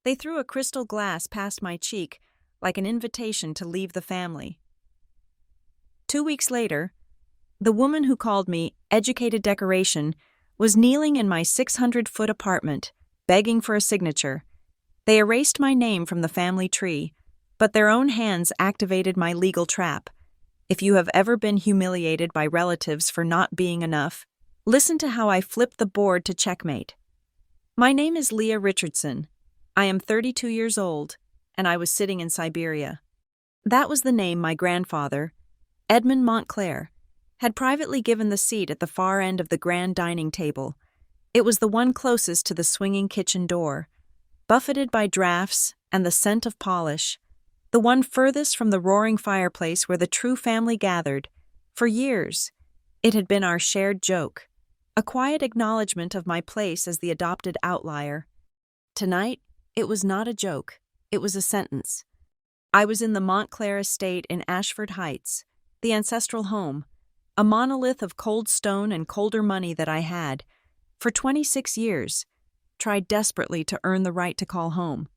They threw a crystal glass past my cheek like an invitation to leave the family. 2 weeks later, the woman who called me educated decoration was kneeling in my 600-foot apartment, begging for a signature. They erased my name from the family tree, but their own hands activated my legal trap. If you have ever been humiliated by relatives for not being enough, listen to how I flipped the board to checkmate. My name is Leah Richardson. I am 32 years old, and I was sitting in Siberia. That was the name my grandfather, Edmund Montclair, had privately given the seat at the far end of the grand dining table. It was the one closest to the swinging kitchen door, buffeted by drafts and the scent of polish, the one furthest from the roaring fireplace where the true family gathered. For years, it had been our shared joke, a quiet acknowledgement of my place as the adopted outlier. Tonight, it was not a joke, it was a sentence. I was in the Montclair estate in Ashford Heights, the ancestral home, a monolith of cold stone and colder money that I had, for 26 years, tried desperately to earn the right to call home.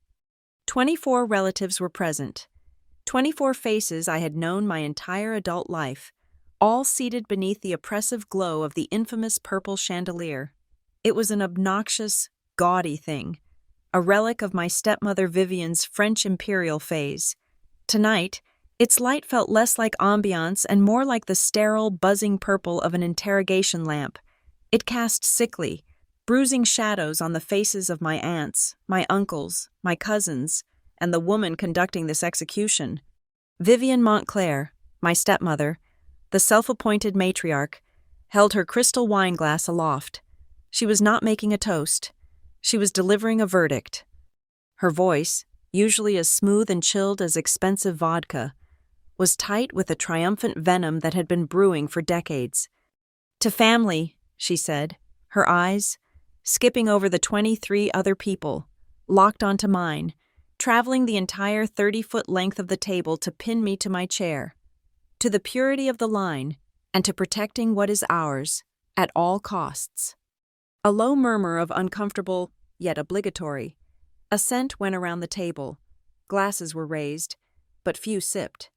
24 relatives were present, 24 faces I had known my entire adult life, all seated beneath the oppressive glow of the infamous purple chandelier. It was an obnoxious, gaudy thing, a relic of my stepmother Vivian's French imperial phase. Tonight, its light felt less like ambiance and more like the sterile, buzzing purple of an interrogation lamp. It cast sickly, bruising shadows on the faces of my aunts, my uncles, my cousins, and the woman conducting this execution. Vivian Montclair, my stepmother, the self-appointed matriarch, held her crystal wine glass aloft. She was not making a toast. She was delivering a verdict. Her voice, usually as smooth and chilled as expensive vodka, was tight with a triumphant venom that had been brewing for decades. "To family," she said, her eyes, skipping over the 23 other people, locked onto mine, traveling the entire 30-foot length of the table to pin me to my chair. To the purity of the line, and to protecting what is ours, at all costs. A low murmur of uncomfortable, yet obligatory, assent went around the table. Glasses were raised, but few sipped.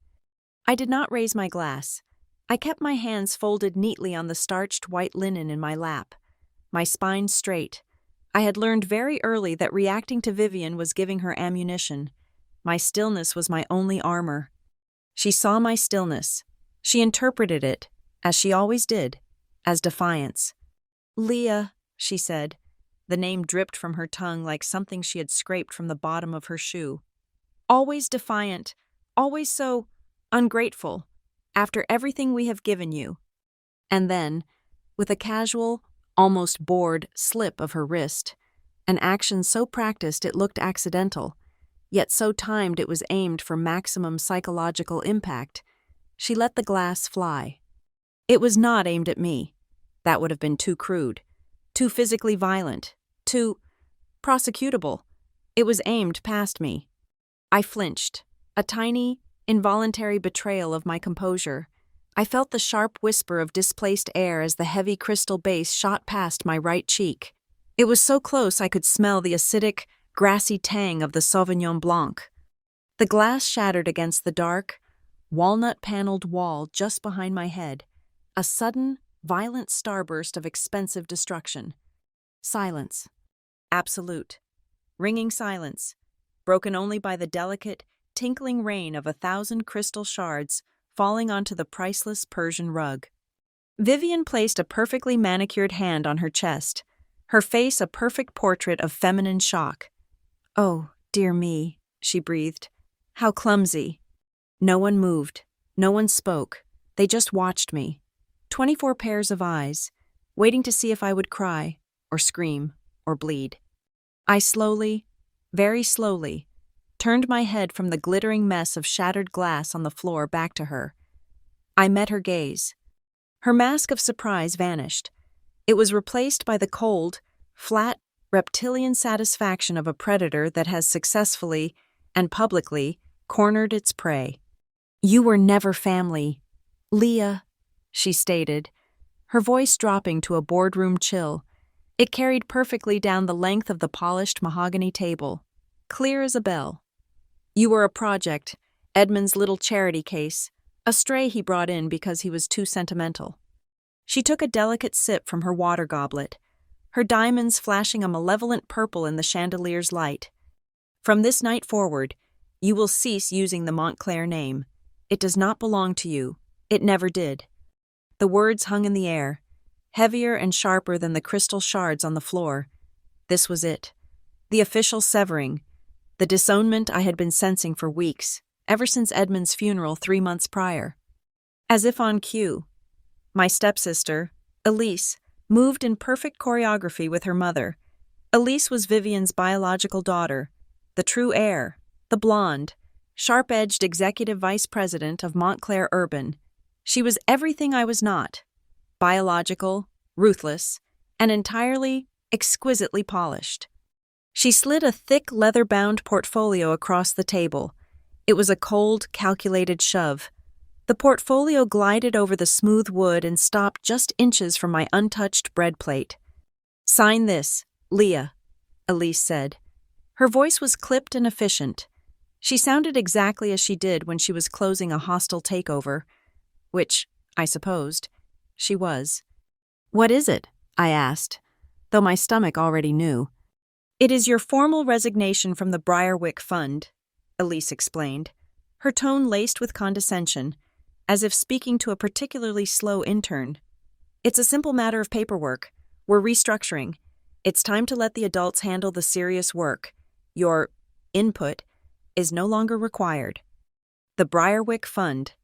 I did not raise my glass. I kept my hands folded neatly on the starched white linen in my lap, my spine straight. I had learned very early that reacting to Vivian was giving her ammunition. My stillness was my only armor. She saw my stillness. She interpreted it, as she always did, as defiance. "Leah," she said. The name dripped from her tongue like something she had scraped from the bottom of her shoe. "Always defiant, always so ungrateful, after everything we have given you." And then, with a casual, almost bored slip of her wrist, an action so practiced it looked accidental, yet so timed it was aimed for maximum psychological impact, she let the glass fly. It was not aimed at me. That would have been too crude, too physically violent, too prosecutable. It was aimed past me. I flinched, a tiny, involuntary betrayal of my composure. I felt the sharp whisper of displaced air as the heavy crystal base shot past my right cheek. It was so close I could smell the acidic, grassy tang of the Sauvignon Blanc. The glass shattered against the dark, walnut-paneled wall just behind my head, a sudden, violent starburst of expensive destruction. Silence. Absolute. Ringing silence, broken only by the delicate, tinkling rain of 1,000 crystal shards falling onto the priceless Persian rug. Vivian placed a perfectly manicured hand on her chest, her face a perfect portrait of feminine shock. "Oh, dear me," she breathed. "How clumsy." No one moved. No one spoke. They just watched me. 24 pairs of eyes, waiting to see if I would cry, or scream, or bleed. I slowly, very slowly, turned my head from the glittering mess of shattered glass on the floor back to her. I met her gaze. Her mask of surprise vanished. It was replaced by the cold, flat, reptilian satisfaction of a predator that has successfully, and publicly, cornered its prey. "You were never family, Leah," she stated, her voice dropping to a boardroom chill. It carried perfectly down the length of the polished mahogany table. clear as a bell. You were a project, Edmund's little charity case, a stray he brought in because he was too sentimental. She took a delicate sip from her water goblet, her diamonds flashing a malevolent purple in the chandelier's light. From this night forward, you will cease using the Montclair name. It does not belong to you. It never did. The words hung in the air, heavier and sharper than the crystal shards on the floor. This was it. The official severing. The disownment I had been sensing for weeks, ever since Edmund's funeral 3 months prior. As if on cue, my stepsister, Elise, moved in perfect choreography with her mother. Elise was Vivian's biological daughter, the true heir, the blonde, sharp-edged executive vice president of Montclair Urban. She was everything I was not: biological, ruthless, and entirely, exquisitely polished. She slid a thick leather-bound portfolio across the table. It was a cold, calculated shove. The portfolio glided over the smooth wood and stopped just inches from my untouched bread plate. "Sign this, Leah," Elise said. Her voice was clipped and efficient. She sounded exactly as she did when she was closing a hostile takeover, which, I supposed, she was. "What is it?" I asked, though my stomach already knew. "It is your formal resignation from the Briarwick Fund," Elise explained, her tone laced with condescension, as if speaking to a particularly slow intern. "It's a simple matter of paperwork. We're restructuring. It's time to let the adults handle the serious work. Your input is no longer required." The Briarwick Fund,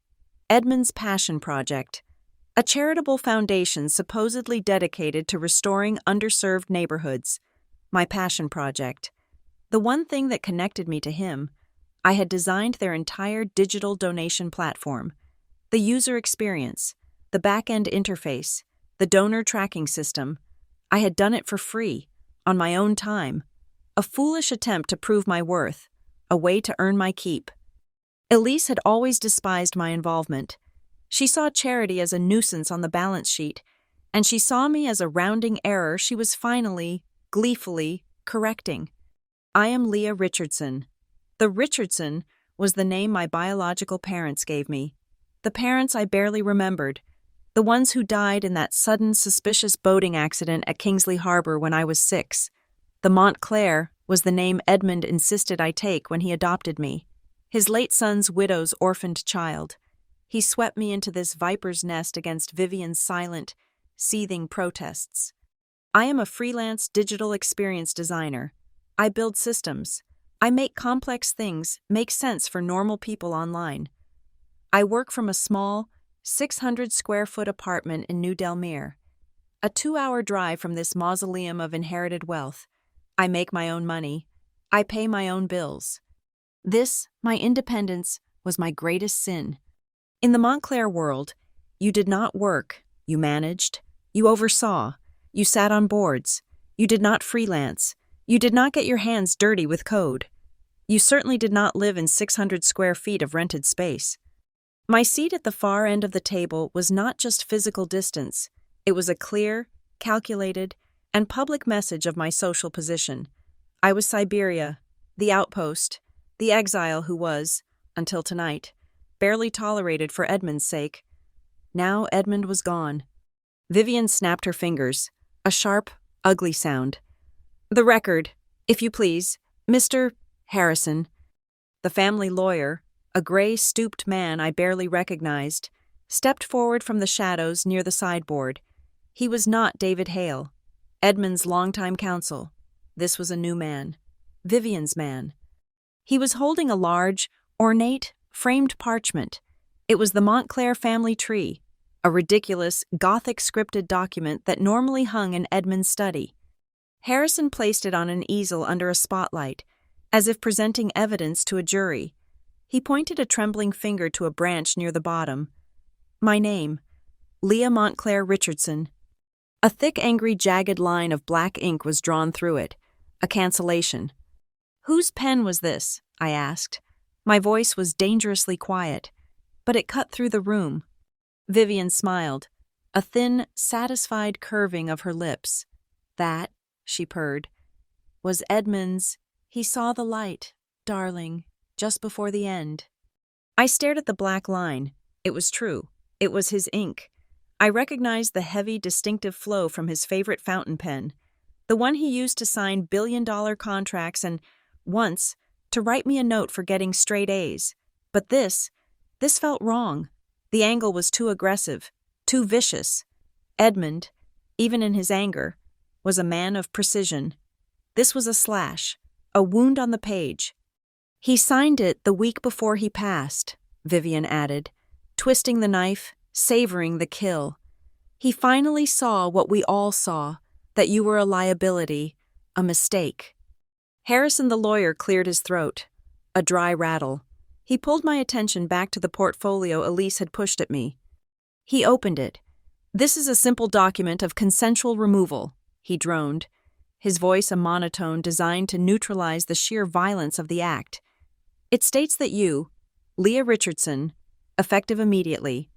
Edmund's passion project, a charitable foundation supposedly dedicated to restoring underserved neighborhoods. My passion project. The one thing that connected me to him. I had designed their entire digital donation platform. The user experience, the back-end interface, the donor tracking system. I had done it for free, on my own time. A foolish attempt to prove my worth, a way to earn my keep. Elise had always despised my involvement. She saw charity as a nuisance on the balance sheet, and she saw me as a rounding error she was finally, gleefully, correcting. I am Leah Richardson. The Richardson was the name my biological parents gave me. The parents I barely remembered. The ones who died in that sudden, suspicious boating accident at Kingsley Harbor when I was 6. The Montclair was the name Edmund insisted I take when he adopted me, his late son's widow's orphaned child. He swept me into this viper's nest against Vivian's silent, seething protests. I am a freelance digital experience designer. I build systems. I make complex things make sense for normal people online. I work from a small, 600-square-foot apartment in New Delmere, a 2-hour drive from this mausoleum of inherited wealth. I make my own money. I pay my own bills. This, my independence, was my greatest sin. In the Montclair world, you did not work, you managed, you oversaw, you sat on boards, you did not freelance, you did not get your hands dirty with code. You certainly did not live in 600 square feet of rented space. My seat at the far end of the table was not just physical distance, it was a clear, calculated, and public message of my social position. I was Siberia, the outpost, the exile who was, until tonight, barely tolerated for Edmund's sake. Now Edmund was gone. Vivian snapped her fingers, a sharp, ugly sound. "The record, if you please, Mr. Harrison." The family lawyer, a gray, stooped man I barely recognized, stepped forward from the shadows near the sideboard. He was not David Hale, Edmund's longtime counsel. This was a new man, Vivian's man. He was holding a large, ornate, framed parchment. It was the Montclair family tree, a ridiculous, Gothic-scripted document that normally hung in Edmund's study. Harrison placed it on an easel under a spotlight, as if presenting evidence to a jury. He pointed a trembling finger to a branch near the bottom. My name, Leah Montclair Richardson. A thick, angry, jagged line of black ink was drawn through it, a cancellation. "Whose pen was this?" I asked. My voice was dangerously quiet, but it cut through the room. Vivian smiled, a thin, satisfied curving of her lips. "That," she purred, "was Edmund's. He saw the light, darling, just before the end. I stared at the black line. It was true. It was his ink. I recognized the heavy, distinctive flow from his favorite fountain pen, the one he used to sign billion-dollar contracts and, once, to write me a note for getting straight A's. But this felt wrong. The angle was too aggressive, too vicious. Edmund, even in his anger, was a man of precision. This was a slash, a wound on the page. He signed it the week before he passed, Vivian added, twisting the knife, savoring the kill. He finally saw what we all saw, that you were a liability, a mistake. Harrison the lawyer cleared his throat. A dry rattle. He pulled my attention back to the portfolio Elise had pushed at me. He opened it. "This is a simple document of consensual removal," he droned, his voice a monotone designed to neutralize the sheer violence of the act. "It states that you, Leah Richardson, effective immediately,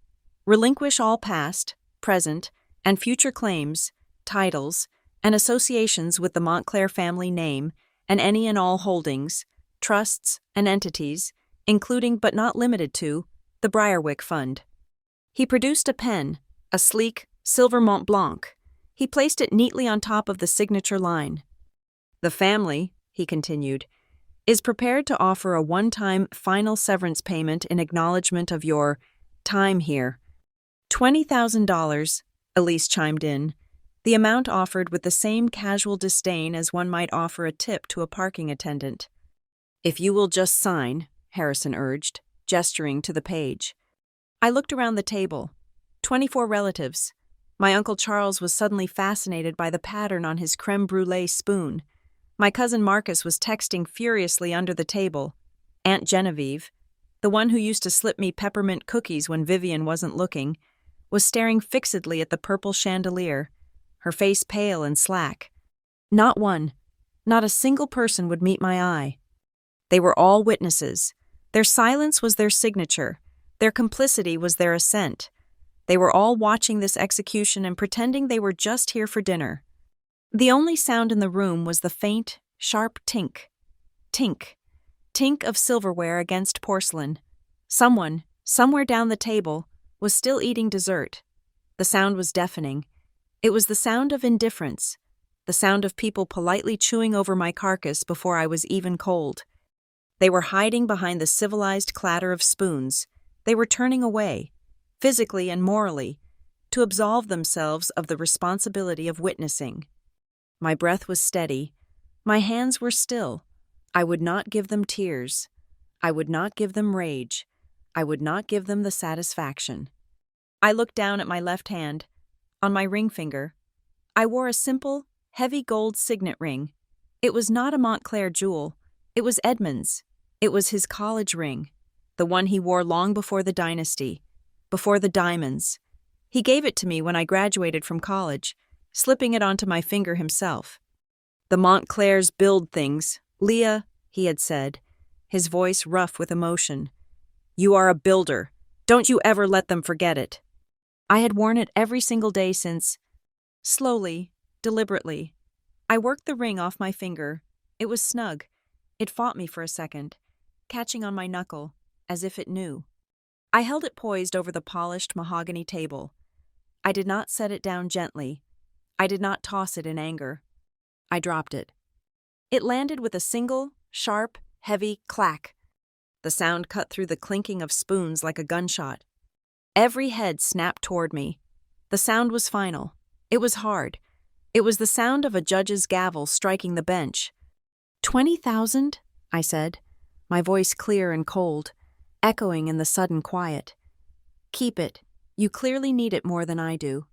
relinquish all past, present, and future claims, titles, and associations with the Montclair family name and any and all holdings, trusts, and entities, including but not limited to the Briarwick Fund." He produced a pen, a sleek, silver Mont Blanc. He placed it neatly on top of the signature line. "The family," he continued, "is prepared to offer a one-time final severance payment in acknowledgement of your time here." $20,000, Elise chimed in, the amount offered with the same casual disdain as one might offer a tip to a parking attendant. "If you will just sign," Harrison urged, gesturing to the page. I looked around the table. 24 relatives. My Uncle Charles was suddenly fascinated by the pattern on his creme brulee spoon. My cousin Marcus was texting furiously under the table. Aunt Genevieve, the one who used to slip me peppermint cookies when Vivian wasn't looking, was staring fixedly at the purple chandelier, her face pale and slack. Not one, not a single person would meet my eye. They were all witnesses. Their silence was their signature. Their complicity was their assent. They were all watching this execution and pretending they were just here for dinner. The only sound in the room was the faint, sharp tink. Tink. Tink of silverware against porcelain. Someone, somewhere down the table, was still eating dessert. The sound was deafening. It was the sound of indifference, the sound of people politely chewing over my carcass before I was even cold. They were hiding behind the civilized clatter of spoons. They were turning away, physically and morally, to absolve themselves of the responsibility of witnessing. My breath was steady. My hands were still. I would not give them tears. I would not give them rage. I would not give them the satisfaction. I looked down at my left hand. On my ring finger, I wore a simple, heavy gold signet ring. It was not a Montclair jewel. It was Edmund's. It was his college ring, the one he wore long before the dynasty, before the diamonds. He gave it to me when I graduated from college, slipping it onto my finger himself. "The Montclairs build things, Leah," he had said, his voice rough with emotion. "You are a builder. Don't you ever let them forget it." I had worn it every single day since. Slowly, deliberately, I worked the ring off my finger. It was snug. It fought me for a second, catching on my knuckle, as if it knew. I held it poised over the polished mahogany table. I did not set it down gently. I did not toss it in anger. I dropped it. It landed with a single, sharp, heavy clack. The sound cut through the clinking of spoons like a gunshot. Every head snapped toward me. The sound was final. It was hard. It was the sound of a judge's gavel striking the bench. 20,000? I said, my voice clear and cold, echoing in the sudden quiet. Keep it. You clearly need it more than I do.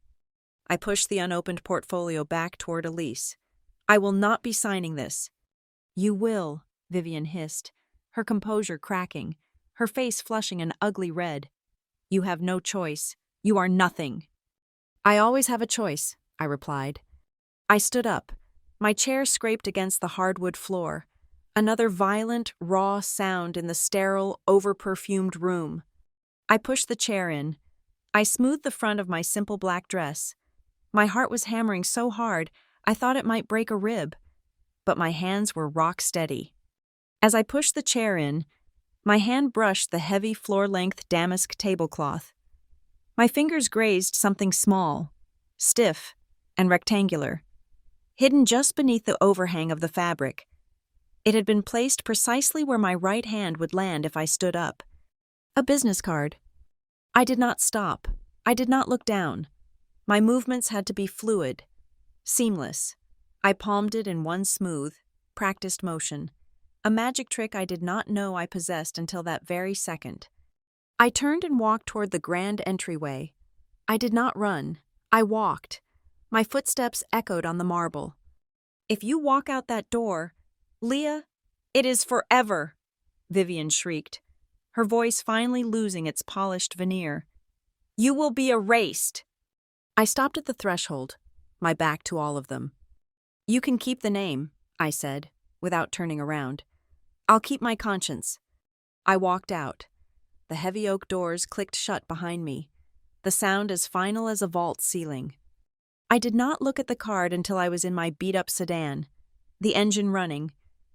I pushed the unopened portfolio back toward Elise. I will not be signing this. You will, Vivian hissed, her composure cracking, her face flushing an ugly red. You have no choice. You are nothing. I always have a choice, I replied. I stood up. My chair scraped against the hardwood floor. Another violent, raw sound in the sterile, over-perfumed room. I pushed the chair in. I smoothed the front of my simple black dress. My heart was hammering so hard, I thought it might break a rib. but my hands were rock steady. As I pushed the chair in, my hand brushed the heavy floor-length damask tablecloth. My fingers grazed something small, stiff, and rectangular, hidden just beneath the overhang of the fabric. It had been placed precisely where my right hand would land if I stood up. A business card. I did not stop. I did not look down. My movements had to be fluid, seamless. I palmed it in one smooth, practiced motion, a magic trick I did not know I possessed until that very second. I turned and walked toward the grand entryway. I did not run. I walked. My footsteps echoed on the marble. "If you walk out that door, Leah, it is forever," Vivian shrieked, her voice finally losing its polished veneer. "You will be erased." I stopped at the threshold, my back to all of them. "You can keep the name," I said, without turning around. "I'll keep my conscience." I walked out. The heavy oak doors clicked shut behind me, the sound as final as a vault ceiling. I did not look at the card until I was in my beat-up sedan, the engine running,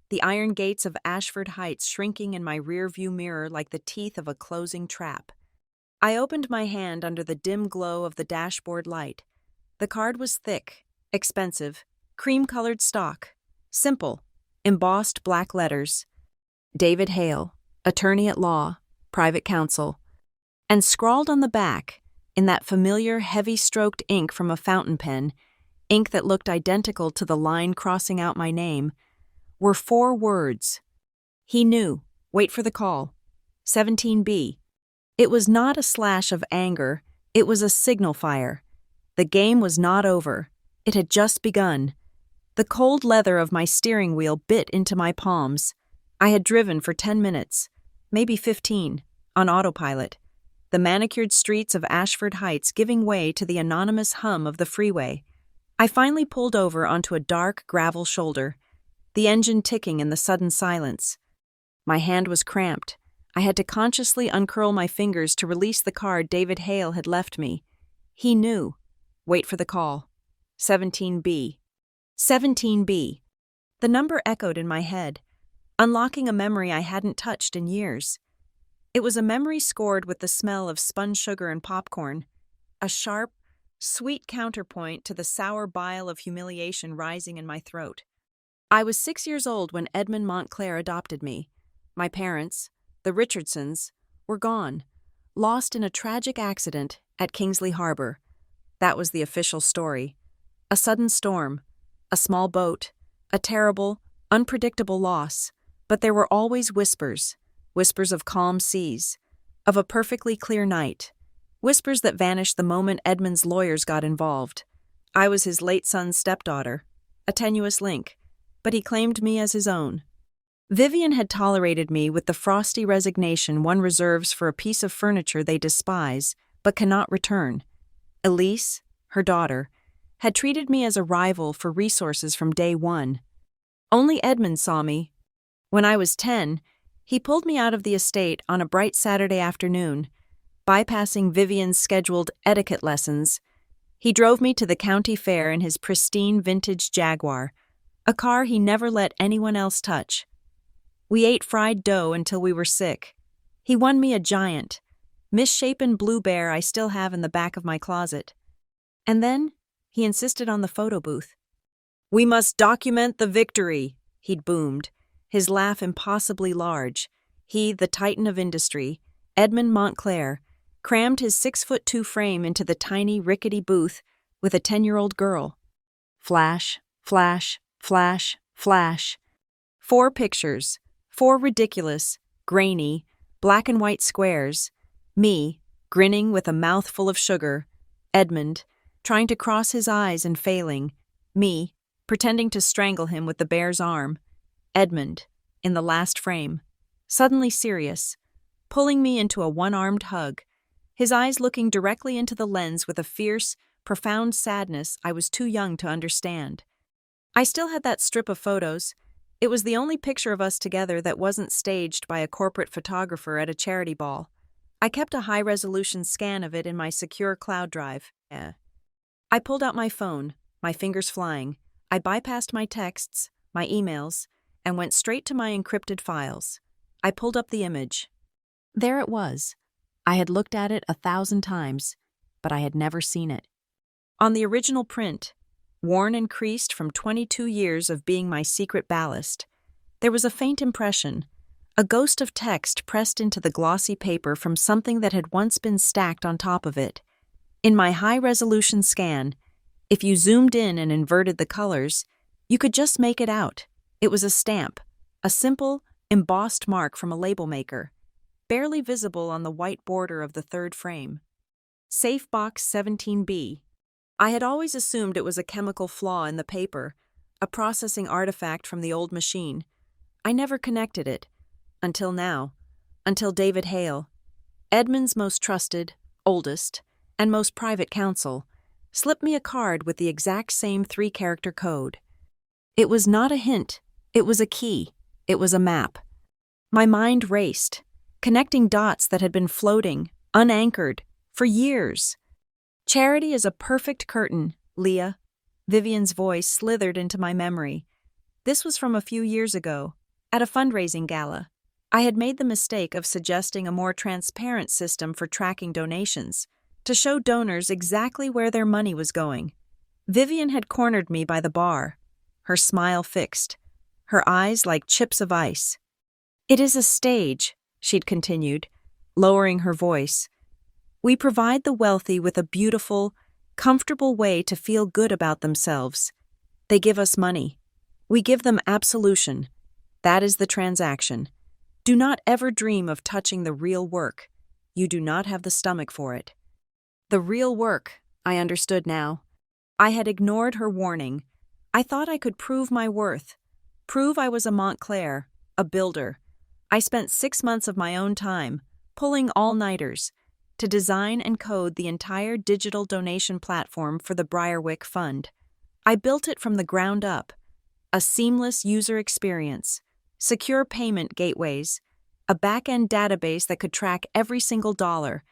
the iron gates of Ashford Heights shrinking in my rear-view mirror like the teeth of a closing trap. I opened my hand under the dim glow of the dashboard light. The card was thick, expensive, cream-colored stock, simple, embossed black letters. David Hale, attorney at law, private counsel. And scrawled on the back, in that familiar heavy-stroked ink from a fountain pen, ink that looked identical to the line crossing out my name, were 4 words. He knew. Wait for the call. 17B. It was not a slash of anger, it was a signal fire. The game was not over. It had just begun. The cold leather of my steering wheel bit into my palms. I had driven for 10 minutes, maybe 15, on autopilot, the manicured streets of Ashford Heights giving way to the anonymous hum of the freeway. I finally pulled over onto a dark gravel shoulder, the engine ticking in the sudden silence. My hand was cramped. I had to consciously uncurl my fingers to release the card David Hale had left me. He knew. Wait for the call. 17B. 17B. The number echoed in my head, unlocking a memory I hadn't touched in years. It was a memory scored with the smell of spun sugar and popcorn, a sharp, sweet counterpoint to the sour bile of humiliation rising in my throat. I was 6 years old when Edmund Montclair adopted me. My parents, the Richardsons, were gone, lost in a tragic accident at Kingsley Harbor. That was the official story. A sudden storm, a small boat, a terrible, unpredictable loss. But there were always whispers, whispers of calm seas, of a perfectly clear night, whispers that vanished the moment Edmund's lawyers got involved. I was his late son's stepdaughter, a tenuous link, but he claimed me as his own. Vivian had tolerated me with the frosty resignation one reserves for a piece of furniture they despise but cannot return. Elise, her daughter, had treated me as a rival for resources from day one. Only Edmund saw me. When I was 10, he pulled me out of the estate on a bright Saturday afternoon, bypassing Vivian's scheduled etiquette lessons. He drove me to the county fair in his pristine vintage Jaguar, a car he never let anyone else touch. We ate fried dough until we were sick. He won me a giant, misshapen blue bear I still have in the back of my closet. And then he insisted on the photo booth. "We must document the victory," he'd boomed, his laugh impossibly large. He, the titan of industry, Edmund Montclair, crammed his 6'2" frame into the tiny, rickety booth with a 10-year-old girl. Flash, flash, flash, flash. 4 pictures, 4 ridiculous, grainy, black and white squares. Me, grinning with a mouthful of sugar. Edmund, trying to cross his eyes and failing. Me, pretending to strangle him with the bear's arm. Edmund, in the last frame, suddenly serious, pulling me into a one-armed hug, his eyes looking directly into the lens with a fierce, profound sadness I was too young to understand. I still had that strip of photos. It was the only picture of us together that wasn't staged by a corporate photographer at a charity ball. I kept a high-resolution scan of it in my secure cloud drive. I pulled out my phone, my fingers flying. I bypassed my texts, my emails, and went straight to my encrypted files. I pulled up the image. There it was. I had looked at it 1,000 times, but I had never seen it. On the original print, worn and creased from 22 years of being my secret ballast, there was a faint impression, a ghost of text pressed into the glossy paper from something that had once been stacked on top of it. In my high-resolution scan, if you zoomed in and inverted the colors, you could just make it out. It was a stamp, a simple, embossed mark from a label maker, barely visible on the white border of the third frame. Safe Box 17B. I had always assumed it was a chemical flaw in the paper, a processing artifact from the old machine. I never connected it, until now, until David Hale, Edmund's most trusted, oldest, and most private counsel, slipped me a card with the exact same 3-character code. It was not a hint, it was a key, it was a map. My mind raced, connecting dots that had been floating, unanchored, for years. Charity is a perfect curtain, Leah. Vivian's voice slithered into my memory. This was from a few years ago, at a fundraising gala. I had made the mistake of suggesting a more transparent system for tracking donations, to show donors exactly where their money was going. Vivian had cornered me by the bar, her smile fixed, her eyes like chips of ice. "It is a stage," she'd continued, lowering her voice. "We provide the wealthy with a beautiful, comfortable way to feel good about themselves. They give us money. We give them absolution. That is the transaction. Do not ever dream of touching the real work. You do not have the stomach for it." The real work, I understood now. I had ignored her warning. I thought I could prove my worth, prove I was a Montclair, a builder. I spent 6 months of my own time, pulling all-nighters, to design and code the entire digital donation platform for the Briarwick Fund. I built it from the ground up, a seamless user experience, secure payment gateways, a back-end database that could track every single dollar.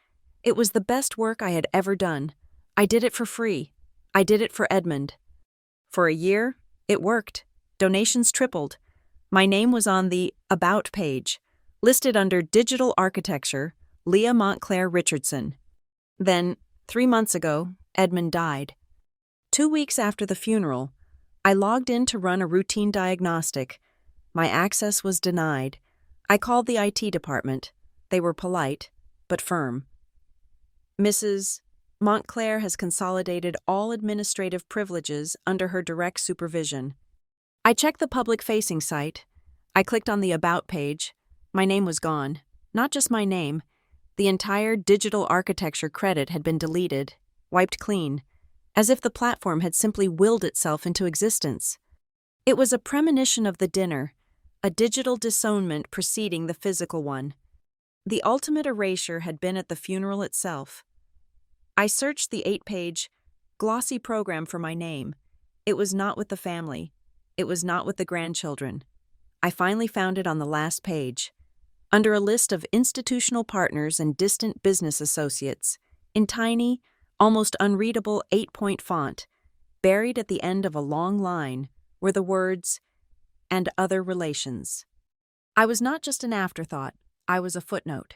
It was the best work I had ever done. I did it for free. I did it for Edmund. For a year, it worked. Donations tripled. My name was on the About page, listed under Digital Architecture, Leah Montclair Richardson. Then, 3 months ago, Edmund died. 2 weeks after the funeral, I logged in to run a routine diagnostic. My access was denied. I called the IT department. They were polite, but firm. "Mrs. Montclair has consolidated all administrative privileges under her direct supervision." I checked the public-facing site. I clicked on the About page. My name was gone. Not just my name. The entire digital architecture credit had been deleted, wiped clean, as if the platform had simply willed itself into existence. It was a premonition of the dinner, a digital disownment preceding the physical one. The ultimate erasure had been at the funeral itself. I searched the 8-page, glossy program for my name. It was not with the family. It was not with the grandchildren. I finally found it on the last page, under a list of institutional partners and distant business associates, in tiny, almost unreadable 8-point font. Buried at the end of a long line were the words, "and other relations." I was not just an afterthought, I was a footnote.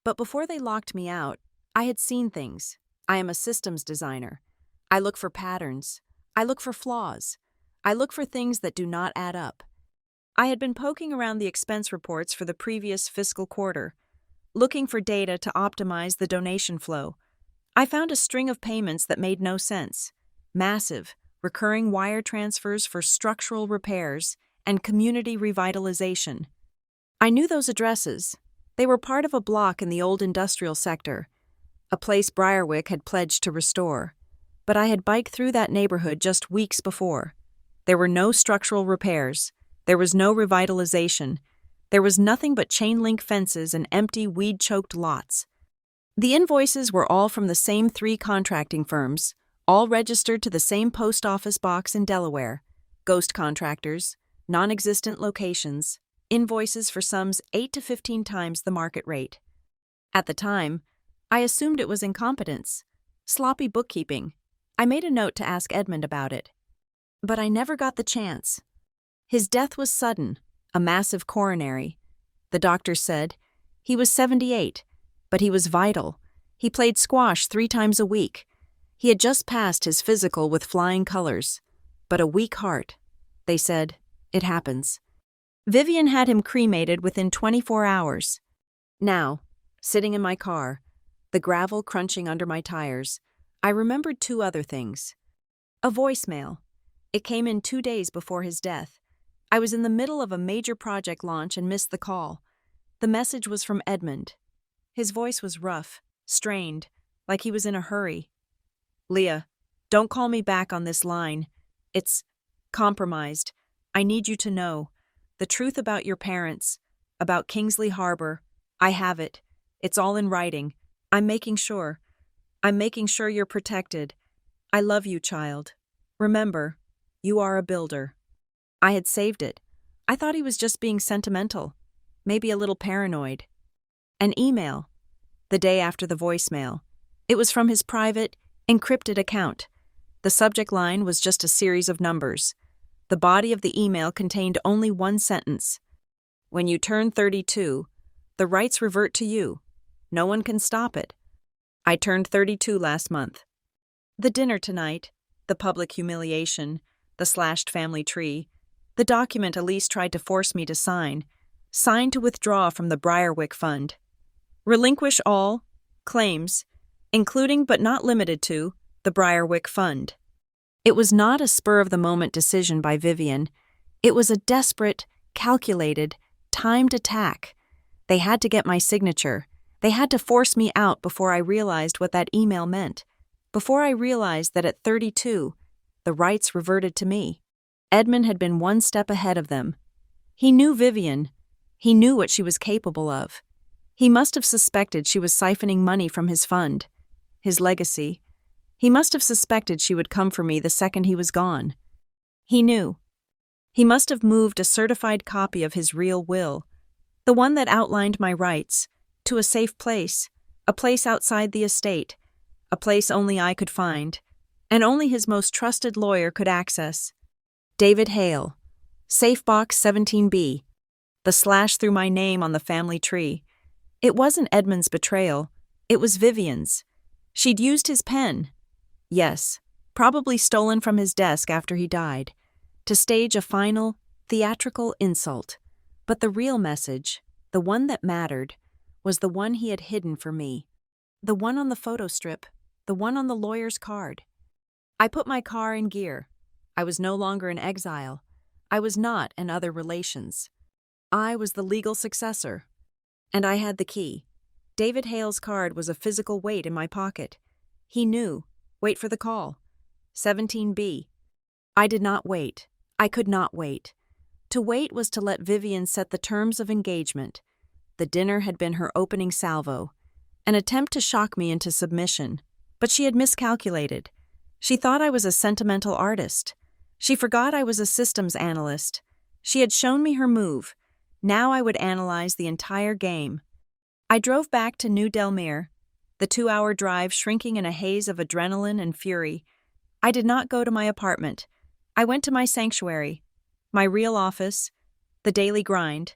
But before they locked me out, I had seen things. I am a systems designer. I look for patterns. I look for flaws. I look for things that do not add up. I had been poking around the expense reports for the previous fiscal quarter, looking for data to optimize the donation flow. I found a string of payments that made no sense. Massive, recurring wire transfers for structural repairs and community revitalization. I knew those addresses. They were part of a block in the old industrial sector, a place Briarwick had pledged to restore. But I had biked through that neighborhood just weeks before. There were no structural repairs. There was no revitalization. There was nothing but chain-link fences and empty, weed-choked lots. The invoices were all from the same 3 contracting firms, all registered to the same post office box in Delaware. Ghost contractors, non-existent locations, invoices for sums 8 to 15 times the market rate. At the time, I assumed it was incompetence, sloppy bookkeeping. I made a note to ask Edmund about it. But I never got the chance. His death was sudden, a massive coronary. The doctor said he was 78, but he was vital. He played squash 3 times a week. He had just passed his physical with flying colors. But a weak heart. They said, it happens. Vivian had him cremated within 24 hours. Now, sitting in my car, the gravel crunching under my tires, I remembered 2 other things. A voicemail. It came in 2 days before his death. I was in the middle of a major project launch and missed the call. The message was from Edmund. His voice was rough, strained, like he was in a hurry. Leah, don't call me back on this line. It's compromised. I need you to know the truth about your parents, about Kingsley Harbor. I have it. It's all in writing. I'm making sure you're protected. I love you, child. Remember, you are a builder. I had saved it. I thought he was just being sentimental, maybe a little paranoid. An email. The day after the voicemail. It was from his private, encrypted account. The subject line was just a series of numbers. The body of the email contained only 1 sentence. When you turn 32, the rights revert to you. No one can stop it. I turned 32 last month. The dinner tonight, the public humiliation, the slashed family tree, the document Elise tried to force me to sign to withdraw from the Briarwick Fund. Relinquish all claims, including but not limited to the Briarwick Fund. It was not a spur-of-the-moment decision by Vivian. It was a desperate, calculated, timed attack. They had to get my signature. They had to force me out before I realized what that email meant, before I realized that at 32, the rights reverted to me. Edmund had been 1 step ahead of them. He knew Vivian. He knew what she was capable of. He must have suspected she was siphoning money from his fund, his legacy. He must have suspected she would come for me the second he was gone. He knew. He must have moved a certified copy of his real will, the one that outlined my rights, to a safe place, a place outside the estate, a place only I could find, and only his most trusted lawyer could access. David Hale, Safe Box 17B, the slash through my name on the family tree. It wasn't Edmund's betrayal, it was Vivian's. She'd used his pen. Yes, probably stolen from his desk after he died, to stage a final, theatrical insult. But the real message, the one that mattered, was the one he had hidden for me. The one on the photo strip, the one on the lawyer's card. I put my car in gear. I was no longer in exile. I was not in other relations. I was the legal successor. And I had the key. David Hale's card was a physical weight in my pocket. He knew. Wait for the call. 17B. I did not wait. I could not wait. To wait was to let Vivian set the terms of engagement. The dinner had been her opening salvo, an attempt to shock me into submission. But she had miscalculated. She thought I was a sentimental artist. She forgot I was a systems analyst. She had shown me her move. Now I would analyze the entire game. I drove back to New Delmere, the 2-hour drive shrinking in a haze of adrenaline and fury. I did not go to my apartment. I went to my sanctuary, my real office, the daily grind.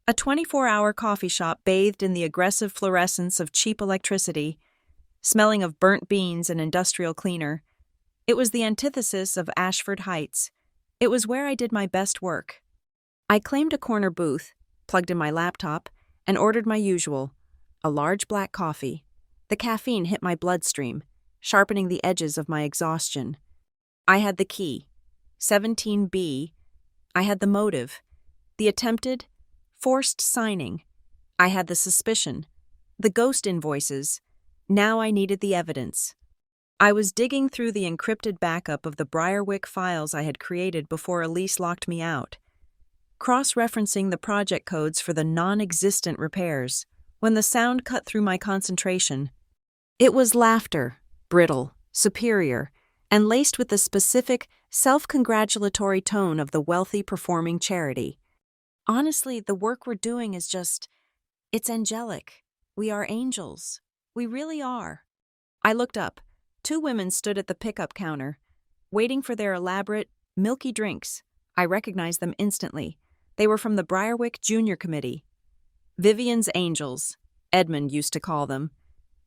A 24-hour coffee shop bathed in the aggressive fluorescence of cheap electricity, smelling of burnt beans and industrial cleaner. It was the antithesis of Ashford Heights. It was where I did my best work. I claimed a corner booth, plugged in my laptop, and ordered my usual, a large black coffee. The caffeine hit my bloodstream, sharpening the edges of my exhaustion. I had the key, 17B. I had the motive, the attempted, forced signing. I had the suspicion, the ghost invoices. Now I needed the evidence. I was digging through the encrypted backup of the Briarwick files I had created before Elise locked me out, cross-referencing the project codes for the non-existent repairs, when the sound cut through my concentration. It was laughter, brittle, superior, and laced with the specific, self-congratulatory tone of the wealthy performing charity. Honestly, the work we're doing is it's angelic. We are angels. We really are. I looked up. 2 women stood at the pickup counter, waiting for their elaborate, milky drinks. I recognized them instantly. They were from the Briarwick Junior Committee. Vivian's Angels, Edmund used to call them,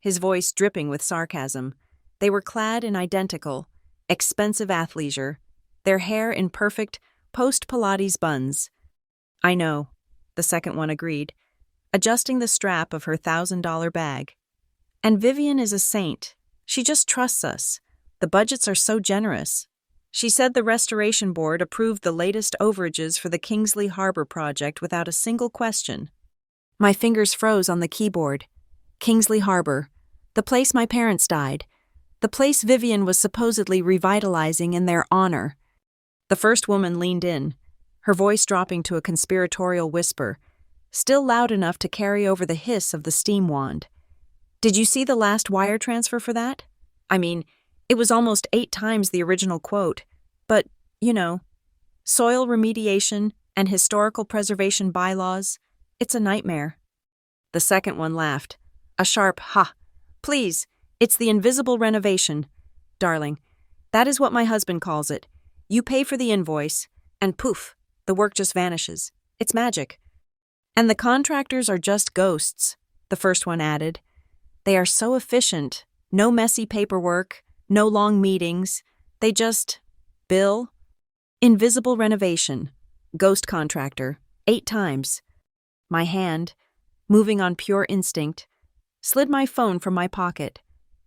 his voice dripping with sarcasm. They were clad in identical, expensive athleisure, their hair in perfect, post-Pilates buns. I know, the second one agreed, adjusting the strap of her $1,000 bag. And Vivian is a saint. She just trusts us. The budgets are so generous. She said the Restoration Board approved the latest overages for the Kingsley Harbor project without a single question. My fingers froze on the keyboard. Kingsley Harbor, the place my parents died, the place Vivian was supposedly revitalizing in their honor. The first woman leaned in, her voice dropping to a conspiratorial whisper, still loud enough to carry over the hiss of the steam wand. Did you see the last wire transfer for that? I mean, it was almost 8 times the original quote, but, soil remediation and historical preservation bylaws, it's a nightmare. The second one laughed, a sharp ha. Please, it's the invisible renovation. Darling, that is what my husband calls it. You pay for the invoice, and poof, the work just vanishes. It's magic. And the contractors are just ghosts, the first one added. They are so efficient, no messy paperwork, no long meetings. They just bill. Invisible renovation, ghost contractor, 8 times. My hand, moving on pure instinct, slid my phone from my pocket.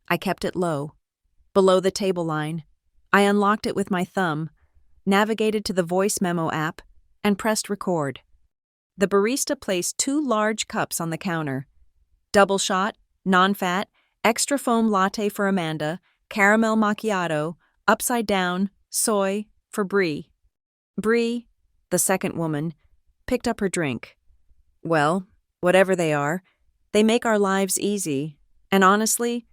I kept it low, below the table line. I unlocked it with my thumb, navigated to the voice memo app, and pressed record. The barista placed 2 large cups on the counter. Double shot, non-fat, extra foam latte for Amanda, caramel macchiato, upside down, soy, for Bree. Bree, the second woman, picked up her drink. Well, whatever they are, they make our lives easy. And honestly,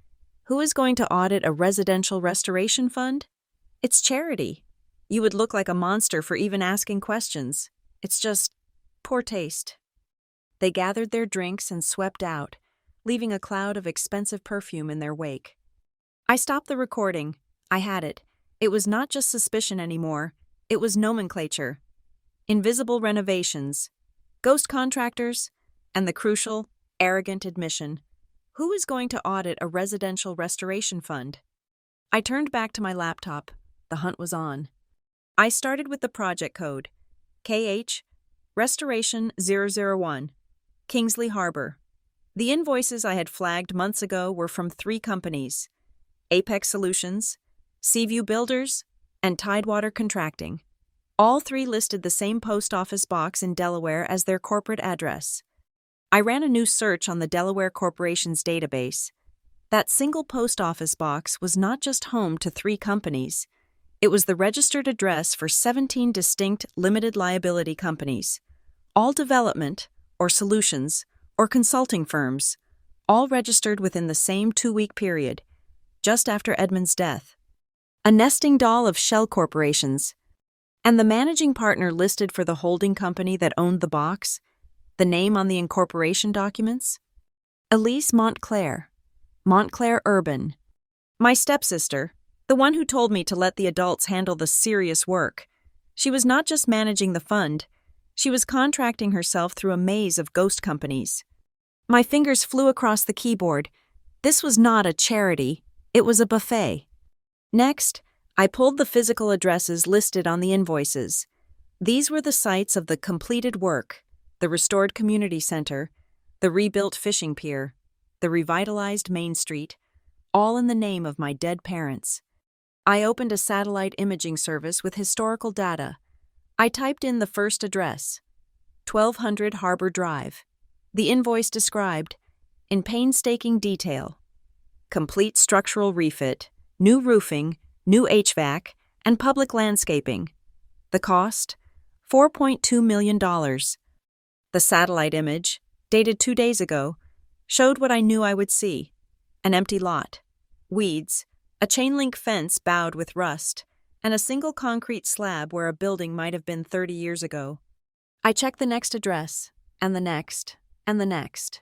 who is going to audit a residential restoration fund? It's charity. You would look like a monster for even asking questions. It's just poor taste. They gathered their drinks and swept out, leaving a cloud of expensive perfume in their wake. I stopped the recording. I had it. It was not just suspicion anymore. It was nomenclature. Invisible renovations, ghost contractors, and the crucial, arrogant admission. Who is going to audit a residential restoration fund? I turned back to my laptop. The hunt was on. I started with the project code. KH, Restoration 001, Kingsley Harbor. The invoices I had flagged months ago were from 3 companies: Apex Solutions, Seaview Builders, and Tidewater Contracting. All 3 listed the same post office box in Delaware as their corporate address. I ran a new search on the Delaware Corporation's database. That single post office box was not just home to 3 companies. It was the registered address for 17 distinct limited liability companies, all development, or solutions, or consulting firms, all registered within the same 2-week period, just after Edmund's death. A nesting doll of shell corporations. And the managing partner listed for the holding company that owned the box, the name on the incorporation documents? Elise Montclair Urban. My stepsister, the one who told me to let the adults handle the serious work. She was not just managing the fund, she was contracting herself through a maze of ghost companies. My fingers flew across the keyboard. This was not a charity, it was a buffet. Next, I pulled the physical addresses listed on the invoices. These were the sites of the completed work, the restored community center, the rebuilt fishing pier, the revitalized Main Street, all in the name of my dead parents. I opened a satellite imaging service with historical data. I typed in the first address, 1200 Harbor Drive. The invoice described, in painstaking detail, complete structural refit, new roofing, new HVAC, and public landscaping. The cost? $4.2 million. The satellite image, dated 2 days ago, showed what I knew I would see: an empty lot, weeds, a chain-link fence bowed with rust, and a single concrete slab where a building might have been 30 years ago. I checked the next address, and the next, and the next.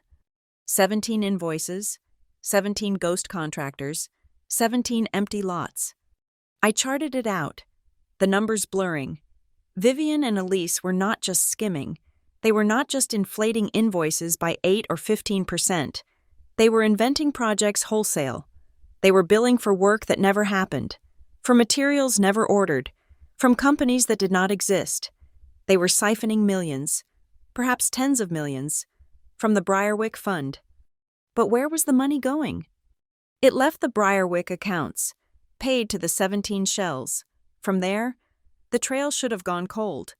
17 invoices, 17 ghost contractors, 17 empty lots. I charted it out, the numbers blurring. Vivian and Elise were not just skimming. They were not just inflating invoices by 8 or 15%. They were inventing projects wholesale. They were billing for work that never happened, for materials never ordered, from companies that did not exist. They were siphoning millions, perhaps tens of millions, from the Briarwick Fund. But where was the money going? It left the Briarwick accounts, paid to the 17 shells. From there, the trail should have gone cold.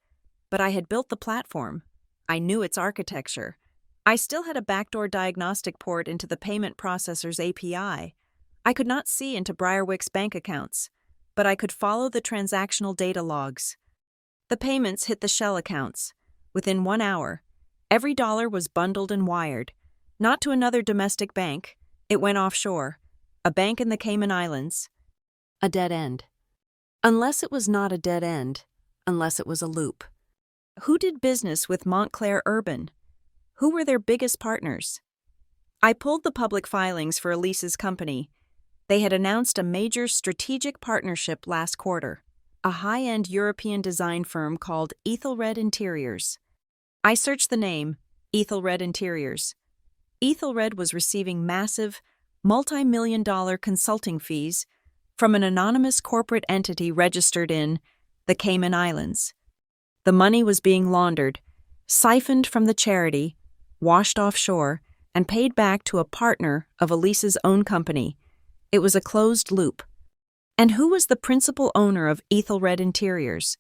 But I had built the platform. I knew its architecture. I still had a backdoor diagnostic port into the payment processor's API. I could not see into Briarwick's bank accounts, but I could follow the transactional data logs. The payments hit the shell accounts. Within 1 hour, every dollar was bundled and wired. Not to another domestic bank. It went offshore. A bank in the Cayman Islands. A dead end. Unless it was not a dead end. Unless it was a loop. Who did business with Montclair Urban? Who were their biggest partners? I pulled the public filings for Elise's company. They had announced a major strategic partnership last quarter. A high-end European design firm called Ethelred Interiors. I searched the name, Ethelred Interiors. Ethelred was receiving massive, multi-million-dollar consulting fees from an anonymous corporate entity registered in the Cayman Islands. The money was being laundered, siphoned from the charity, washed offshore, and paid back to a partner of Elise's own company. It was a closed loop. And who was the principal owner of Ethelred Interiors?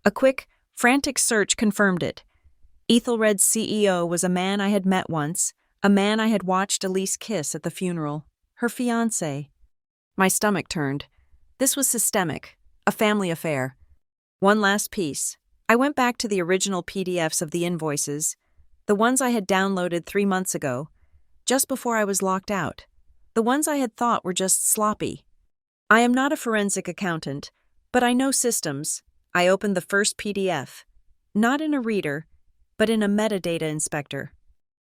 A quick, frantic search confirmed it. Ethelred's CEO was a man I had met once, a man I had watched Elise kiss at the funeral, her fiancé. My stomach turned. This was systemic, a family affair. One last piece. I went back to the original PDFs of the invoices, the ones I had downloaded 3 months ago, just before I was locked out, the ones I had thought were just sloppy. I am not a forensic accountant, but I know systems. I opened the first PDF, not in a reader, but in a metadata inspector.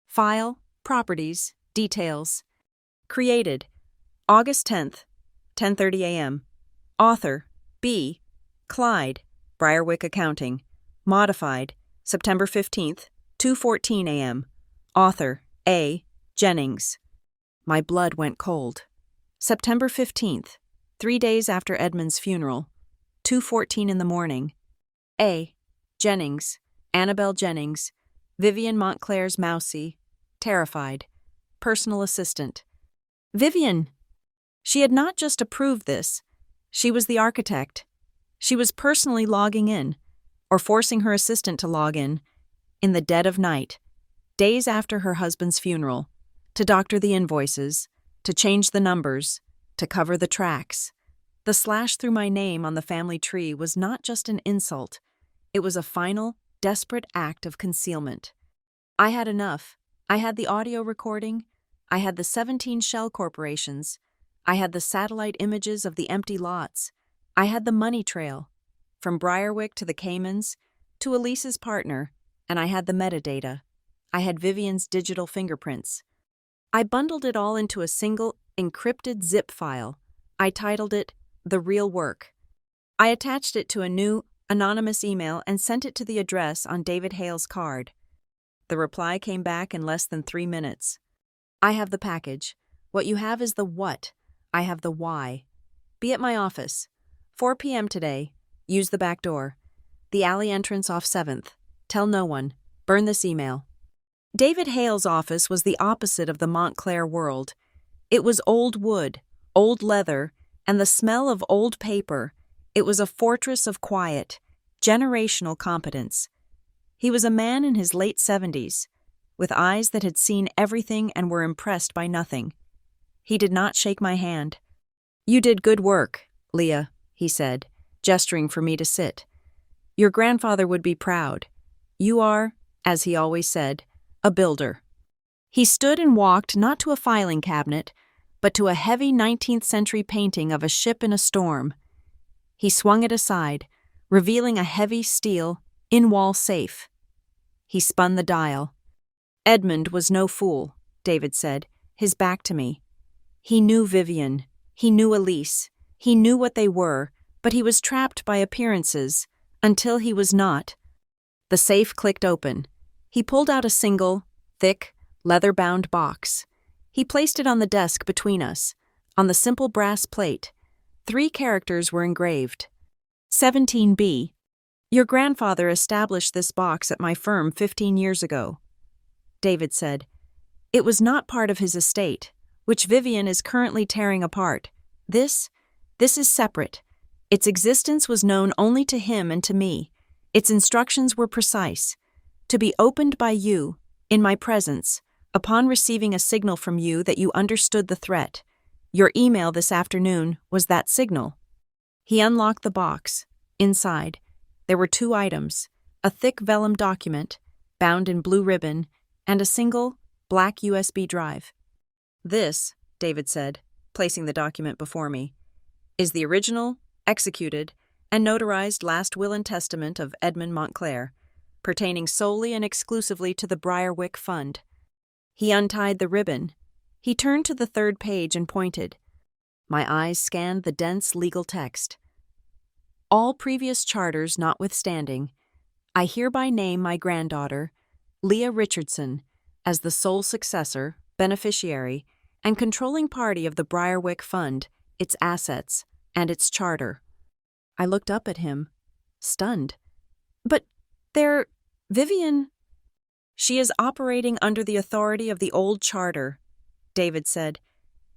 File, properties, details. Created, August 10th, 10:30 a.m. Author, B. Clyde, Briarwick Accounting. Modified, September 15th, 2:14 a.m. Author, A. Jennings. My blood went cold. September 15th, 3 days after Edmund's funeral, 2:14 in the morning. A. Jennings, Annabelle Jennings, Vivian Montclair's Mousie, terrified, personal assistant. Vivian! She had not just approved this, she was the architect. She was personally logging in, or forcing her assistant to log in the dead of night, days after her husband's funeral, to doctor the invoices, to change the numbers, to cover the tracks. The slash through my name on the family tree was not just an insult, it was a final, desperate act of concealment. I had enough. I had the audio recording, I had the 17 shell corporations, I had the satellite images of the empty lots, I had the money trail, from Briarwick to the Caymans, to Elise's partner, and I had the metadata. I had Vivian's digital fingerprints. I bundled it all into a single, encrypted zip file. I titled it, The Real Work. I attached it to a new, anonymous email and sent it to the address on David Hale's card. The reply came back in less than 3 minutes. I have the package. What you have is the what. I have the why. Be at my office. 4 p.m. today. Use the back door. The alley entrance off 7th. Tell no one. Burn this email. David Hale's office was the opposite of the Montclair world. It was old wood, old leather, and the smell of old paper. It was a fortress of quiet, generational competence. He was a man in his late 70s, with eyes that had seen everything and were impressed by nothing. He did not shake my hand. "You did good work, Leah," he said, gesturing for me to sit. "Your grandfather would be proud. You are, as he always said, a builder." He stood and walked not to a filing cabinet, but to a heavy 19th century painting of a ship in a storm. He swung it aside, revealing a heavy steel, in-wall safe. He spun the dial. "Edmund was no fool," David said, his back to me. He knew Vivian. He knew Elise. He knew what they were, but he was trapped by appearances, Until he was not. The safe clicked open. He pulled out a single, thick, leather-bound box. He placed it on the desk between us. On the simple brass plate, 3 characters were engraved. 17B. Your grandfather established this box at my firm 15 years ago. David said. It was not part of his estate, which Vivian is currently tearing apart. This is separate. Its existence was known only to him and to me. Its instructions were precise. To be opened by you, in my presence, upon receiving a signal from you that you understood the threat. Your email this afternoon was that signal. He unlocked the box. Inside, there were 2 items, a thick vellum document, bound in blue ribbon, and a single, black USB drive. This, David said, placing the document before me, is the original, executed, and notarized last will and testament of Edmund Montclair, pertaining solely and exclusively to the Briarwick Fund. He untied the ribbon. He turned to the 3rd page and pointed. My eyes scanned the dense legal text. All previous charters notwithstanding, I hereby name my granddaughter, Leah Richardson, as the sole successor, beneficiary, and controlling party of the Briarwick Fund, its assets, and its charter. I looked up at him, stunned. But Vivian... She is operating under the authority of the old charter, David said.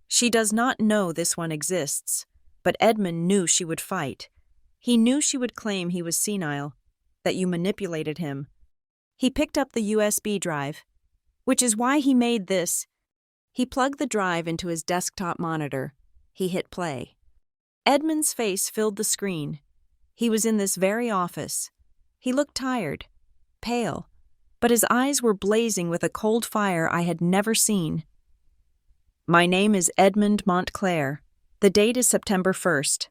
She does not know this one exists, but Edmund knew she would fight. He knew she would claim he was senile, that you manipulated him. He picked up the USB drive, which is why he made this. He plugged the drive into his desktop monitor. He hit play. Edmund's face filled the screen. He was in this very office. He looked tired, pale, but his eyes were blazing with a cold fire I had never seen. My name is Edmund Montclair. The date is September 1st.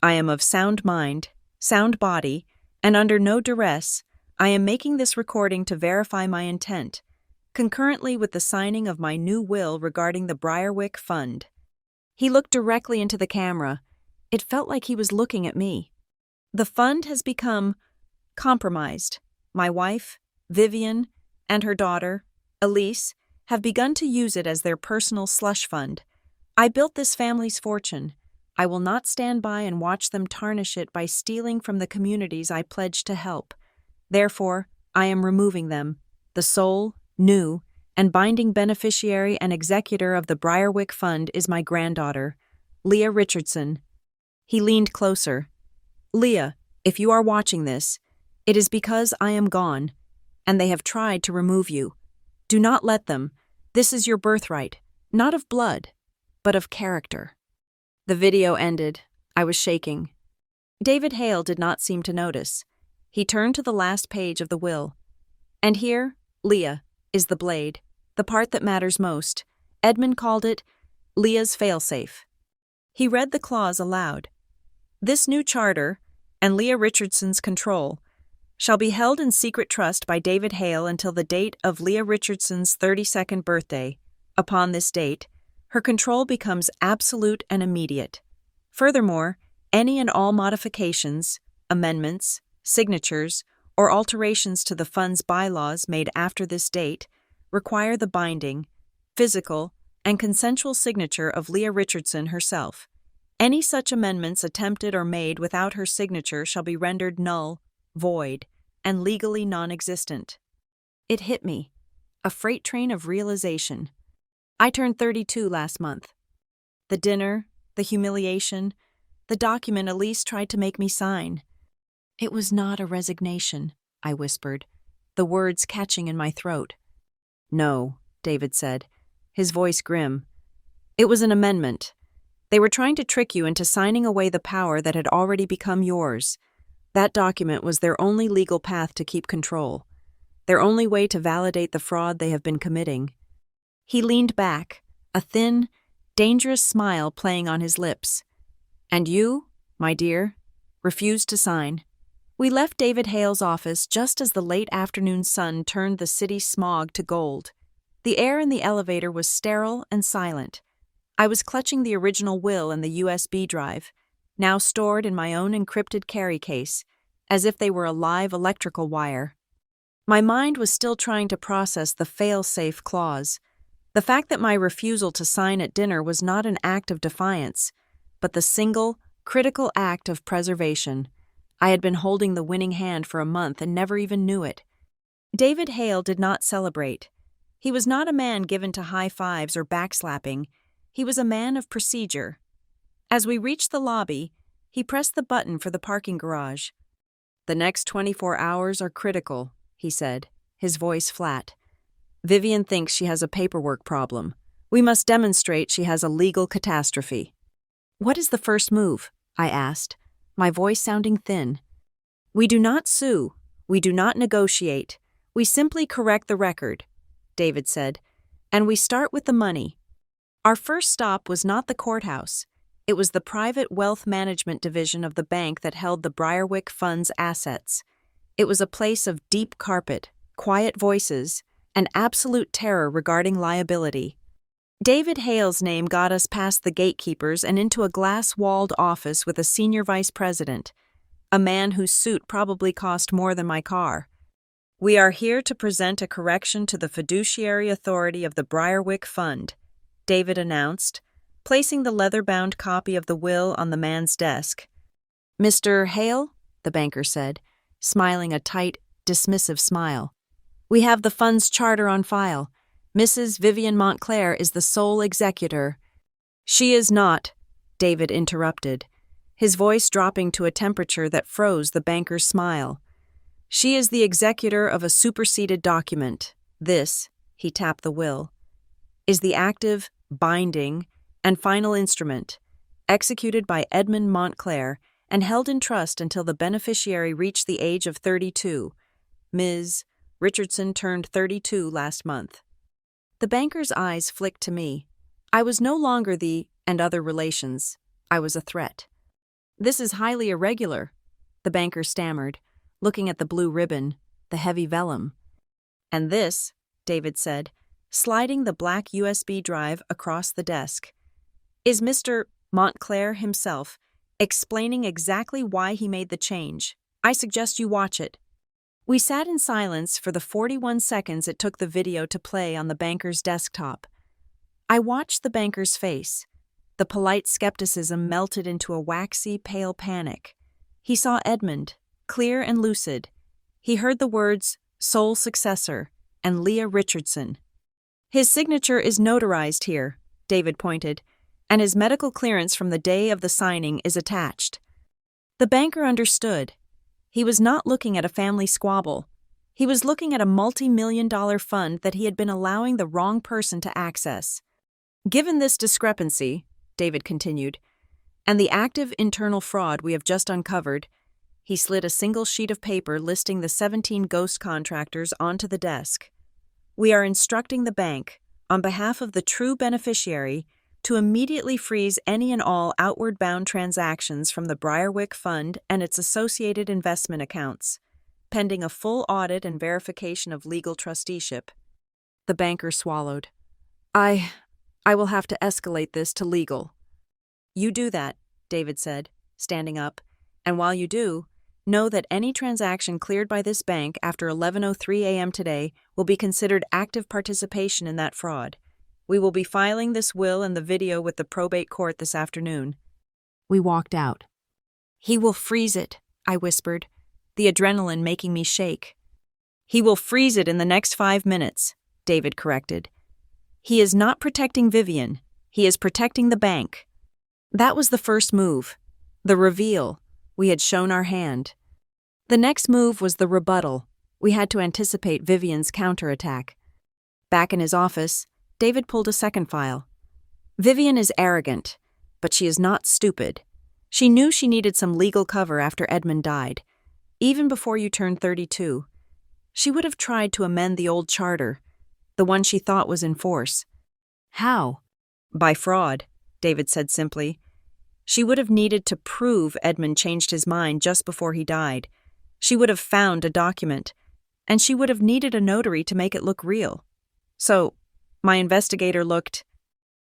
I am of sound mind, sound body, and under no duress, I am making this recording to verify my intent, concurrently with the signing of my new will regarding the Briarwick Fund. He looked directly into the camera. It felt like he was looking at me. The fund has become compromised. My wife, Vivian, and her daughter, Elise, have begun to use it as their personal slush fund. I built this family's fortune. I will not stand by and watch them tarnish it by stealing from the communities I pledged to help. Therefore, I am removing them. The sole, new, and binding beneficiary and executor of the Briarwick Fund is my granddaughter, Leah Richardson. He leaned closer. Leah, if you are watching this, it is because I am gone, and they have tried to remove you. Do not let them. This is your birthright, not of blood, but of character. The video ended. I was shaking. David Hale did not seem to notice. He turned to the last page of the will. And here, Leah, is the blade, the part that matters most. Edmund called it Leah's failsafe. He read the clause aloud. This new charter, and Leah Richardson's control, shall be held in secret trust by David Hale until the date of Leah Richardson's 32nd birthday. Upon this date, her control becomes absolute and immediate. Furthermore, any and all modifications, amendments, signatures, or alterations to the fund's bylaws made after this date require the binding, physical, and consensual signature of Leah Richardson herself. Any such amendments attempted or made without her signature shall be rendered null, void, and legally non-existent. It hit me, a freight train of realization. I turned 32 last month. The dinner, the humiliation, the document Elise tried to make me sign. It was not a resignation, I whispered, the words catching in my throat. No, David said, his voice grim. It was an amendment. They were trying to trick you into signing away the power that had already become yours. That document was their only legal path to keep control, their only way to validate the fraud they have been committing. He leaned back, a thin, dangerous smile playing on his lips. And you, my dear, refused to sign. We left David Hale's office just as the late afternoon sun turned the city's smog to gold. The air in the elevator was sterile and silent. I was clutching the original will and the USB drive, now stored in my own encrypted carry case, as if they were a live electrical wire. My mind was still trying to process the fail-safe clause. The fact that my refusal to sign at dinner was not an act of defiance, but the single, critical act of preservation. I had been holding the winning hand for a month and never even knew it. David Hale did not celebrate. He was not a man given to high fives or backslapping. He was a man of procedure. As we reached the lobby, he pressed the button for the parking garage. "The next 24 hours are critical," he said, his voice flat. "Vivian thinks she has a paperwork problem. We must demonstrate she has a legal catastrophe." "What is the first move?" I asked, my voice sounding thin. "We do not sue. We do not negotiate. We simply correct the record," David said, "and we start with the money." Our first stop was not the courthouse. It was the private wealth management division of the bank that held the Briarwick Fund's assets. It was a place of deep carpet, quiet voices, and absolute terror regarding liability. David Hale's name got us past the gatekeepers and into a glass-walled office with a senior vice president, a man whose suit probably cost more than my car. "We are here to present a correction to the fiduciary authority of the Briarwick Fund," David announced, placing the leather-bound copy of the will on the man's desk. "Mr. Hale," the banker said, smiling a tight, dismissive smile, "we have the fund's charter on file. Mrs. Vivian Montclair is the sole executor." "She is not," David interrupted, his voice dropping to a temperature that froze the banker's smile. "She is the executor of a superseded document. This," he tapped the will, "is the active, binding, and final instrument, executed by Edmund Montclair and held in trust until the beneficiary reached the age of 32. Ms. Richardson turned 32 last month." The banker's eyes flicked to me. I was no longer the "and other relations." I was a threat. "This is highly irregular," the banker stammered, looking at the blue ribbon, the heavy vellum. "And this," David said, sliding the black USB drive across the desk, "is Mr. Montclair himself, explaining exactly why he made the change. I suggest you watch it." We sat in silence for the 41 seconds it took the video to play on the banker's desktop. I watched the banker's face. The polite skepticism melted into a waxy, pale panic. He saw Edmund, clear and lucid. He heard the words, "sole successor," and Leah Richardson. "His signature is notarized here," David pointed, "and his medical clearance from the day of the signing is attached." The banker understood. He was not looking at a family squabble. He was looking at a multi-million-dollar fund that he had been allowing the wrong person to access. "Given this discrepancy," David continued, "and the active internal fraud we have just uncovered," he slid a single sheet of paper listing the 17 ghost contractors onto the desk, "we are instructing the bank, on behalf of the true beneficiary, to immediately freeze any and all outward-bound transactions from the Briarwick Fund and its associated investment accounts, pending a full audit and verification of legal trusteeship." The banker swallowed. I will have to escalate this to legal." "You do that," David said, standing up, "and while you do, know that any transaction cleared by this bank after 11:03 a.m. today will be considered active participation in that fraud. We will be filing this will and the video with the probate court this afternoon." We walked out. "He will freeze it," I whispered, the adrenaline making me shake. "He will freeze it in the next 5 minutes," David corrected. "He is not protecting Vivian. He is protecting the bank." That was the first move. The reveal. We had shown our hand. The next move was the rebuttal. We had to anticipate Vivian's counterattack. Back in his office, David pulled a second file. "Vivian is arrogant, but she is not stupid. She knew she needed some legal cover after Edmund died. Even before you turned 32, she would have tried to amend the old charter, the one she thought was in force." "How?" "By fraud," David said simply. "She would have needed to prove Edmund changed his mind just before he died. She would have found a document, and she would have needed a notary to make it look real. So, my investigator looked."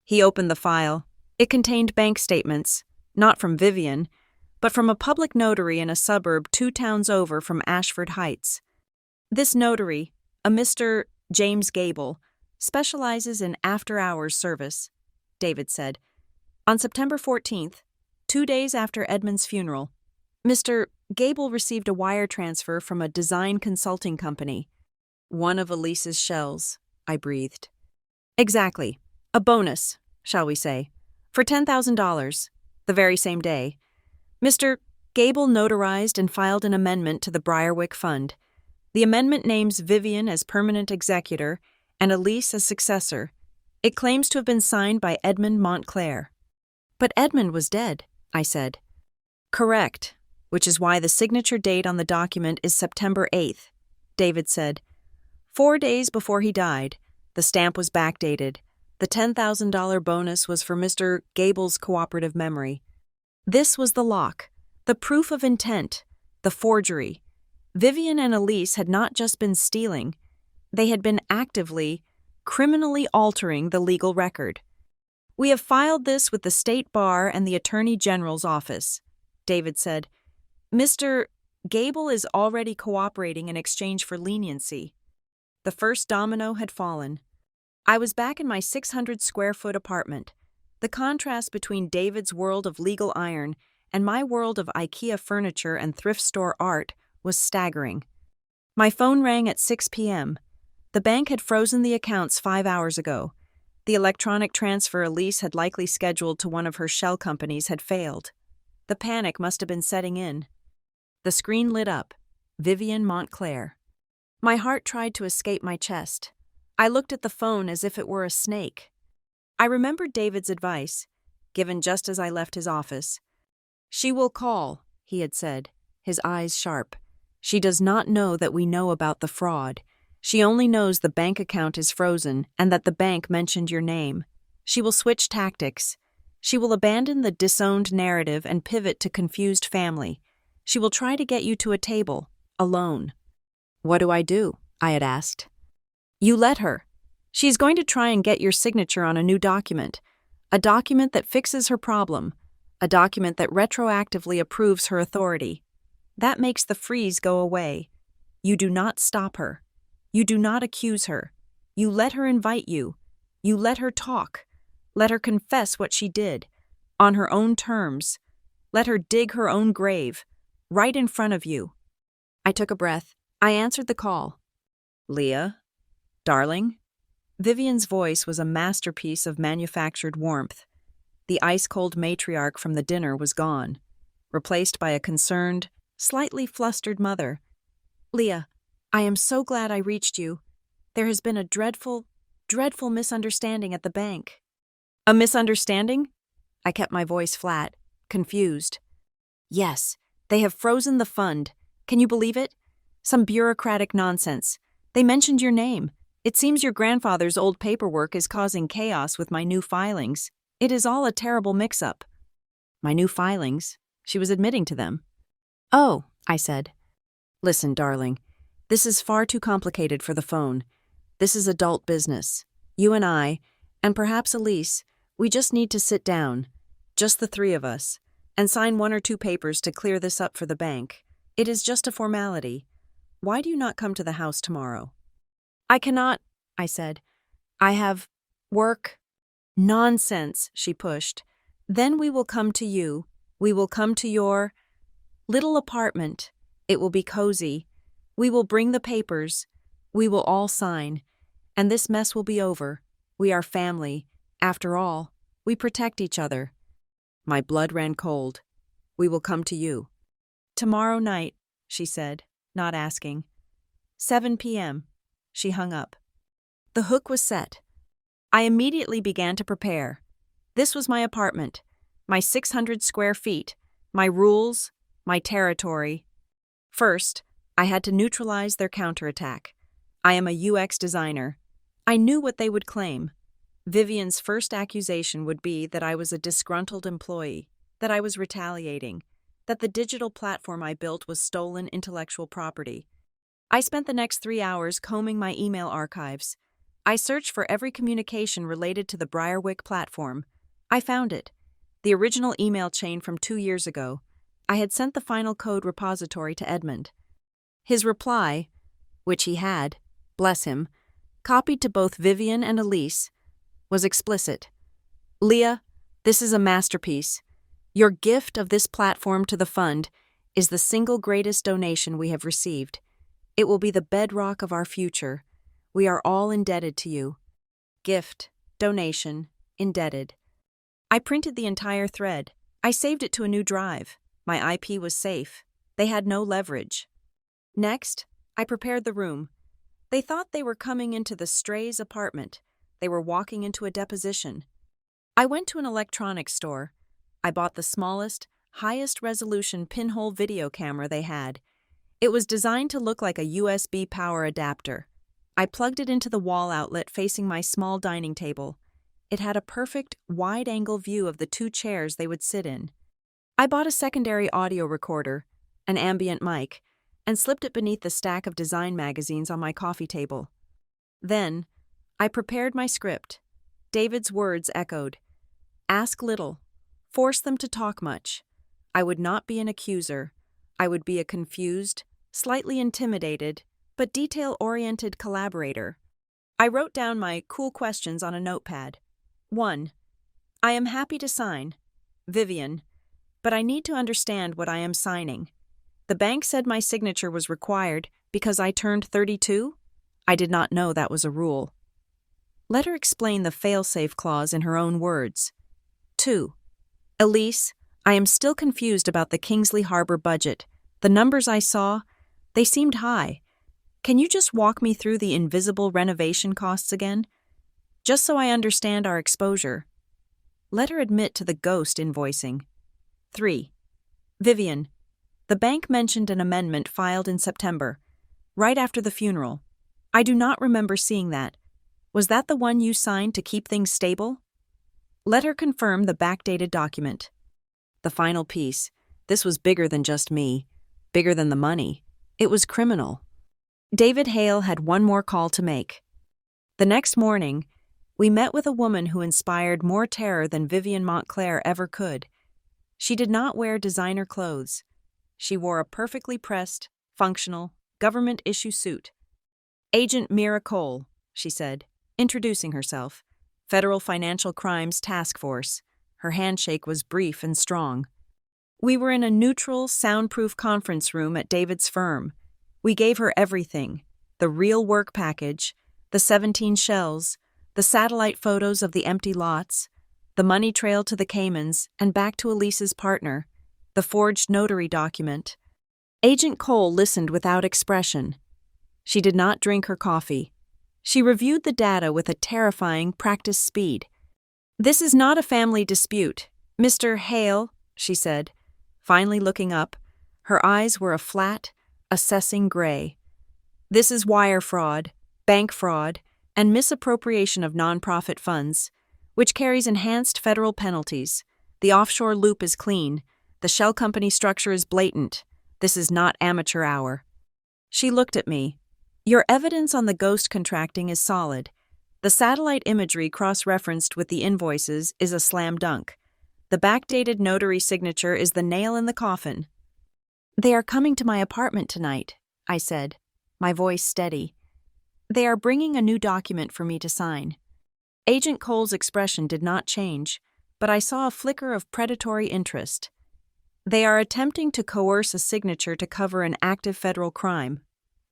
He opened the file. It contained bank statements, not from Vivian, but from a public notary in a suburb 2 towns over from Ashford Heights. This notary, a Mr. James Gable, specializes in after-hours service, David said. On September 14th, 2 days after Edmund's funeral, Mr. Gable received a wire transfer from a design consulting company. One of Elise's shells, I breathed. Exactly. A bonus, shall we say, for $10,000, the very same day. Mr. Gable notarized and filed an amendment to the Briarwick Fund. The amendment names Vivian as permanent executor and Elise as successor. It claims to have been signed by Edmund Montclair. But Edmund was dead, I said. Correct, which is why the signature date on the document is September 8th, David said. 4 days before he died, the stamp was backdated. The $10,000 bonus was for Mr. Gable's cooperative memory. This was the lock, the proof of intent, the forgery. Vivian and Elise had not just been stealing, they had been actively, criminally altering the legal record. We have filed this with the State Bar and the Attorney General's office, David said. Mr. Gable is already cooperating in exchange for leniency. The first domino had fallen. I was back in my 600-square-foot apartment. The contrast between David's world of legal iron and my world of IKEA furniture and thrift store art was staggering. My phone rang at 6 p.m. The bank had frozen the accounts 5 hours ago. The electronic transfer Elise had likely scheduled to one of her shell companies had failed. The panic must have been setting in. The screen lit up. Vivian Montclair. My heart tried to escape my chest. I looked at the phone as if it were a snake. I remembered David's advice, given just as I left his office. She will call, he had said, his eyes sharp. She does not know that we know about the fraud. She only knows the bank account is frozen and that the bank mentioned your name. She will switch tactics. She will abandon the disowned narrative and pivot to confused family. She will try to get you to a table, alone. What do? I had asked. You let her. She is going to try and get your signature on a new document, a document that fixes her problem, a document that retroactively approves her authority. That makes the freeze go away. You do not stop her. You do not accuse her. You let her invite you. You let her talk. Let her confess what she did, on her own terms. Let her dig her own grave, right in front of you. I took a breath. I answered the call. Leah? Darling? Vivian's voice was a masterpiece of manufactured warmth. The ice-cold matriarch from the dinner was gone, replaced by a concerned, slightly flustered mother. Leah, I am so glad I reached you. There has been a dreadful misunderstanding at the bank. A misunderstanding? I kept my voice flat, confused. Yes, they have frozen the fund. Can you believe it? Some bureaucratic nonsense. They mentioned your name. It seems your grandfather's old paperwork is causing chaos with my new filings. It is all a terrible mix-up. My new filings? She was admitting to them. Oh, I said. Listen, darling. This is far too complicated for the phone. This is adult business. You and I, and perhaps Elise, we just need to sit down, just the three of us, and sign 1 or 2 papers to clear this up for the bank. It is just a formality. Why do you not come to the house tomorrow? I cannot, I said. I have work. Nonsense, she pushed. Then we will come to you. We will come to your little apartment. It will be cozy. We will bring the papers. We will all sign. And this mess will be over. We are family. After all, we protect each other. My blood ran cold. We will come to you. Tomorrow night, she said, not asking. 7 p.m. She hung up. The hook was set. I immediately began to prepare. This was my apartment, my 600 square feet, my rules, my territory. First, I had to neutralize their counterattack. I am a UX designer. I knew what they would claim. Vivian's first accusation would be that I was a disgruntled employee, that I was retaliating, that the digital platform I built was stolen intellectual property. I spent the next 3 hours combing my email archives. I searched for every communication related to the Briarwick platform. I found it. The original email chain from 2 years ago. I had sent the final code repository to Edmund. His reply, which he had, bless him, copied to both Vivian and Elise, was explicit. Leah, this is a masterpiece. Your gift of this platform to the fund is the single greatest donation we have received. It will be the bedrock of our future. We are all indebted to you. Gift, donation, indebted. I printed the entire thread. I saved it to a new drive. My IP was safe. They had no leverage. Next, I prepared the room. They thought they were coming into the Strays' apartment. They were walking into a deposition. I went to an electronics store. I bought the smallest, highest resolution pinhole video camera they had. It was designed to look like a USB power adapter. I plugged it into the wall outlet facing my small dining table. It had a perfect, wide-angle view of the 2 chairs they would sit in. I bought a secondary audio recorder, an ambient mic, and slipped it beneath the stack of design magazines on my coffee table. Then, I prepared my script. David's words echoed. Ask little. Force them to talk much. I would not be an accuser. I would be a confused, slightly intimidated, but detail-oriented collaborator. I wrote down my cool questions on a notepad. 1. I am happy to sign. Vivian. But I need to understand what I am signing. The bank said my signature was required because I turned 32? I did not know that was a rule. Let her explain the fail-safe clause in her own words. 2. Elise, I am still confused about the Kingsley Harbor budget. The numbers I saw, they seemed high. Can you just walk me through the invisible renovation costs again? Just so I understand our exposure. Let her admit to the ghost invoicing. 3. Vivian, the bank mentioned an amendment filed in September, right after the funeral. I do not remember seeing that. Was that the one you signed to keep things stable? Let her confirm the backdated document. The final piece. This was bigger than just me, bigger than the money. It was criminal. David Hale had one more call to make. The next morning, we met with a woman who inspired more terror than Vivian Montclair ever could. She did not wear designer clothes. She wore a perfectly pressed, functional, government-issue suit. Agent Mira Cole, she said, introducing herself. Federal Financial Crimes Task Force. Her handshake was brief and strong. We were in a neutral, soundproof conference room at David's firm. We gave her everything. The real work package, the 17 shells, the satellite photos of the empty lots, the money trail to the Caymans and back to Elise's partner, the forged notary document. Agent Cole listened without expression. She did not drink her coffee. She reviewed the data with a terrifying practiced speed. This is not a family dispute. Mr. Hale, she said, finally looking up. Her eyes were a flat, assessing gray. This is wire fraud, bank fraud, and misappropriation of nonprofit funds, which carries enhanced federal penalties. The offshore loop is clean. The shell company structure is blatant. This is not amateur hour. She looked at me. Your evidence on the ghost contracting is solid. The satellite imagery cross-referenced with the invoices is a slam dunk. The backdated notary signature is the nail in the coffin. They are coming to my apartment tonight, I said, my voice steady. They are bringing a new document for me to sign. Agent Cole's expression did not change, but I saw a flicker of predatory interest. They are attempting to coerce a signature to cover an active federal crime.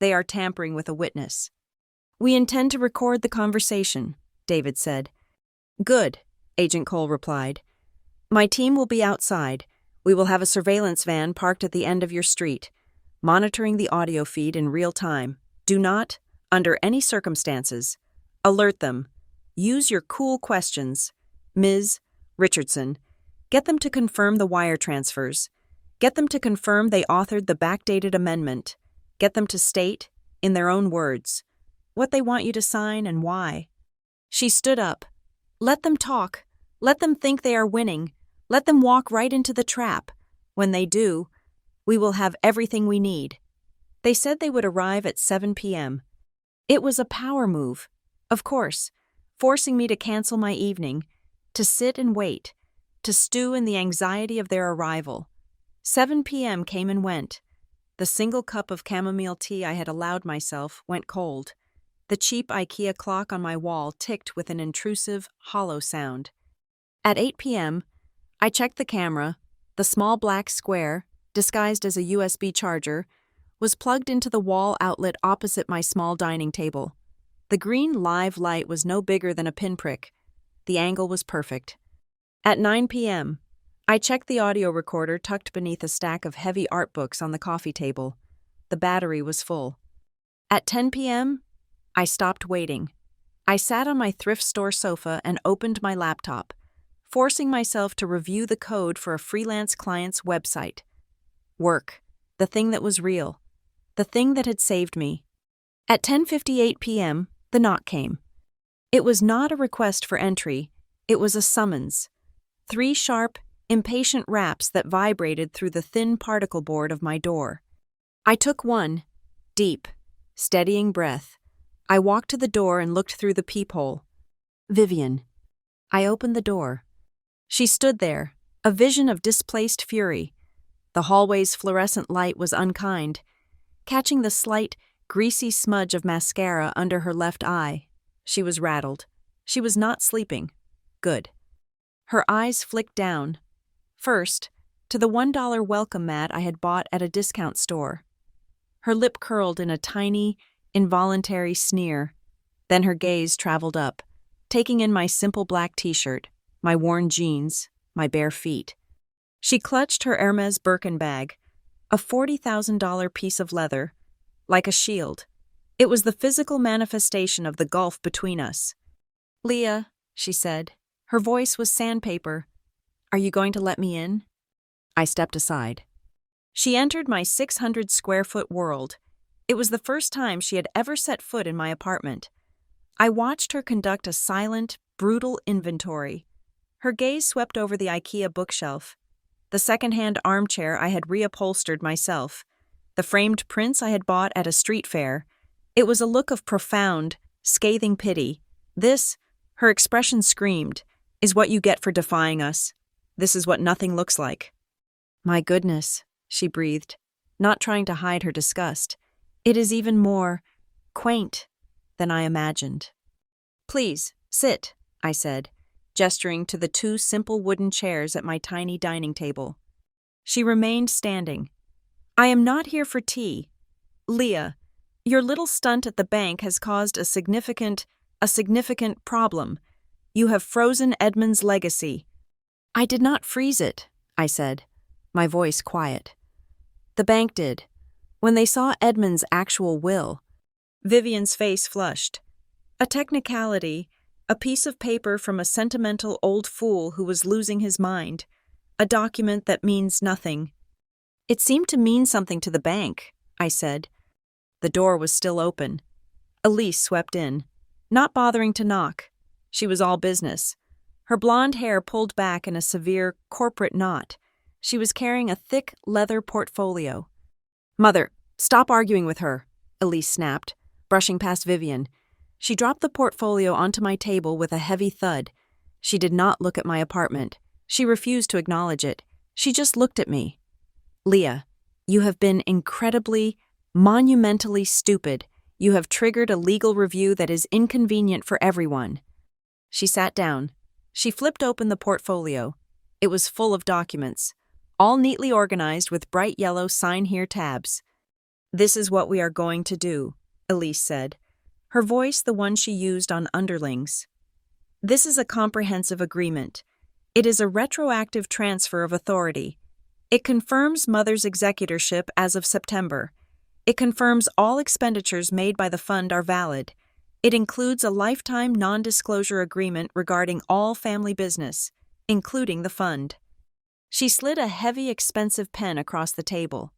They are tampering with a witness. We intend to record the conversation, David said. Good, Agent Cole replied. My team will be outside. We will have a surveillance van parked at the end of your street, monitoring the audio feed in real time. Do not, under any circumstances, alert them. Use your cool questions. Ms. Richardson, get them to confirm the wire transfers. Get them to confirm they authored the backdated amendment. Get them to state, in their own words, what they want you to sign and why. She stood up. Let them talk. Let them think they are winning. Let them walk right into the trap. When they do, we will have everything we need. They said they would arrive at 7 p.m. It was a power move, of course, forcing me to cancel my evening, to sit and wait, to stew in the anxiety of their arrival. 7 p.m. came and went. The single cup of chamomile tea I had allowed myself went cold. The cheap IKEA clock on my wall ticked with an intrusive, hollow sound. At 8 p.m., I checked the camera. The small black square, disguised as a USB charger, was plugged into the wall outlet opposite my small dining table. The green live light was no bigger than a pinprick. The angle was perfect. At 9 p.m., I checked the audio recorder tucked beneath a stack of heavy art books on the coffee table. The battery was full. At 10 p.m., I stopped waiting. I sat on my thrift store sofa and opened my laptop, forcing myself to review the code for a freelance client's website. Work, the thing that was real, the thing that had saved me. At 10:58 p.m., the knock came. It was not a request for entry, it was a summons. 3 sharp, impatient raps that vibrated through the thin particle board of my door. I took one, deep, steadying breath. I walked to the door and looked through the peephole. Vivian. I opened the door. She stood there, a vision of displaced fury. The hallway's fluorescent light was unkind, catching the slight, greasy smudge of mascara under her left eye. She was rattled. She was not sleeping. Good. Her eyes flicked down. First, to the $1 welcome mat I had bought at a discount store. Her lip curled in a tiny, involuntary sneer. Then her gaze traveled up, taking in my simple black t-shirt, my worn jeans, my bare feet. She clutched her Hermes Birkin bag, a $40,000 piece of leather, like a shield. It was the physical manifestation of the gulf between us. "Leah," she said. Her voice was sandpaper. "Are you going to let me in?" I stepped aside. She entered my 600-square-foot world. It was the first time she had ever set foot in my apartment. I watched her conduct a silent, brutal inventory. Her gaze swept over the IKEA bookshelf, the second-hand armchair I had reupholstered myself, the framed prints I had bought at a street fair. It was a look of profound, scathing pity. This, her expression screamed, is what you get for defying us. This is what nothing looks like. "My goodness," she breathed, not trying to hide her disgust. "It is even more quaint than I imagined." "Please, sit," I said, gesturing to the 2 simple wooden chairs at my tiny dining table. She remained standing. "I am not here for tea. Leah, your little stunt at the bank has caused a significant problem. You have frozen Edmund's legacy." "I did not freeze it," I said, my voice quiet. "The bank did, when they saw Edmund's actual will." Vivian's face flushed. "A technicality, a piece of paper from a sentimental old fool who was losing his mind, a document that means nothing." "It seemed to mean something to the bank," I said. The door was still open. Elise swept in, not bothering to knock. She was all business. Her blonde hair pulled back in a severe, corporate knot. She was carrying a thick, leather portfolio. "Mother, stop arguing with her," Elise snapped, brushing past Vivian. She dropped the portfolio onto my table with a heavy thud. She did not look at my apartment. She refused to acknowledge it. She just looked at me. "Leah, you have been incredibly, monumentally stupid. You have triggered a legal review that is inconvenient for everyone." She sat down. She flipped open the portfolio. It was full of documents, all neatly organized with bright yellow "Sign Here" tabs. "This is what we are going to do," Elise said, her voice the one she used on underlings. "This is a comprehensive agreement. It is a retroactive transfer of authority. It confirms Mother's executorship as of September. It confirms all expenditures made by the fund are valid. It includes a lifetime non-disclosure agreement regarding all family business, including the fund." She slid a heavy, expensive pen across the table.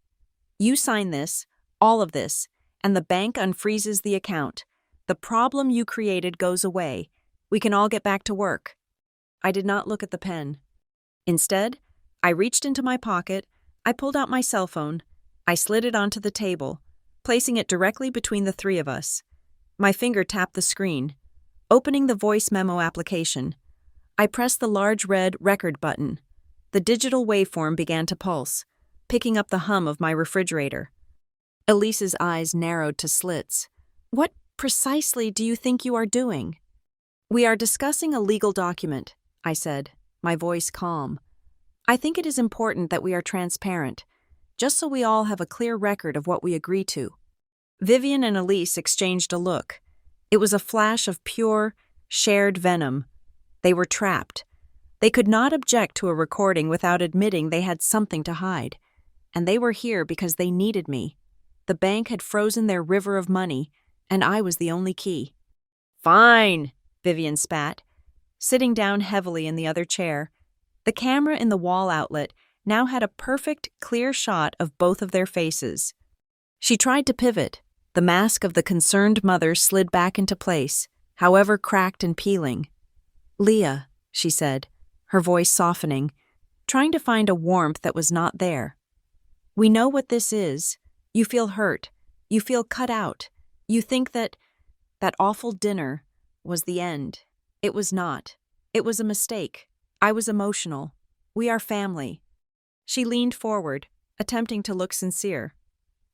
"You sign this, all of this, and the bank unfreezes the account. The problem you created goes away. We can all get back to work." I did not look at the pen. Instead, I reached into my pocket, I pulled out my cell phone, I slid it onto the table, placing it directly between the 3 of us. My finger tapped the screen, opening the voice memo application. I pressed the large red record button. The digital waveform began to pulse. picking up the hum of my refrigerator. Elise's eyes narrowed to slits. What precisely do you think you are doing? We are discussing a legal document, I said, my voice calm. I think it is important that we are transparent, just so we all have a clear record of what we agree to. Vivian and Elise exchanged a look. It was a flash of pure, shared venom. They were trapped. They could not object to a recording without admitting they had something to hide. And they were here because they needed me. The bank had frozen their river of money, and I was the only key. Fine, Vivian spat, sitting down heavily in the other chair. The camera in the wall outlet now had a perfect, clear shot of both of their faces. She tried to pivot. The mask of the concerned mother slid back into place, however cracked and peeling. Leah, she said, her voice softening, trying to find a warmth that was not there. We know what this is. You feel hurt. You feel cut out. You think that awful dinner was the end. It was not. It was a mistake. I was emotional. We are family. She leaned forward, attempting to look sincere.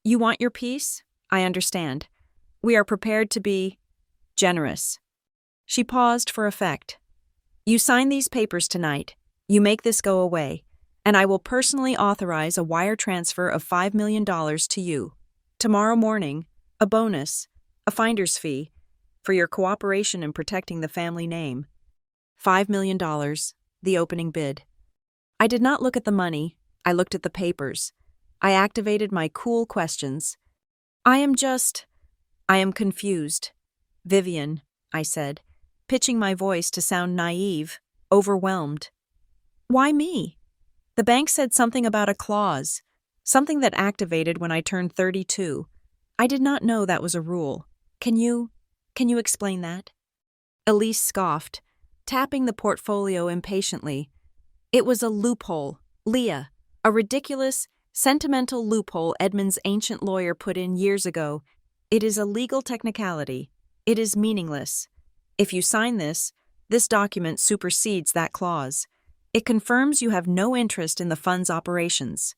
You want your peace? I understand. We are prepared to be generous. She paused for effect. You sign these papers tonight. You make this go away, and I will personally authorize a wire transfer of $5 million to you. Tomorrow morning, a bonus, a finder's fee, for your cooperation in protecting the family name. $5 million, the opening bid. I did not look at the money. I looked at the papers. I activated my cool questions. I am confused. Vivian, I said, pitching my voice to sound naive, overwhelmed. Why me? The bank said something about a clause, something that activated when I turned 32. I did not know that was a rule. Can you explain that? Elise scoffed, tapping the portfolio impatiently. It was a loophole, Leah, a ridiculous, sentimental loophole Edmund's ancient lawyer put in years ago. It is a legal technicality. It is meaningless. If you sign this document supersedes that clause. It confirms you have no interest in the fund's operations.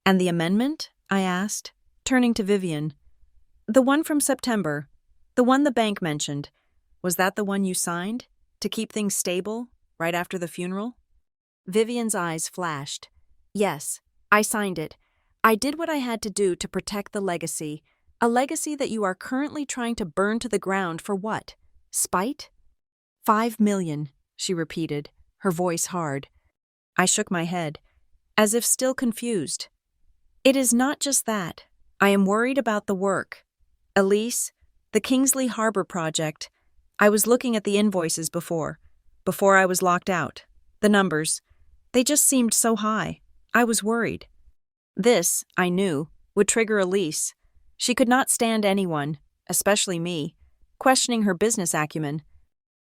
And the amendment? I asked, turning to Vivian. The one from September, the one the bank mentioned, was that the one you signed? To keep things stable, right after the funeral? Vivian's eyes flashed. Yes, I signed it. I did what I had to do to protect the legacy, a legacy that you are currently trying to burn to the ground for what? Spite? $5 million, she repeated, her voice hard. I shook my head, as if still confused. It is not just that. I am worried about the work. Elise, the Kingsley Harbor project. I was looking at the invoices before I was locked out. The numbers, they just seemed so high. I was worried. This, I knew, would trigger Elise. She could not stand anyone, especially me, questioning her business acumen.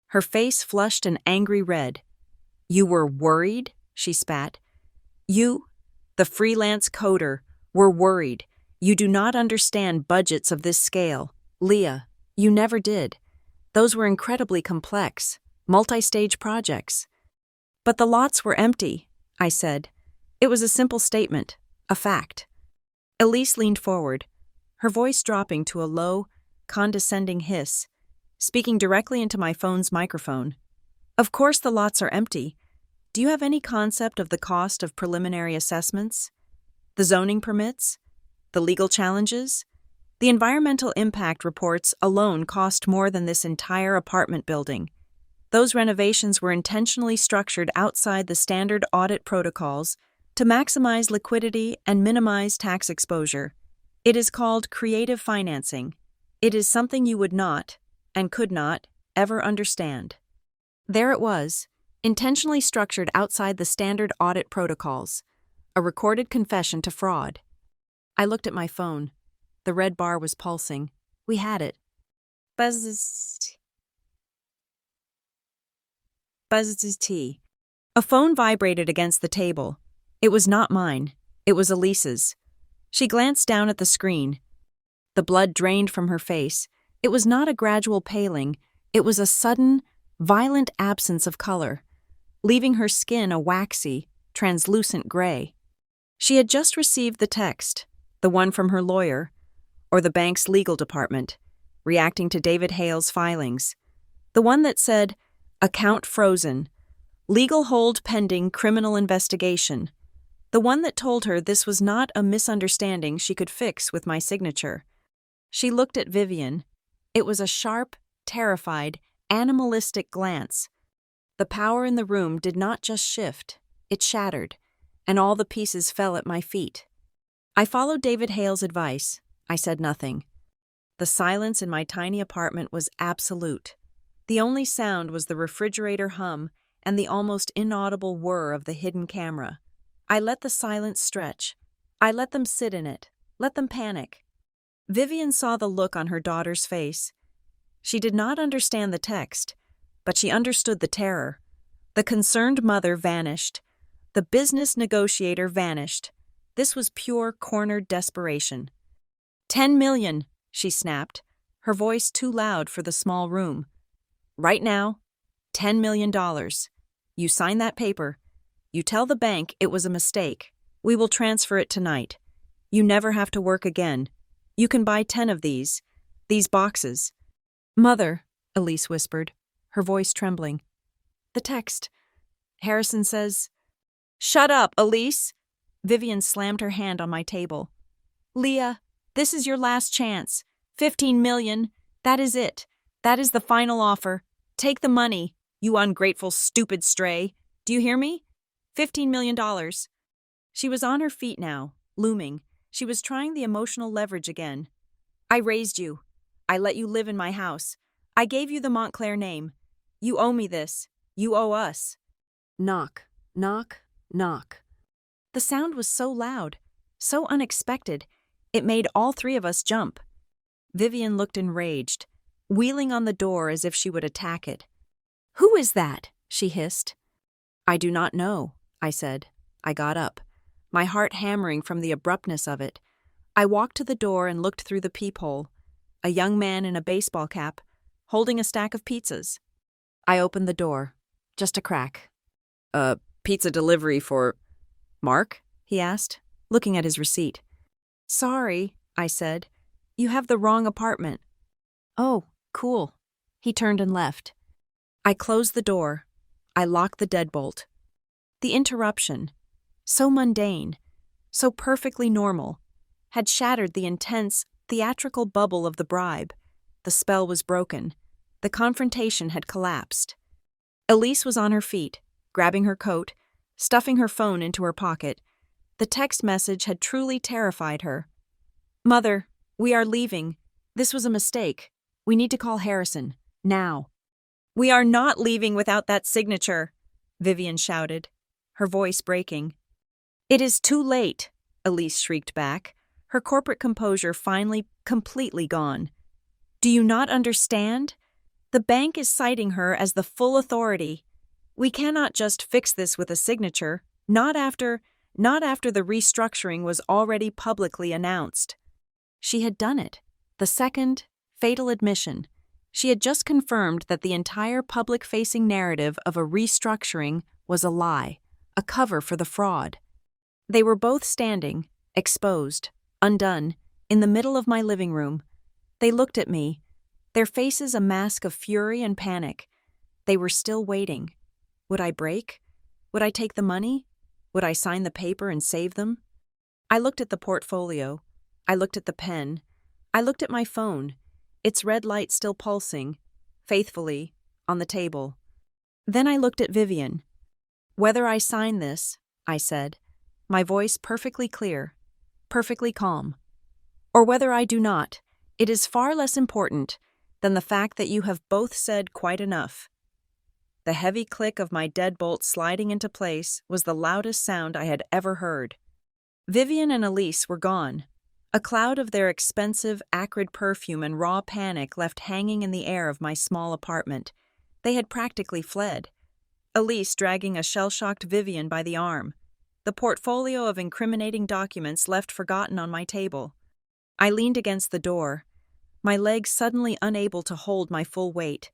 Her face flushed an angry red. You were worried? She spat. You, the freelance coder, were worried. You do not understand budgets of this scale. Leah, you never did. Those were incredibly complex, multi-stage projects. But the lots were empty, I said. It was a simple statement, a fact. Elise leaned forward, her voice dropping to a low, condescending hiss, speaking directly into my phone's microphone. Of course the lots are empty. Do you have any concept of the cost of preliminary assessments? The zoning permits? The legal challenges? The environmental impact reports alone cost more than this entire apartment building. Those renovations were intentionally structured outside the standard audit protocols to maximize liquidity and minimize tax exposure. It is called creative financing. It is something you would not, and could not, ever understand. There it was, intentionally structured outside the standard audit protocols, a recorded confession to fraud. I looked at my phone. The red bar was pulsing. We had it. Buzzed. Tea. A phone vibrated against the table. It was not mine. It was Elise's. She glanced down at the screen. The blood drained from her face. It was not a gradual paling. It was a sudden, violent absence of color, leaving her skin a waxy, translucent gray. She had just received the text, the one from her lawyer, or the bank's legal department, reacting to David Hale's filings. The one that said, "Account frozen. Legal hold pending criminal investigation." The one that told her this was not a misunderstanding she could fix with my signature. She looked at Vivian. It was a sharp, terrified, animalistic glance. The power in the room did not just shift, it shattered, and all the pieces fell at my feet. I followed David Hale's advice. I said nothing. The silence in my tiny apartment was absolute. The only sound was the refrigerator hum and the almost inaudible whir of the hidden camera. I let the silence stretch. I let them sit in it, let them panic. Vivian saw the look on her daughter's face. She did not understand the text, but she understood the terror. The concerned mother vanished. The business negotiator vanished. This was pure cornered desperation. 10 million, she snapped, her voice too loud for the small room. Right now, $10 million. You sign that paper. You tell the bank it was a mistake. We will transfer it tonight. You never have to work again. You can buy 10 of these boxes. Mother, Elise whispered, her voice trembling. The text. Harrison says, "Shut up, Elise!" Vivian slammed her hand on my table. "Leah, this is your last chance. 15 million. That is it. That is the final offer. Take the money, you ungrateful, stupid stray. Do you hear me? $15 million. She was on her feet now, looming. She was trying the emotional leverage again. I raised you. I let you live in my house. I gave you the Montclair name. You owe me this. You owe us. Knock, knock, knock. The sound was so loud, so unexpected, it made all three of us jump. Vivian looked enraged, wheeling on the door as if she would attack it. "Who is that?" she hissed. "I do not know," I said. I got up, my heart hammering from the abruptness of it. I walked to the door and looked through the peephole. A young man in a baseball cap, holding a stack of pizzas. I opened the door. Just a crack. Pizza delivery for Mark?" he asked, looking at his receipt. "Sorry," I said. "You have the wrong apartment." "Oh, cool." He turned and left. I closed the door. I locked the deadbolt. The interruption, so mundane, so perfectly normal, had shattered the intense, theatrical bubble of the bribe. The spell was broken. The confrontation had collapsed. Elise was on her feet, grabbing her coat, stuffing her phone into her pocket. The text message had truly terrified her. "Mother, we are leaving. This was a mistake. We need to call Harrison. Now." "We are not leaving without that signature," Vivian shouted, her voice breaking. "It is too late," Elise shrieked back, her corporate composure finally completely gone. "Do you not understand? The bank is citing her as the full authority. We cannot just fix this with a signature, not after the restructuring was already publicly announced." She had done it. The second, fatal admission. She had just confirmed that the entire public-facing narrative of a restructuring was a lie, a cover for the fraud. They were both standing, exposed, undone, in the middle of my living room. They looked at me, their faces a mask of fury and panic. They were still waiting. Would I break? Would I take the money? Would I sign the paper and save them? I looked at the portfolio. I looked at the pen. I looked at my phone, its red light still pulsing, faithfully, on the table. Then I looked at Vivian. "Whether I sign this," I said, my voice perfectly clear, perfectly calm, "or whether I do not, it is far less important than the fact that you have both said quite enough." The heavy click of my deadbolt sliding into place was the loudest sound I had ever heard. Vivian and Elise were gone. A cloud of their expensive, acrid perfume and raw panic left hanging in the air of my small apartment. They had practically fled. Elise dragging a shell-shocked Vivian by the arm. The portfolio of incriminating documents left forgotten on my table. I leaned against the door, my legs suddenly unable to hold my full weight.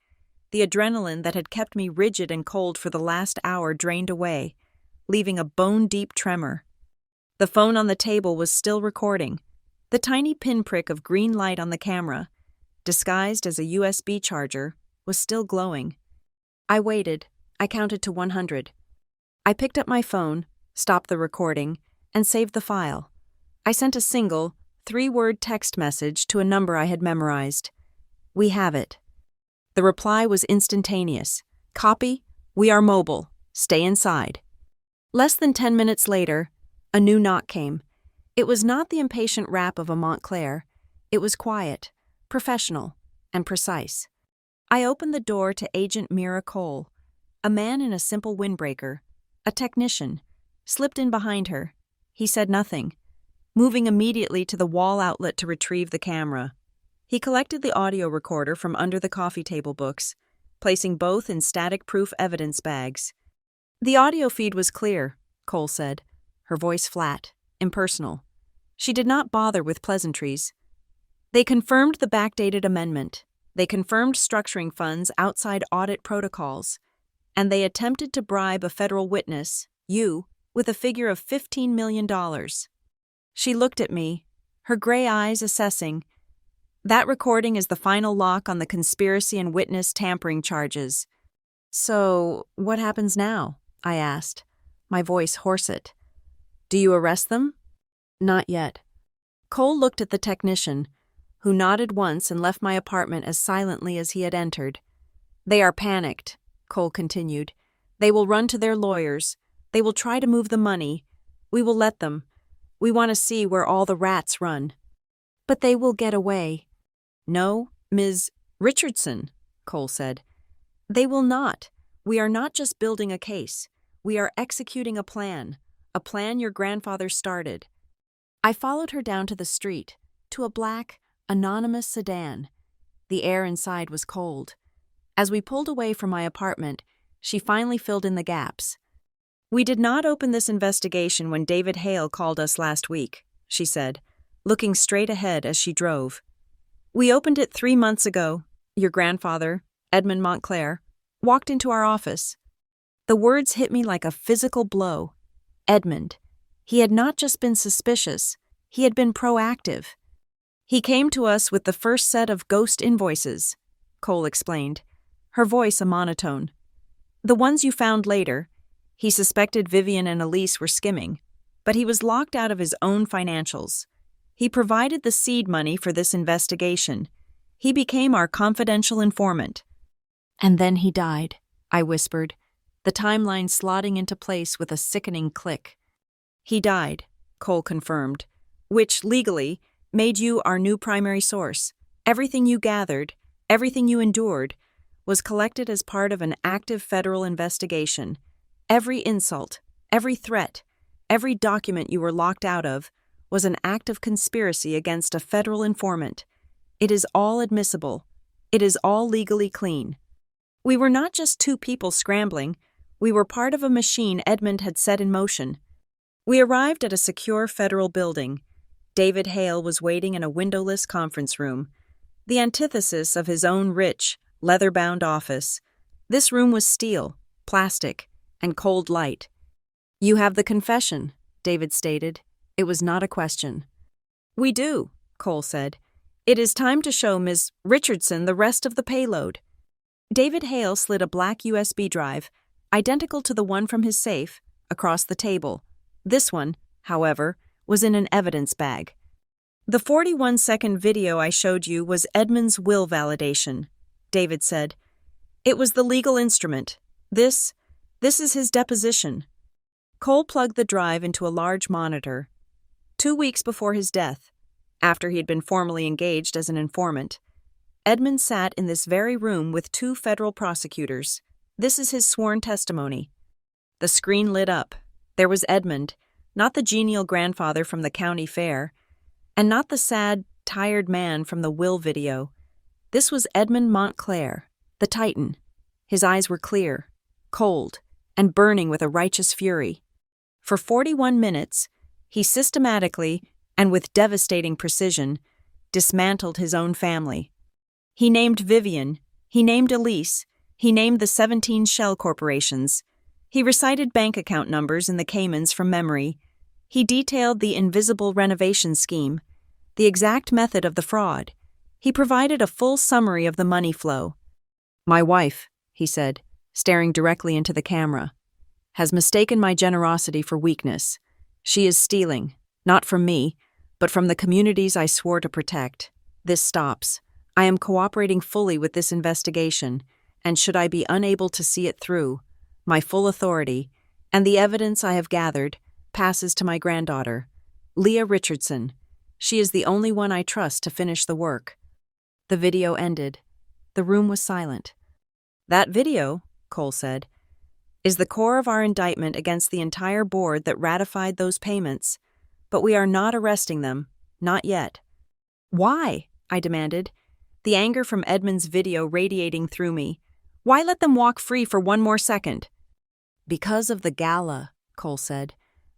The adrenaline that had kept me rigid and cold for the last hour drained away, leaving a bone-deep tremor. The phone on the table was still recording. The tiny pinprick of green light on the camera, disguised as a USB charger, was still glowing. I waited. I counted to 100. I picked up my phone, stopped the recording, and saved the file. I sent a single, 3-word text message to a number I had memorized. "We have it." The reply was instantaneous. "Copy. We are mobile. Stay inside." Less than 10 minutes later, a new knock came. It was not the impatient rap of a Montclair. It was quiet, professional, and precise. I opened the door to Agent Mira Cole, a man in a simple windbreaker, a technician, slipped in behind her. He said nothing, moving immediately to the wall outlet to retrieve the camera. He collected the audio recorder from under the coffee table books, placing both in static-proof evidence bags. "The audio feed was clear," Cole said, her voice flat, impersonal. She did not bother with pleasantries. "They confirmed the backdated amendment. They confirmed structuring funds outside audit protocols. And they attempted to bribe a federal witness, you, with a figure of $15 million. She looked at me, her gray eyes assessing. "That recording is the final lock on the conspiracy and witness tampering charges." "So, what happens now?" I asked, my voice hoarse. "Do you arrest them?" "Not yet." Cole looked at the technician, who nodded once and left my apartment as silently as he had entered. "They are panicked," Cole continued. "They will run to their lawyers. They will try to move the money. We will let them. We want to see where all the rats run." "But they will get away." "No, Ms. Richardson," Cole said. "They will not. We are not just building a case. We are executing a plan your grandfather started." I followed her down to the street, to a black, anonymous sedan. The air inside was cold. As we pulled away from my apartment, she finally filled in the gaps. "We did not open this investigation when David Hale called us last week," she said, looking straight ahead as she drove. "We opened it 3 months ago. Your grandfather, Edmund Montclair, walked into our office." The words hit me like a physical blow. Edmund. He had not just been suspicious, he had been proactive. "He came to us with the first set of ghost invoices," Cole explained, her voice a monotone. "The ones you found later. He suspected Vivian and Elise were skimming, but he was locked out of his own financials. He provided the seed money for this investigation. He became our confidential informant." "And then he died," I whispered, the timeline slotting into place with a sickening click. "He died," Cole confirmed, "which, legally, made you our new primary source. Everything you gathered, everything you endured, was collected as part of an active federal investigation. Every insult, every threat, every document you were locked out of was an act of conspiracy against a federal informant. It is all admissible. It is all legally clean. We were not just two people scrambling. We were part of a machine Edmund had set in motion." We arrived at a secure federal building. David Hale was waiting in a windowless conference room, the antithesis of his own rich, leather-bound office. This room was steel, plastic, and cold light. "You have the confession," David stated. It was not a question. "We do," Cole said. "It is time to show Ms. Richardson the rest of the payload." David Hale slid a black USB drive, identical to the one from his safe, across the table. This one, however, was in an evidence bag. "The 41-second video I showed you was Edmund's will validation," David said. "It was the legal instrument. This is his deposition." Cole plugged the drive into a large monitor. 2 weeks before his death, after he had been formally engaged as an informant, Edmund sat in this very room with 2 federal prosecutors. This is his sworn testimony. The screen lit up. There was Edmund, not the genial grandfather from the county fair, and not the sad, tired man from the will video. This was Edmund Montclair, the Titan. His eyes were clear, cold, and burning with a righteous fury. For 41 minutes, he systematically, and with devastating precision, dismantled his own family. He named Vivian, he named Elise, he named the 17 shell corporations. He recited bank account numbers in the Caymans from memory. He detailed the invisible renovation scheme, the exact method of the fraud. He provided a full summary of the money flow. "My wife," he said, staring directly into the camera, "has mistaken my generosity for weakness. She is stealing, not from me, but from the communities I swore to protect. This stops. I am cooperating fully with this investigation, and should I be unable to see it through, my full authority, and the evidence I have gathered, passes to my granddaughter, Leah Richardson. She is the only one I trust to finish the work." The video ended. The room was silent. "That video," Cole said, "is the core of our indictment against the entire board that ratified those payments. But we are not arresting them, not yet." "Why?" I demanded, the anger from Edmund's video radiating through me. "Why let them walk free for one more second?" "Because of the gala," Cole said.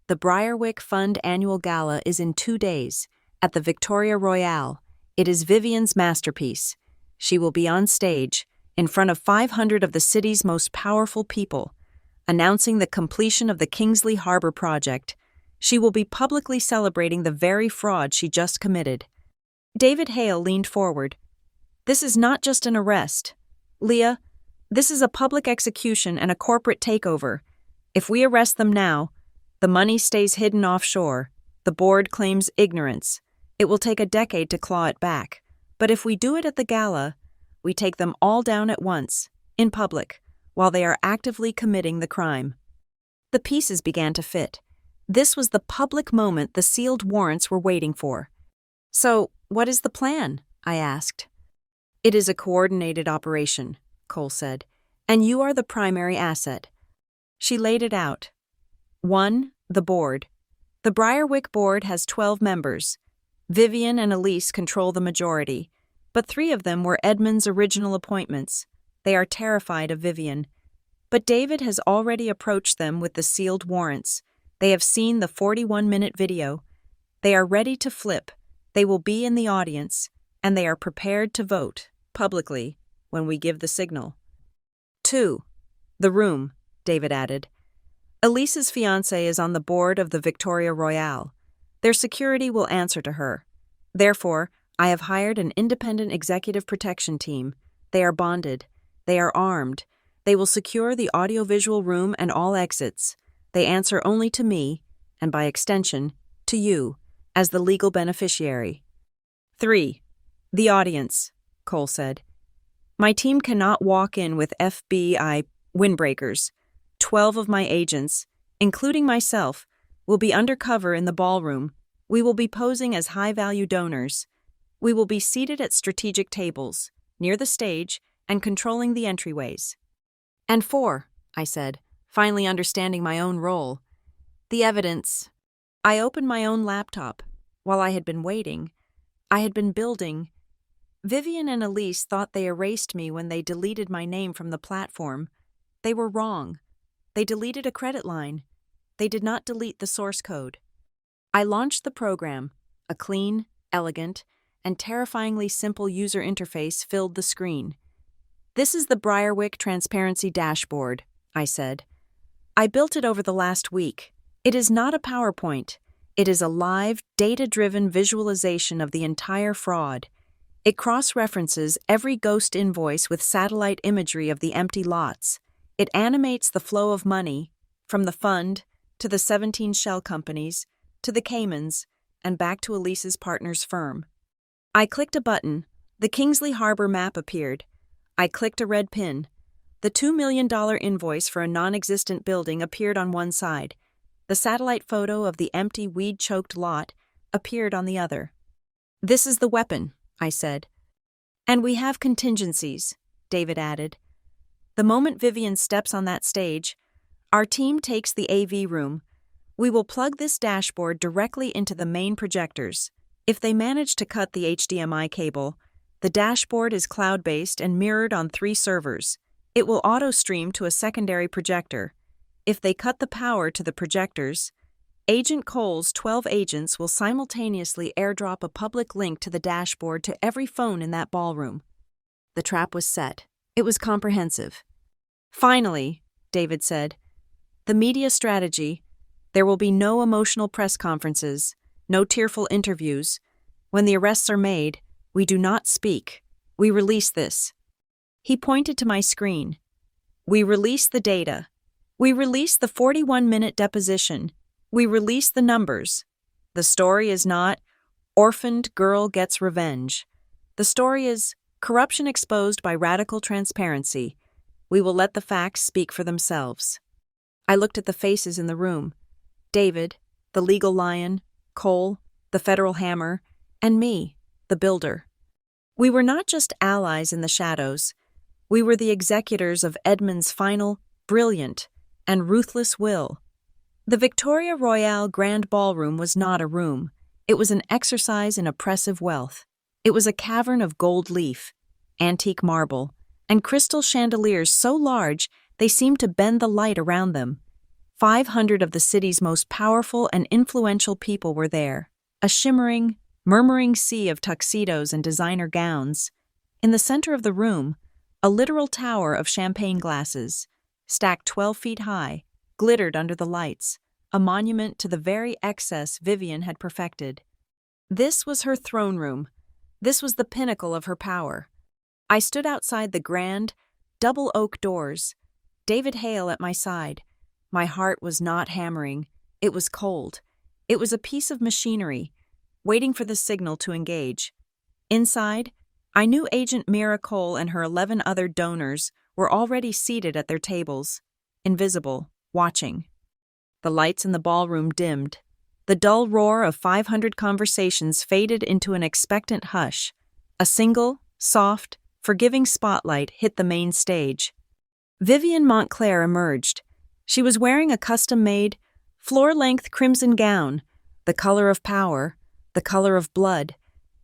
"The Briarwick Fund annual gala is in 2 days, at the Victoria Royale. It is Vivian's masterpiece. She will be on stage, in front of 500 of the city's most powerful people, announcing the completion of the Kingsley Harbor project. She will be publicly celebrating the very fraud she just committed." David Hale leaned forward. "This is not just an arrest. Leah, this is a public execution and a corporate takeover. If we arrest them now, the money stays hidden offshore. The board claims ignorance. It will take a decade to claw it back. But if we do it at the gala, we take them all down at once, in public, while they are actively committing the crime." The pieces began to fit. This was the public moment the sealed warrants were waiting for. "So, what is the plan?" I asked. "It is a coordinated operation," Cole said, "and you are the primary asset." She laid it out. 1. The board. The Briarwick board has 12 members. Vivian and Elise control the majority, but 3 of them were Edmund's original appointments. They are terrified of Vivian. But David has already approached them with the sealed warrants. They have seen the 41-minute video. They are ready to flip. They will be in the audience, and they are prepared to vote, publicly, when we give the signal. 2. The room, David added. Elise's fiancé is on the board of the Victoria Royale. Their security will answer to her. Therefore, I have hired an independent executive protection team. They are bonded. They are armed. They will secure the audiovisual room and all exits. They answer only to me, and by extension, to you, as the legal beneficiary. 3. The audience, Cole said. My team cannot walk in with FBI windbreakers. 12 of my agents, including myself, will be undercover in the ballroom. We will be posing as high-value donors. We will be seated at strategic tables, near the stage, and controlling the entryways. And 4, I said, finally understanding my own role. The evidence. I opened my own laptop. While I had been waiting, I had been building. Vivian and Elise thought they erased me when they deleted my name from the platform. They were wrong. They deleted a credit line. They did not delete the source code. I launched the program. A clean, elegant, and terrifyingly simple user interface filled the screen. This is the Briarwick Transparency Dashboard, I said. I built it over the last week. It is not a PowerPoint. It is a live, data-driven visualization of the entire fraud. It cross-references every ghost invoice with satellite imagery of the empty lots. It animates the flow of money, from the fund, to the 17 shell companies, to the Caymans, and back to Elise's partner's firm. I clicked a button. The Kingsley Harbor map appeared. I clicked a red pin. The $2 million invoice for a non-existent building appeared on one side. The satellite photo of the empty, weed-choked lot appeared on the other. This is the weapon, I said. And we have contingencies, David added. The moment Vivian steps on that stage, our team takes the AV room. We will plug this dashboard directly into the main projectors. If they manage to cut the HDMI cable, the dashboard is cloud-based and mirrored on 3 servers. It will auto-stream to a secondary projector. If they cut the power to the projectors, Agent Cole's 12 agents will simultaneously airdrop a public link to the dashboard to every phone in that ballroom. The trap was set. It was comprehensive. Finally, David said, the media strategy. There will be no emotional press conferences, no tearful interviews. When the arrests are made, we do not speak. We release this." He pointed to my screen. "We release the data. We release the 41-minute deposition. We release the numbers. The story is not, 'Orphaned girl gets revenge.' The story is, 'Corruption exposed by radical transparency.' We will let the facts speak for themselves." I looked at the faces in the room. David, the legal lion, Cole, the federal hammer, and me, the builder. We were not just allies in the shadows. We were the executors of Edmund's final, brilliant, and ruthless will. The Victoria Royale Grand Ballroom was not a room. It was an exercise in oppressive wealth. It was a cavern of gold leaf, antique marble, and crystal chandeliers so large they seemed to bend the light around them. 500 of the city's most powerful and influential people were there, a shimmering, murmuring sea of tuxedos and designer gowns. In the center of the room, a literal tower of champagne glasses, stacked 12 feet high, glittered under the lights, a monument to the very excess Vivian had perfected. This was her throne room. This was the pinnacle of her power. I stood outside the grand, double oak doors, David Hale at my side. My heart was not hammering. It was cold. It was a piece of machinery, waiting for the signal to engage. Inside, I knew Agent Mira Cole and her 11 other donors were already seated at their tables, invisible, watching. The lights in the ballroom dimmed. The dull roar of 500 conversations faded into an expectant hush. A single, soft, forgiving spotlight hit the main stage. Vivian Montclair emerged. She was wearing a custom-made, floor-length crimson gown, the color of power, the color of blood.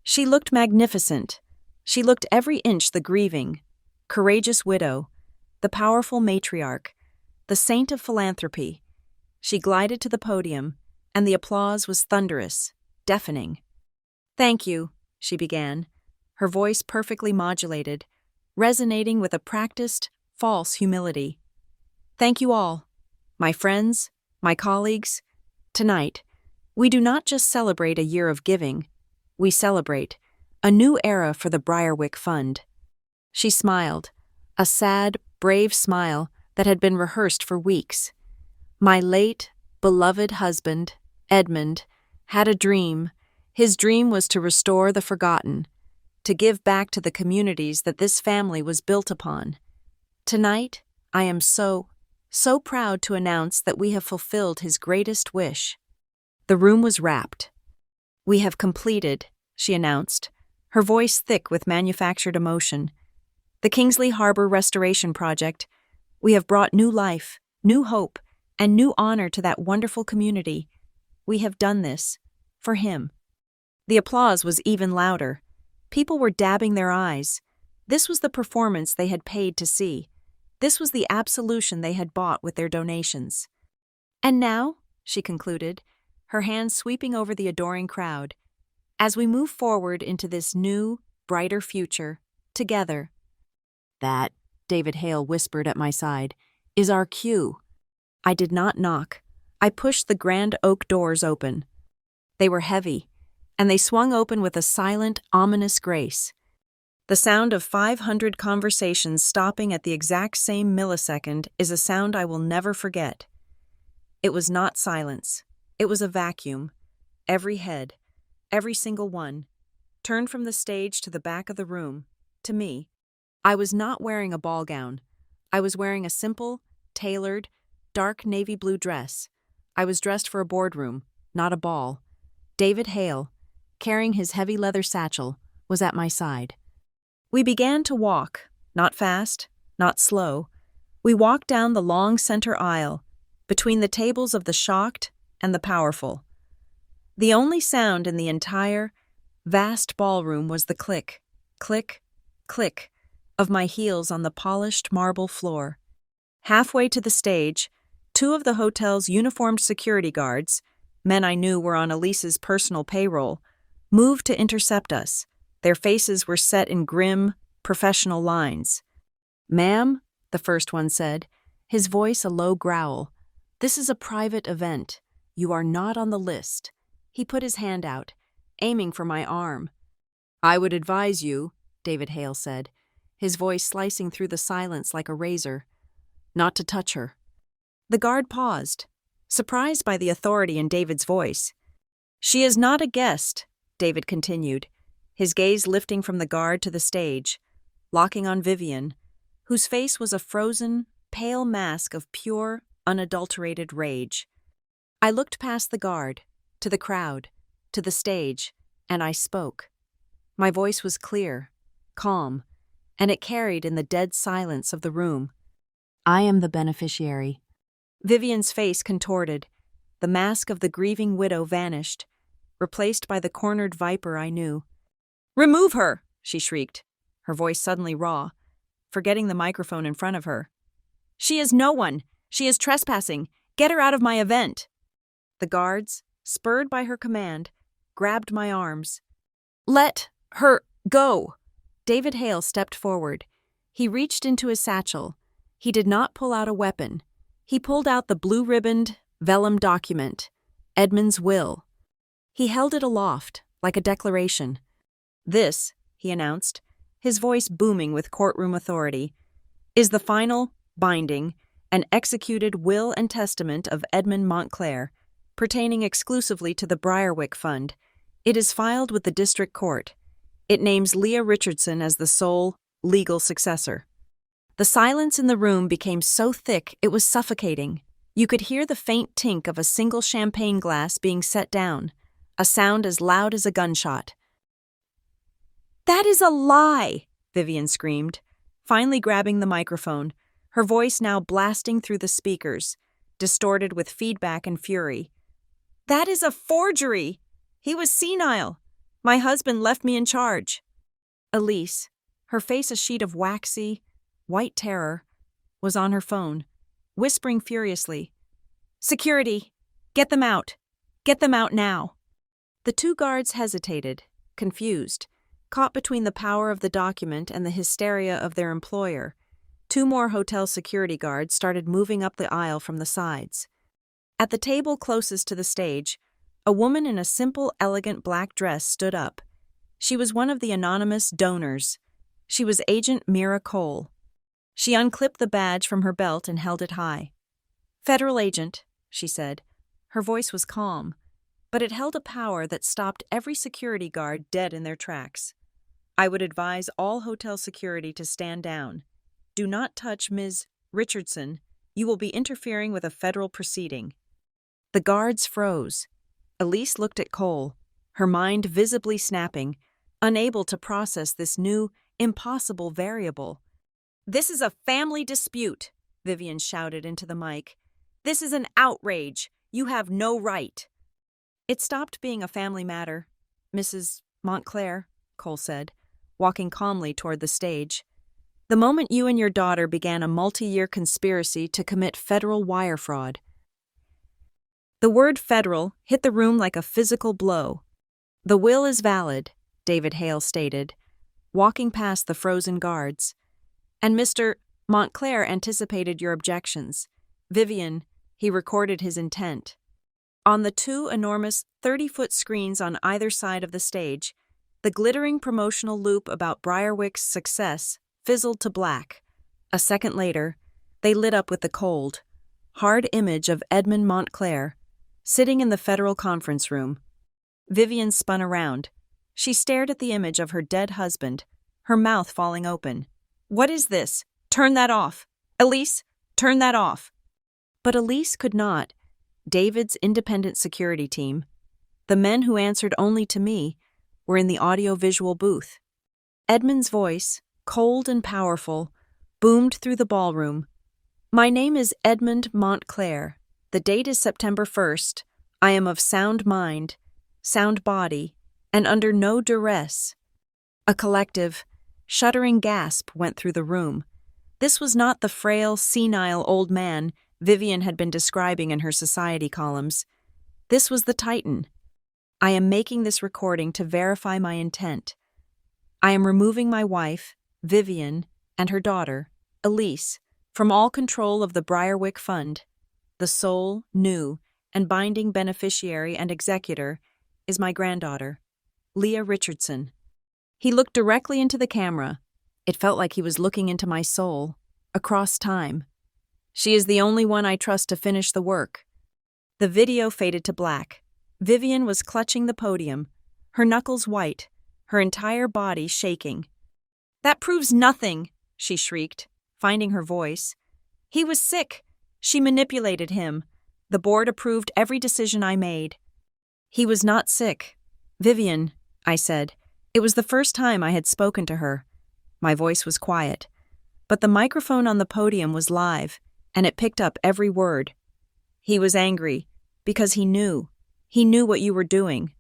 She looked magnificent. She looked every inch the grieving, courageous widow, the powerful matriarch, the saint of philanthropy. She glided to the podium, and the applause was thunderous, deafening. "Thank you," she began, her voice perfectly modulated, resonating with a practiced, false humility. "Thank you all. My friends, my colleagues, tonight, we do not just celebrate a year of giving, we celebrate a new era for the Briarwick Fund." She smiled, a sad, brave smile that had been rehearsed for weeks. "My late, beloved husband, Edmund, had a dream. His dream was to restore the forgotten, to give back to the communities that this family was built upon. Tonight, I am so proud to announce that we have fulfilled his greatest wish." The room was rapt. "We have completed," she announced, her voice thick with manufactured emotion, "the Kingsley Harbor Restoration Project. We have brought new life, new hope, and new honor to that wonderful community. We have done this for him." The applause was even louder. People were dabbing their eyes. This was the performance they had paid to see. This was the absolution they had bought with their donations. "And now," she concluded, her hands sweeping over the adoring crowd, "as we move forward into this new, brighter future, together." "That," David Hale whispered at my side, "is our cue." I did not knock. I pushed the grand oak doors open. They were heavy, and they swung open with a silent, ominous grace. The sound of 500 conversations stopping at the exact same millisecond is a sound I will never forget. It was not silence. It was a vacuum. Every head, every single one, turned from the stage to the back of the room, to me. I was not wearing a ball gown. I was wearing a simple, tailored, dark navy blue dress. I was dressed for a boardroom, not a ball. David Hale, carrying his heavy leather satchel, was at my side. We began to walk, not fast, not slow. We walked down the long center aisle, between the tables of the shocked and the powerful. The only sound in the entire, vast ballroom was the click, click, click of my heels on the polished marble floor. Halfway to the stage, 2 of the hotel's uniformed security guards, men I knew were on Elise's personal payroll, moved to intercept us. Their faces were set in grim, professional lines. "Ma'am," the first one said, his voice a low growl, "this is a private event. You are not on the list." He put his hand out, aiming for my arm. "I would advise you," David Hale said, his voice slicing through the silence like a razor, "not to touch her." The guard paused, surprised by the authority in David's voice. "She is not a guest," David continued, his gaze lifting from the guard to the stage, locking on Vivian, whose face was a frozen, pale mask of pure, unadulterated rage. I looked past the guard, to the crowd, to the stage, and I spoke. My voice was clear, calm, and it carried in the dead silence of the room. "I am the beneficiary." Vivian's face contorted. The mask of the grieving widow vanished, replaced by the cornered viper I knew. "Remove her!" she shrieked, her voice suddenly raw, forgetting the microphone in front of her. "She is no one! She is trespassing! Get her out of my event!" The guards, spurred by her command, grabbed my arms. "Let her go!" David Hale stepped forward. He reached into his satchel. He did not pull out a weapon. He pulled out the blue-ribboned, vellum document, Edmund's will. He held it aloft, like a declaration. "This," he announced, his voice booming with courtroom authority, "is the final, binding, and executed will and testament of Edmund Montclair, pertaining exclusively to the Briarwick Fund. It is filed with the district court. It names Leah Richardson as the sole, legal successor." The silence in the room became so thick it was suffocating. You could hear the faint tink of a single champagne glass being set down, a sound as loud as a gunshot. "That is a lie!" Vivian screamed, finally grabbing the microphone, her voice now blasting through the speakers, distorted with feedback and fury. "That is a forgery! He was senile! My husband left me in charge." Elise, her face a sheet of waxy, white terror, was on her phone, whispering furiously, "Security! Get them out! Get them out now!" The two guards hesitated, confused, caught between the power of the document and the hysteria of their employer. Two more hotel security guards started moving up the aisle from the sides. At the table closest to the stage, a woman in a simple, elegant black dress stood up. She was one of the anonymous donors. She was Agent Mira Cole. She unclipped the badge from her belt and held it high. "Federal agent," she said. Her voice was calm, but it held a power that stopped every security guard dead in their tracks. "I would advise all hotel security to stand down. Do not touch Ms. Richardson. You will be interfering with a federal proceeding." The guards froze. Elise looked at Cole, her mind visibly snapping, unable to process this new, impossible variable. "This is a family dispute," Vivian shouted into the mic. "This is an outrage. You have no right." "It stopped being a family matter, Mrs. Montclair," Cole said, walking calmly toward the stage. "The moment you and your daughter began a multi-year conspiracy to commit federal wire fraud." The word federal hit the room like a physical blow. "The will is valid," David Hale stated, walking past the frozen guards. "And Mr. Montclair anticipated your objections. Vivian," he recorded his intent. On the two enormous 30-foot screens on either side of the stage, the glittering promotional loop about Briarwick's success fizzled to black. A second later, they lit up with the cold, hard image of Edmund Montclair, sitting in the federal conference room. Vivian spun around. She stared at the image of her dead husband, her mouth falling open. "What is this? Turn that off! Elise, turn that off!" But Elise could not. David's independent security team, the men who answered only to me, were in the audio-visual booth. Edmund's voice, cold and powerful, boomed through the ballroom. "My name is Edmund Montclair. The date is September 1st. I am of sound mind, sound body, and under no duress." A collective, shuddering gasp went through the room. This was not the frail, senile old man Vivian had been describing in her society columns. This was the Titan. "I am making this recording to verify my intent. I am removing my wife, Vivian, and her daughter, Elise, from all control of the Briarwick Fund, the sole, new, and binding beneficiary and executor is my granddaughter, Leah Richardson. He looked directly into the camera. It felt like he was looking into my soul, across time. She is the only one I trust to finish the work. The video faded to black. Vivian was clutching the podium, her knuckles white, her entire body shaking. "That proves nothing," she shrieked, finding her voice. "He was sick. She manipulated him. The board approved every decision I made." "He was not sick. Vivian," I said. It was the first time I had spoken to her. My voice was quiet, but the microphone on the podium was live, and it picked up every word. "He was angry, because he knew. He knew what you were doing."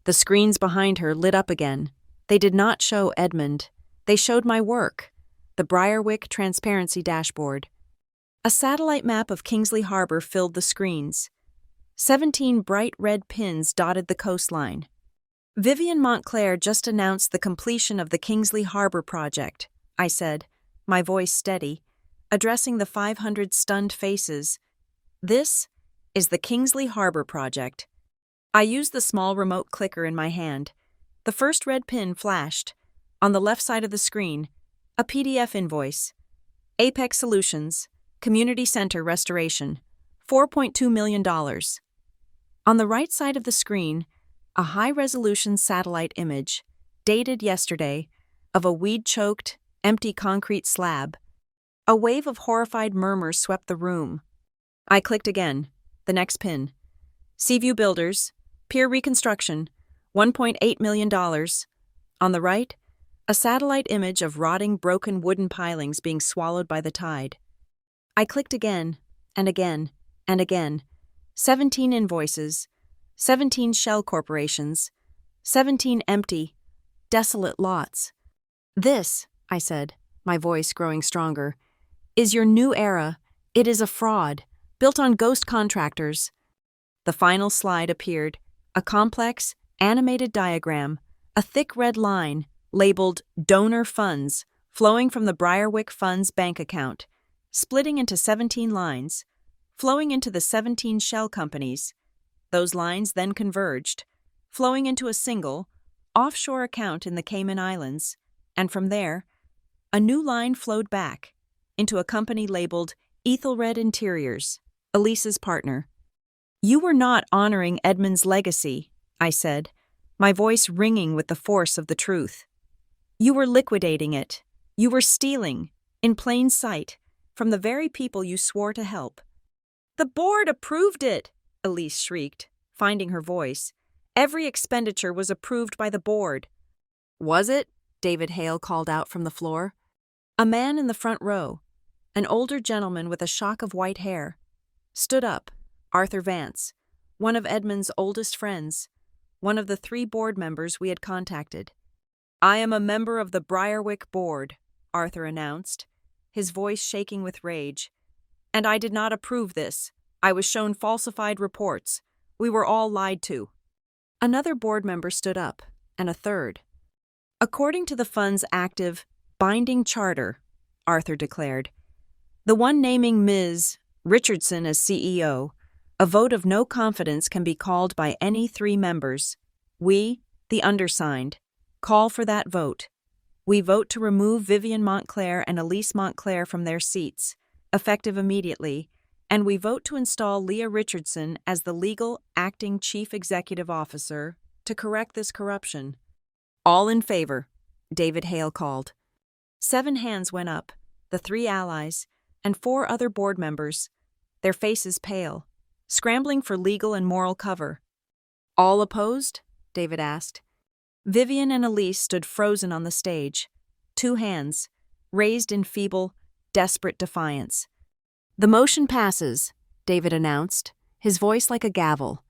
The screens behind her lit up again. They did not show Edmund. They showed my work, the Briarwick Transparency Dashboard. A satellite map of Kingsley Harbor filled the screens. 17 bright red pins dotted the coastline. "Vivian Montclair just announced the completion of the Kingsley Harbor project," I said, my voice steady, addressing the 500 stunned faces. "This is the Kingsley Harbor project." I used the small remote clicker in my hand. The first red pin flashed. On the left side of the screen, a PDF invoice. Apex Solutions, Community Center Restoration, $4.2 million. On the right side of the screen, a high-resolution satellite image, dated yesterday, of a weed-choked, empty concrete slab. A wave of horrified murmurs swept the room. I clicked again. The next pin. Seaview Builders, Pier Reconstruction, $1.8 million. On the right, a satellite image of rotting, broken wooden pilings being swallowed by the tide. I clicked again, and again, and again. 17 invoices, 17 shell corporations, 17 empty, desolate lots. "This," I said, my voice growing stronger, "is your new era. It is a fraud, built on ghost contractors." The final slide appeared, a complex, animated diagram, a thick red line, labeled Donor Funds, flowing from the Briarwick Funds bank account, splitting into 17 lines, flowing into the 17 shell companies. Those lines then converged, flowing into a single, offshore account in the Cayman Islands, and from there, a new line flowed back into a company labeled Ethelred Interiors, Elise's partner. "You were not honoring Edmund's legacy," I said, my voice ringing with the force of the truth. "You were liquidating it. You were stealing, in plain sight, from the very people you swore to help." "The board approved it," Elise shrieked, finding her voice. "Every expenditure was approved by the board." "Was it?" David Hale called out from the floor. A man in the front row, an older gentleman with a shock of white hair, stood up. Arthur Vance, one of Edmund's oldest friends, one of the 3 board members we had contacted. "I am a member of the Briarwick board," Arthur announced, his voice shaking with rage. "And I did not approve this. I was shown falsified reports. We were all lied to." Another board member stood up, and a third. "According to the fund's active, binding charter," Arthur declared, "the one naming Ms. Richardson as CEO, a vote of no confidence can be called by any 3 members. We, the undersigned, call for that vote. We vote to remove Vivian Montclair and Elise Montclair from their seats, effective immediately, and we vote to install Leah Richardson as the legal acting chief executive officer to correct this corruption." "All in favor," David Hale called. 7 hands went up, the 3 allies, and 4 other board members, their faces pale, scrambling for legal and moral cover. "All opposed?" David asked. Vivian and Elise stood frozen on the stage, 2 hands, raised in feeble, desperate defiance. "The motion passes," David announced, his voice like a gavel.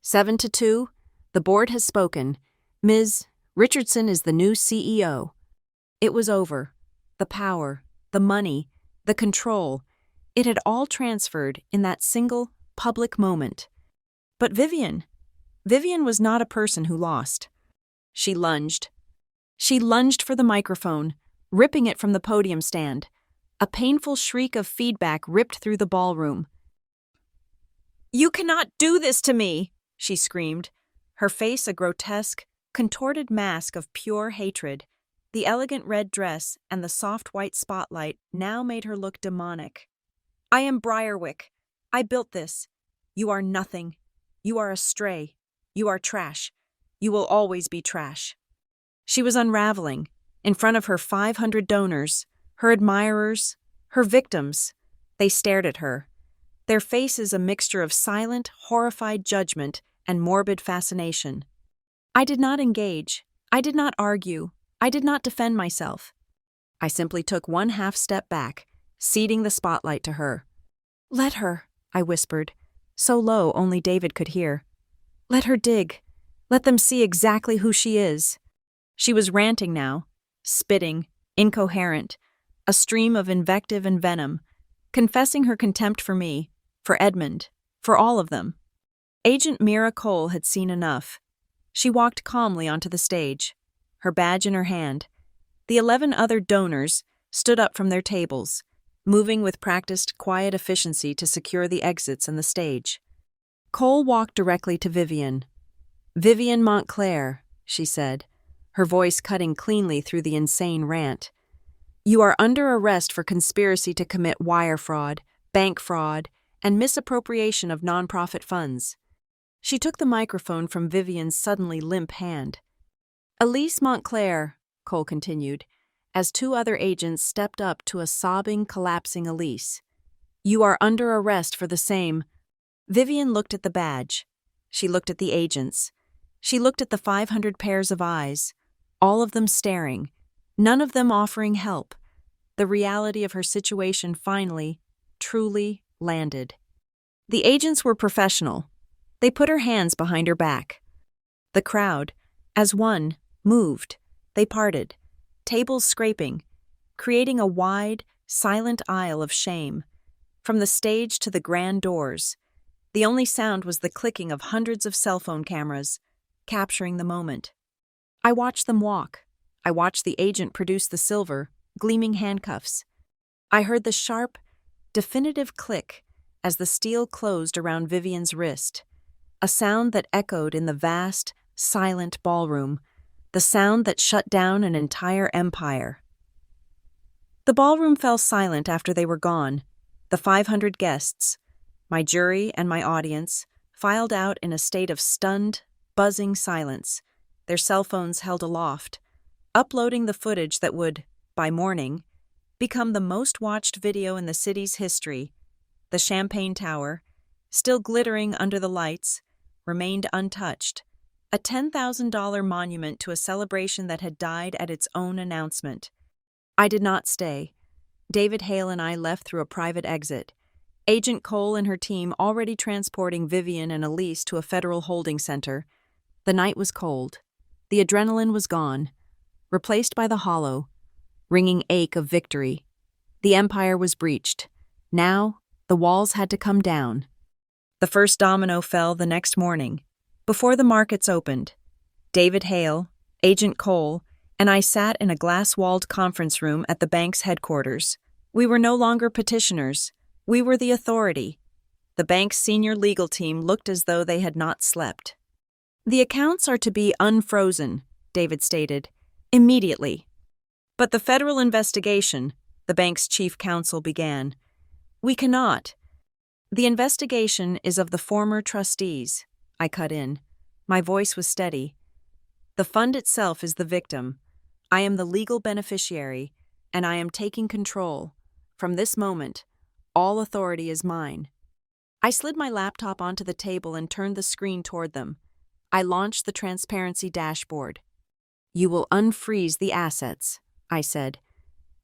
7-2, the board has spoken. Ms. Richardson is the new CEO. It was over. The power, the money, the control, it had all transferred in that single, public moment. But Vivian was not a person who lost. She lunged. She lunged for the microphone, ripping it from the podium stand. A painful shriek of feedback ripped through the ballroom. "You cannot do this to me!" she screamed, her face a grotesque, contorted mask of pure hatred. The elegant red dress and the soft white spotlight now made her look demonic. "I am Briarwick. I built this. You are nothing. You are a stray. You are trash. You will always be trash." She was unraveling, in front of her 500 donors, her admirers, her victims. They stared at her, their faces a mixture of silent, horrified judgment and morbid fascination. I did not engage. I did not argue. I did not defend myself. I simply took one half step back, ceding the spotlight to her. "Let her," I whispered, so low only David could hear. "Let her dig. Let them see exactly who she is." She was ranting now, spitting, incoherent, a stream of invective and venom, confessing her contempt for me, for Edmund, for all of them. Agent Mira Cole had seen enough. She walked calmly onto the stage, her badge in her hand. The 11 other donors stood up from their tables, moving with practiced, quiet efficiency to secure the exits and the stage. Cole walked directly to Vivian. "Vivian Montclair," she said, her voice cutting cleanly through the insane rant. "You are under arrest for conspiracy to commit wire fraud, bank fraud, and misappropriation of nonprofit funds." She took the microphone from Vivian's suddenly limp hand. "Elise Montclair," Cole continued, as 2 other agents stepped up to a sobbing, collapsing Elise. "You are under arrest for the same." Vivian looked at the badge. She looked at the agents. She looked at the 500 pairs of eyes, all of them staring, none of them offering help. The reality of her situation finally, truly landed. The agents were professional. They put her hands behind her back. The crowd, as one, moved. They parted, tables scraping, creating a wide, silent aisle of shame. From the stage to the grand doors, the only sound was the clicking of hundreds of cell phone cameras, capturing the moment. I watched them walk. I watched the agent produce the silver, gleaming handcuffs. I heard the sharp, definitive click as the steel closed around Vivian's wrist, a sound that echoed in the vast, silent ballroom, the sound that shut down an entire empire. The ballroom fell silent after they were gone. The 500 guests, my jury and my audience, filed out in a state of stunned, buzzing silence, their cell phones held aloft, uploading the footage that would, by morning, become the most watched video in the city's history. The Champagne Tower, still glittering under the lights, remained untouched, a $10,000 monument to a celebration that had died at its own announcement. I did not stay. David Hale and I left through a private exit, Agent Cole and her team already transporting Vivian and Elise to a federal holding center. The night was cold. The adrenaline was gone, replaced by the hollow, ringing ache of victory. The empire was breached. Now, the walls had to come down. The first domino fell the next morning, before the markets opened. David Hale, Agent Cole, and I sat in a glass-walled conference room at the bank's headquarters. We were no longer petitioners. We were the authority. The bank's senior legal team looked as though they had not slept. "The accounts are to be unfrozen," David stated, "immediately." "But the federal investigation," the bank's chief counsel began. "We cannot." "The investigation is of the former trustees," I cut in. My voice was steady. "The fund itself is the victim. I am the legal beneficiary, and I am taking control. From this moment, all authority is mine." I slid my laptop onto the table and turned the screen toward them. I launched the transparency dashboard. "You will unfreeze the assets," I said.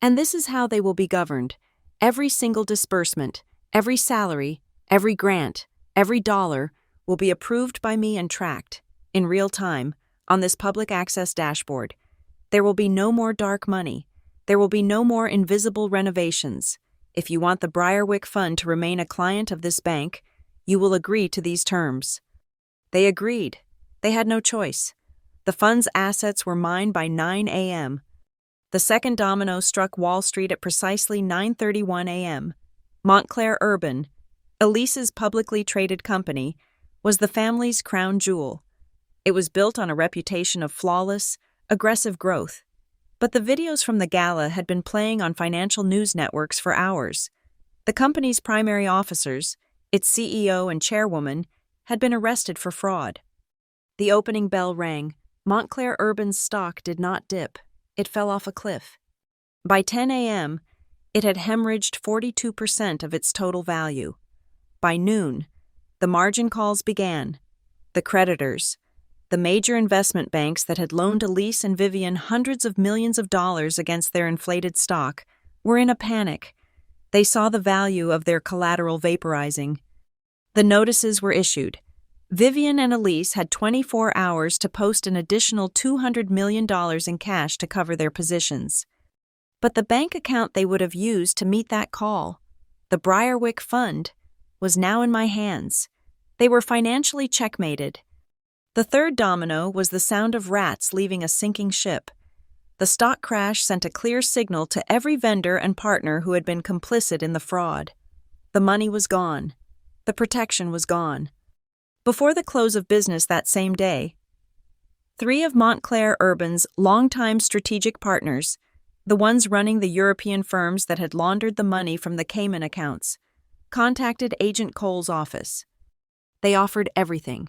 "And this is how they will be governed. Every single disbursement, every salary, every grant, every dollar will be approved by me and tracked, in real time, on this public access dashboard. There will be no more dark money. There will be no more invisible renovations. If you want the Briarwick Fund to remain a client of this bank, you will agree to these terms." They agreed. They had no choice. The fund's assets were mine by 9 a.m. The second domino struck Wall Street at precisely 9:31 a.m. Montclair Urban, Elise's publicly traded company was the family's crown jewel. It was built on a reputation of flawless, aggressive growth. But the videos from the gala had been playing on financial news networks for hours. The company's primary officers, its CEO and chairwoman, had been arrested for fraud. The opening bell rang. Montclair Urban's stock did not dip. It fell off a cliff. By 10 a.m., it had hemorrhaged 42% of its total value. By noon, the margin calls began. The creditors, the major investment banks that had loaned Elise and Vivian hundreds of millions of dollars against their inflated stock, were in a panic. They saw the value of their collateral vaporizing. The notices were issued. Vivian and Elise had 24 hours to post an additional $200 million in cash to cover their positions. But the bank account they would have used to meet that call, the Briarwick Fund, was now in my hands. They were financially checkmated. The third domino was the sound of rats leaving a sinking ship. The stock crash sent a clear signal to every vendor and partner who had been complicit in the fraud. The money was gone. The protection was gone. Before the close of business that same day, 3 of Montclair Urban's longtime strategic partners, the ones running the European firms that had laundered the money from the Cayman accounts, contacted Agent Cole's office. They offered everything: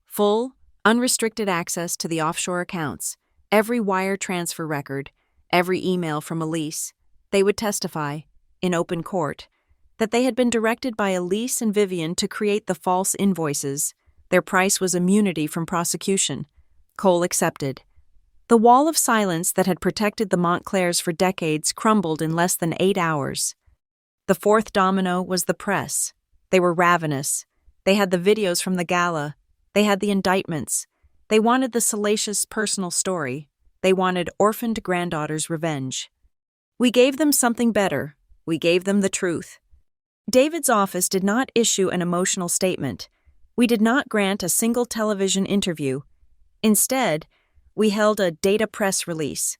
full, unrestricted access to the offshore accounts, every wire transfer record, every email from Elise. They would testify, in open court, that they had been directed by Elise and Vivian to create the false invoices. Their price was immunity from prosecution. Cole accepted. The wall of silence that had protected the Montclairs for decades crumbled in less than 8 hours. The fourth domino was the press. They were ravenous. They had the videos from the gala. They had the indictments. They wanted the salacious personal story. They wanted orphaned granddaughter's revenge. We gave them something better. We gave them the truth. David's office did not issue an emotional statement. We did not grant a single television interview. Instead, we held a data press release.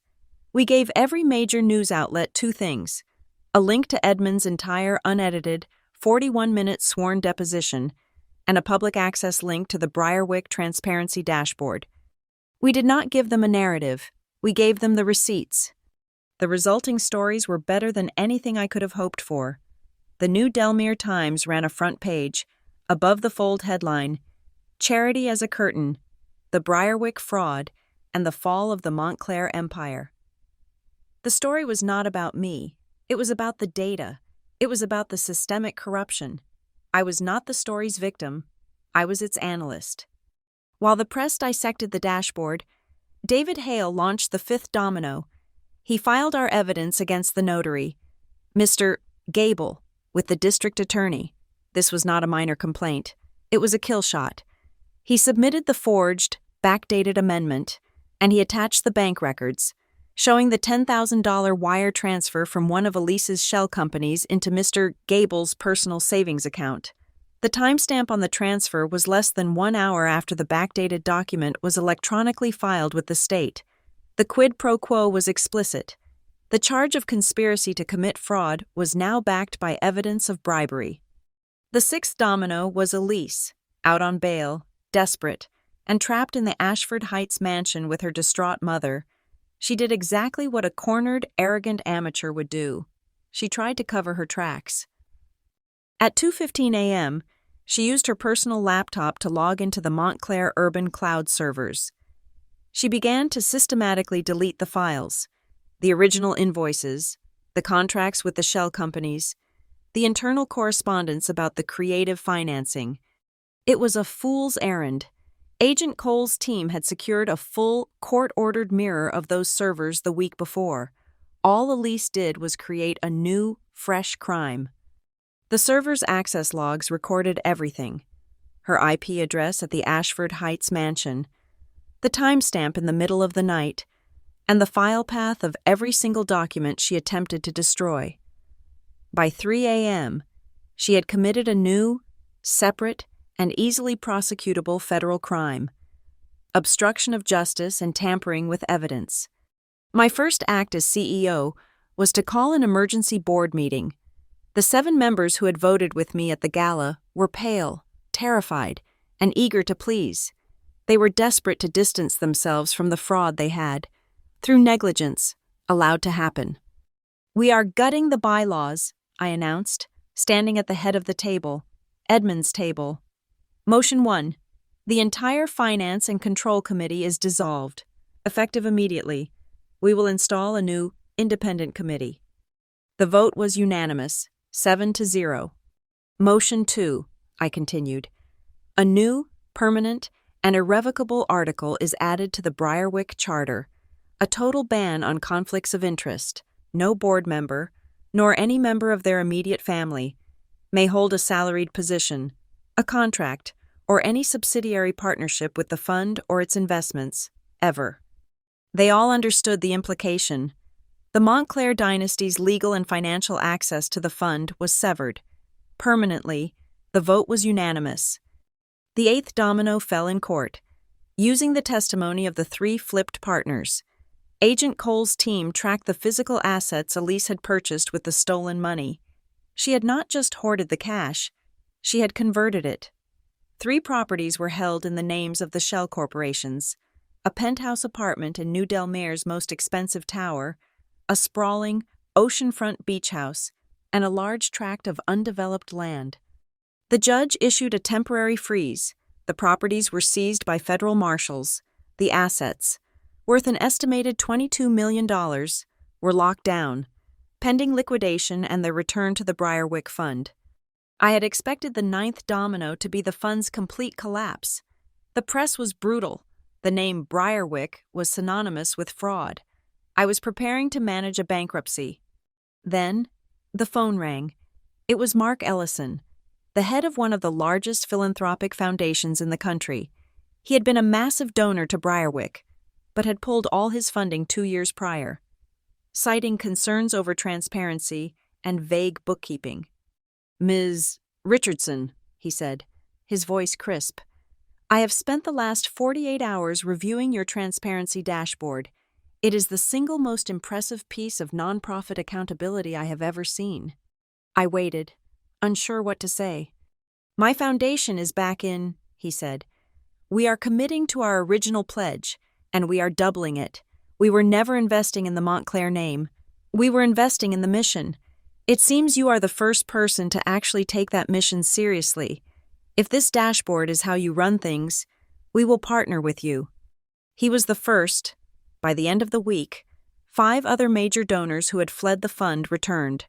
We gave every major news outlet 2 things: a link to Edmund's entire unedited, 41-minute sworn deposition, and a public access link to the Briarwick Transparency Dashboard. We did not give them a narrative. We gave them the receipts. The resulting stories were better than anything I could have hoped for. The New Delmere Times ran a front page, above the fold headline, "Charity as a Curtain, the Briarwick Fraud, and the Fall of the Montclair Empire." The story was not about me. It was about the data. It was about the systemic corruption. I was not the story's victim. I was its analyst. While the press dissected the dashboard, David Hale launched the 5th domino. He filed our evidence against the notary, Mr. Gable, with the district attorney. This was not a minor complaint. It was a kill shot. He submitted the forged, backdated amendment, and he attached the bank records, showing the $10,000 wire transfer from one of Elise's shell companies into Mr. Gable's personal savings account. The timestamp on the transfer was less than 1 hour after the backdated document was electronically filed with the state. The quid pro quo was explicit. The charge of conspiracy to commit fraud was now backed by evidence of bribery. The 6th domino was Elise, out on bail, desperate, and trapped in the Ashford Heights mansion with her distraught mother. She did exactly what a cornered, arrogant amateur would do. She tried to cover her tracks. At 2:15 a.m., she used her personal laptop to log into the Montclair Urban Cloud servers. She began to systematically delete the files, the original invoices, the contracts with the shell companies, the internal correspondence about the creative financing. It was a fool's errand. Agent Cole's team had secured a full, court-ordered mirror of those servers the week before. All Elise did was create a new, fresh crime. The server's access logs recorded everything: her IP address at the Ashford Heights mansion, the timestamp in the middle of the night, and the file path of every single document she attempted to destroy. By 3 a.m., she had committed a new, separate, and easily prosecutable federal crime: obstruction of justice and tampering with evidence. My first act as CEO was to call an emergency board meeting. The 7 members who had voted with me at the gala were pale, terrified, and eager to please. They were desperate to distance themselves from the fraud they had, through negligence, allowed to happen. "We are gutting the bylaws," I announced, standing at the head of the table, Edmund's table. "Motion 1. The entire Finance and Control Committee is dissolved. Effective immediately. We will install a new, independent committee." The vote was unanimous, 7-0. "Motion 2, I continued. A new, permanent, and irrevocable article is added to the Briarwick Charter, a total ban on conflicts of interest. No board member, nor any member of their immediate family, may hold a salaried position, a contract, or any subsidiary partnership with the fund or its investments, ever." They all understood the implication. The Montclair dynasty's legal and financial access to the fund was severed. Permanently, the vote was unanimous. The 8th domino fell in court. Using the testimony of the 3 flipped partners, Agent Cole's team tracked the physical assets Elise had purchased with the stolen money. She had not just hoarded the cash, she had converted it. 3 properties were held in the names of the shell corporations: a penthouse apartment in New Delmare's most expensive tower, a sprawling, oceanfront beach house, and a large tract of undeveloped land. The judge issued a temporary freeze. The properties were seized by federal marshals. The assets, worth an estimated $22 million, were locked down, pending liquidation and their return to the Briarwick Fund. I had expected the 9th domino to be the fund's complete collapse. The press was brutal. The name Briarwick was synonymous with fraud. I was preparing to manage a bankruptcy. Then, the phone rang. It was Mark Ellison, the head of one of the largest philanthropic foundations in the country. He had been a massive donor to Briarwick, but had pulled all his funding 2 years prior, citing concerns over transparency and vague bookkeeping. "Ms. Richardson," he said, his voice crisp, "I have spent the last 48 hours reviewing your transparency dashboard. It is the single most impressive piece of nonprofit accountability I have ever seen." I waited, unsure what to say. "My foundation is back in," he said. "We are committing to our original pledge, and we are doubling it. We were never investing in the Montclair name. We were investing in the mission. It seems you are the first person to actually take that mission seriously. If this dashboard is how you run things, we will partner with you." He was the first. By the end of the week, 5 other major donors who had fled the fund returned,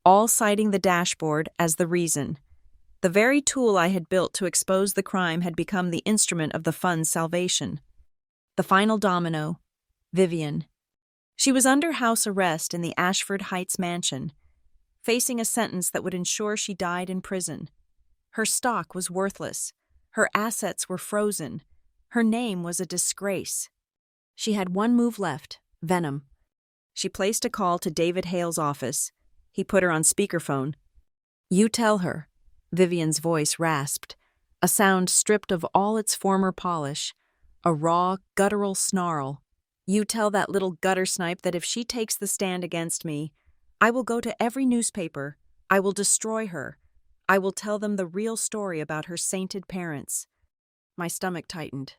all citing the dashboard as the reason. The very tool I had built to expose the crime had become the instrument of the fund's salvation. The final domino, Vivian. She was under house arrest in the Ashford Heights mansion, facing a sentence that would ensure she died in prison. Her stock was worthless. Her assets were frozen. Her name was a disgrace. She had one move left, venom. She placed a call to David Hale's office. He put her on speakerphone. "You tell her," Vivian's voice rasped, a sound stripped of all its former polish, a raw, guttural snarl. "You tell that little gutter snipe that if she takes the stand against me, I will go to every newspaper. I will destroy her. I will tell them the real story about her sainted parents." My stomach tightened.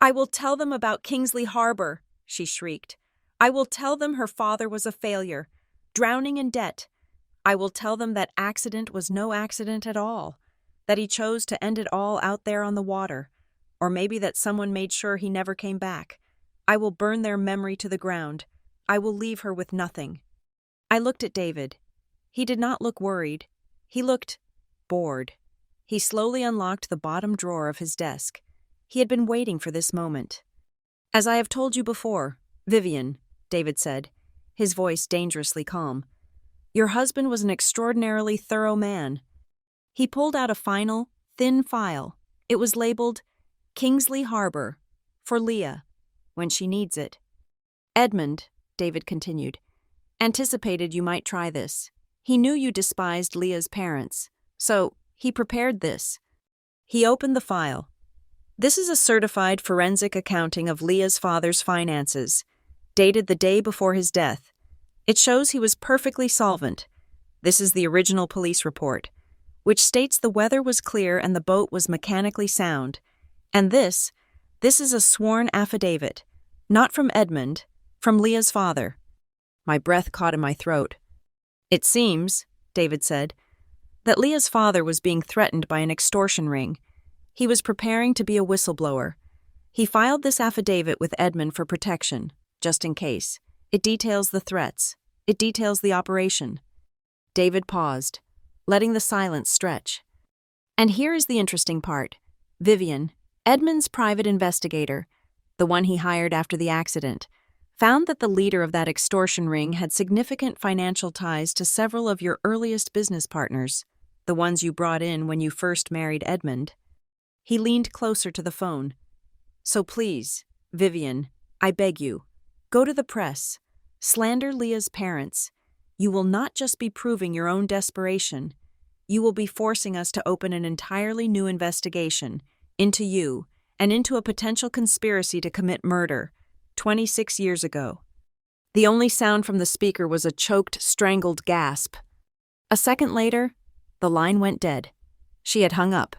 "I will tell them about Kingsley Harbor," she shrieked. "I will tell them her father was a failure, drowning in debt. I will tell them that accident was no accident at all, that he chose to end it all out there on the water, or maybe that someone made sure he never came back. I will burn their memory to the ground. I will leave her with nothing." I looked at David. He did not look worried. He looked bored. He slowly unlocked the bottom drawer of his desk. He had been waiting for this moment. "As I have told you before, Vivian," David said, his voice dangerously calm, "your husband was an extraordinarily thorough man." He pulled out a final, thin file. It was labeled Kingsley Harbor, for Leah, when she needs it. "Edmund," David continued, "anticipated you might try this. He knew you despised Leah's parents, so he prepared this." He opened the file. "This is a certified forensic accounting of Leah's father's finances, dated the day before his death. It shows he was perfectly solvent. This is the original police report, which states the weather was clear and the boat was mechanically sound. And this is a sworn affidavit, not from Edmund, from Leah's father. My breath caught in my throat. It seems, David said, that Leah's father was being threatened by an extortion ring. He was preparing to be a whistleblower. He filed this affidavit with Edmund for protection, just in case. It details the threats. It details the operation. David paused, letting the silence stretch. And here is the interesting part. Vivian, Edmund's private investigator, the one he hired after the accident, found that the leader of that extortion ring had significant financial ties to several of your earliest business partners, the ones you brought in when you first married Edmund. He leaned closer to the phone. So please, Vivian, I beg you, go to the press, slander Leah's parents. You will not just be proving your own desperation. You will be forcing us to open an entirely new investigation into you and into a potential conspiracy to commit murder 26 years ago. The only sound from the speaker was a choked, strangled gasp. A second later, the line went dead. She had hung up.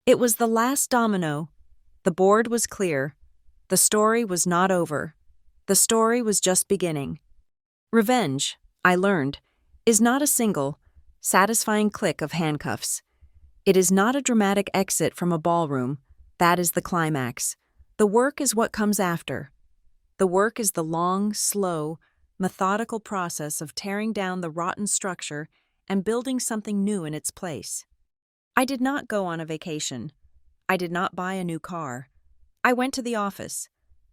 It was the last domino. The board was clear. The story was not over. The story was just beginning. Revenge, I learned, is not a single, satisfying click of handcuffs. It is not a dramatic exit from a ballroom. That is the climax. The work is what comes after. The work is the long, slow, methodical process of tearing down the rotten structure and building something new in its place. I did not go on a vacation. I did not buy a new car. I went to the office,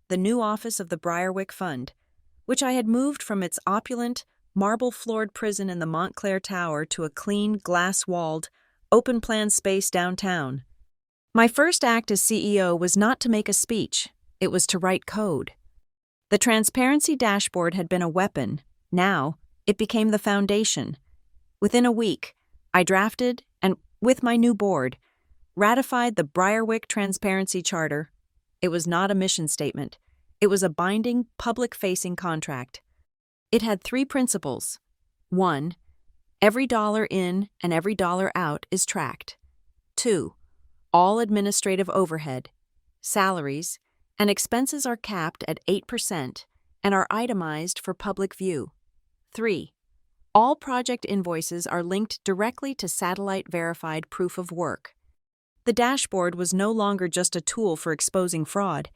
the new office of the Briarwick Fund, which I had moved from its opulent, marble-floored prison in the Montclair Tower to a clean, glass-walled, open-plan space downtown. My first act as CEO was not to make a speech. It was to write code. The transparency dashboard had been a weapon. Now, it became the foundation. Within a week, I drafted and, with my new board, ratified the Briarwick Transparency Charter. It was not a mission statement. It was a binding, public-facing contract. It had 3 principles. 1. Every dollar in and every dollar out is tracked. 2. All administrative overhead, salaries, and expenses are capped at 8% and are itemized for public view. 3. All project invoices are linked directly to satellite-verified proof of work. The dashboard was no longer just a tool for exposing fraud.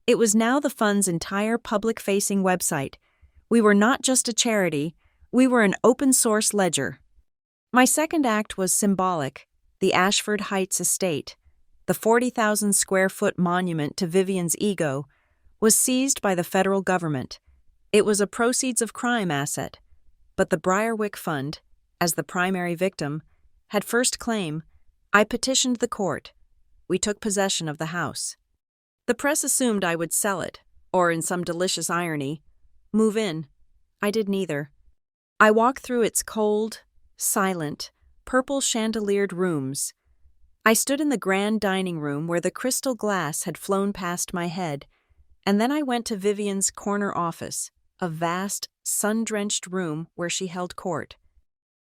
It was now the fund's entire public-facing website. We were not just a charity, we were an open-source ledger. My second act was symbolic. The Ashford Heights estate, the 40,000-square-foot monument to Vivian's ego, was seized by the federal government. It was a proceeds of crime asset, but the Briarwick Fund, as the primary victim, had first claim. I petitioned the court. We took possession of the house. The press assumed I would sell it, or in some delicious irony, move in. I did neither. I walked through its cold, silent, purple chandeliered rooms. I stood in the grand dining room where the crystal glass had flown past my head, and then I went to Vivian's corner office, a vast, sun-drenched room where she held court.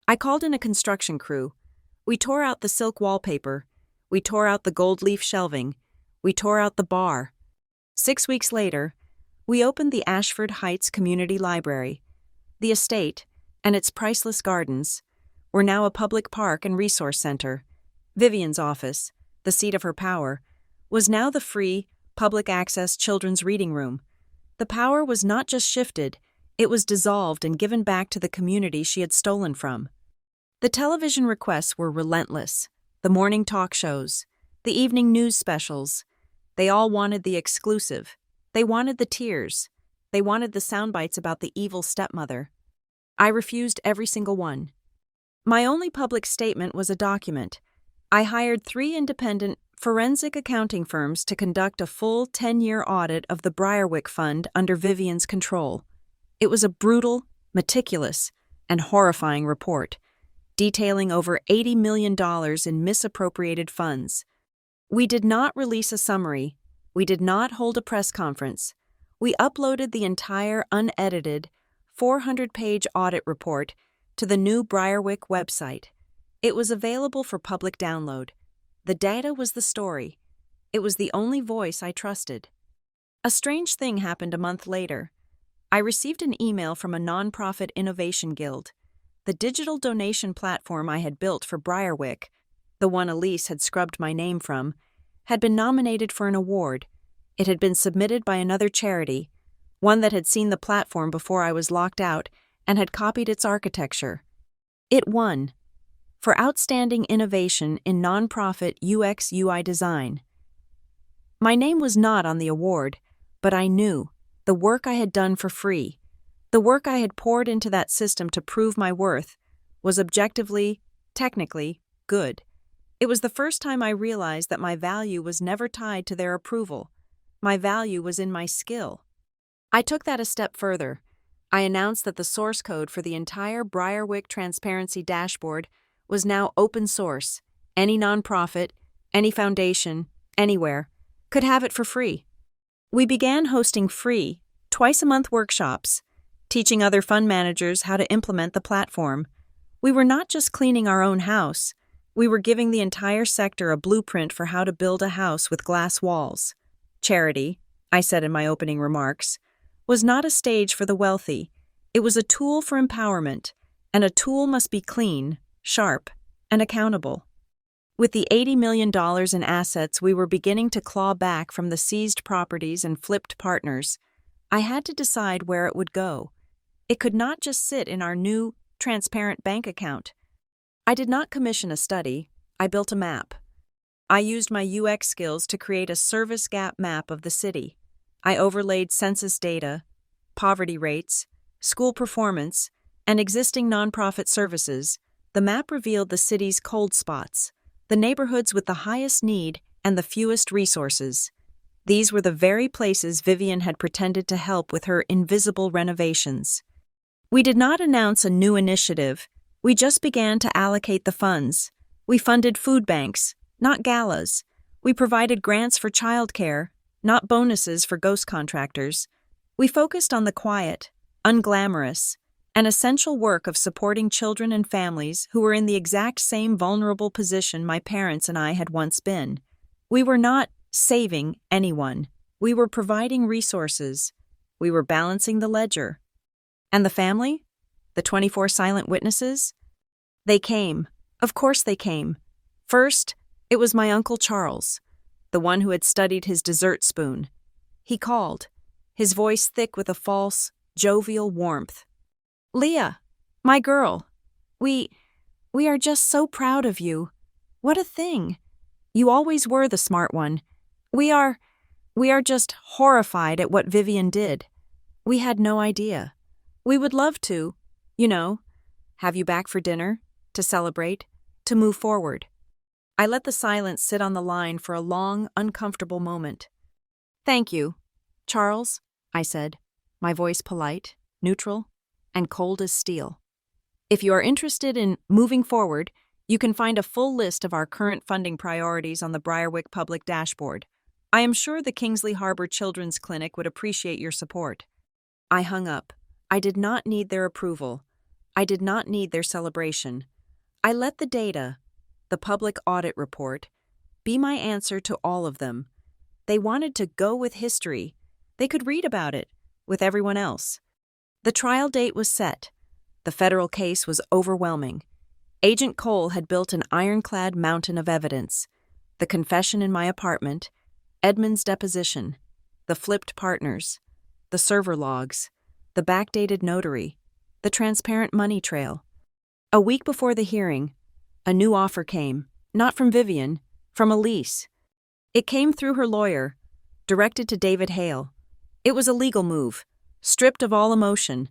I called in a construction crew. We tore out the silk wallpaper. We tore out the gold leaf shelving. We tore out the bar. 6 weeks later, we opened the Ashford Heights Community Library. The estate, and its priceless gardens, were now a public park and resource center. Vivian's office, the seat of her power, was now the free, public-access children's reading room. The power was not just shifted, it was dissolved and given back to the community she had stolen from. The television requests were relentless. The morning talk shows, the evening news specials. They all wanted the exclusive. They wanted the tears. They wanted the sound bites about the evil stepmother. I refused every single one. My only public statement was a document. I hired 3 independent forensic accounting firms to conduct a full 10-year audit of the Briarwick Fund under Vivian's control. It was a brutal, meticulous, and horrifying report, detailing over $80 million in misappropriated funds. We did not release a summary. We did not hold a press conference. We uploaded the entire unedited, 400-page audit report to the new Briarwick website. It was available for public download. The data was the story. It was the only voice I trusted. A strange thing happened a month later. I received an email from a nonprofit innovation guild. The digital donation platform I had built for Briarwick, the one Elise had scrubbed my name from, had been nominated for an award. It had been submitted by another charity, one that had seen the platform before I was locked out and had copied its architecture. It won for outstanding innovation in nonprofit UX/UI design. My name was not on the award, but I knew the work I had done for free, the work I had poured into that system to prove my worth, was objectively, technically, good. It was the first time I realized that my value was never tied to their approval. My value was in my skill. I took that a step further. I announced that the source code for the entire Briarwick Transparency Dashboard was now open source. Any nonprofit, any foundation, anywhere, could have it for free. We began hosting free, twice-a-month workshops, teaching other fund managers how to implement the platform. We were not just cleaning our own house, we were giving the entire sector a blueprint for how to build a house with glass walls. Charity, I said in my opening remarks, was not a stage for the wealthy. It was a tool for empowerment, and a tool must be clean, sharp, and accountable. With the $80 million in assets we were beginning to claw back from the seized properties and flipped partners, I had to decide where it would go. It could not just sit in our new, transparent bank account. I did not commission a study, I built a map. I used my UX skills to create a service gap map of the city. I overlaid census data, poverty rates, school performance, and existing nonprofit services. The map revealed the city's cold spots, the neighborhoods with the highest need and the fewest resources. These were the very places Vivian had pretended to help with her invisible renovations. We did not announce a new initiative. We just began to allocate the funds. We funded food banks, not galas. We provided grants for childcare, not bonuses for ghost contractors. We focused on the quiet, unglamorous, and essential work of supporting children and families who were in the exact same vulnerable position my parents and I had once been. We were not saving anyone. We were providing resources. We were balancing the ledger. And the family? The 24 silent witnesses? They came. Of course they came. First, it was my Uncle Charles, the one who had studied his dessert spoon. He called, his voice thick with a false, jovial warmth. "Leah, my girl, we are just so proud of you. What a thing. You always were the smart one. We are just horrified at what Vivian did. We had no idea. We would love to, have you back for dinner, to celebrate, to move forward." I let the silence sit on the line for a long, uncomfortable moment. "Thank you, Charles," I said, my voice polite, neutral, and cold as steel. "If you are interested in moving forward, you can find a full list of our current funding priorities on the Briarwick Public Dashboard. I am sure the Kingsley Harbor Children's Clinic would appreciate your support." I hung up. I did not need their approval. I did not need their celebration. I let the data, the public audit report, be my answer to all of them. They wanted to go with history. They could read about it, with everyone else. The trial date was set. The federal case was overwhelming. Agent Cole had built an ironclad mountain of evidence. The confession in my apartment, Edmund's deposition, the flipped partners, the server logs, the backdated notary, the transparent money trail. A week before the hearing, a new offer came, not from Vivian, from Elise. It came through her lawyer, directed to David Hale. It was a legal move, stripped of all emotion.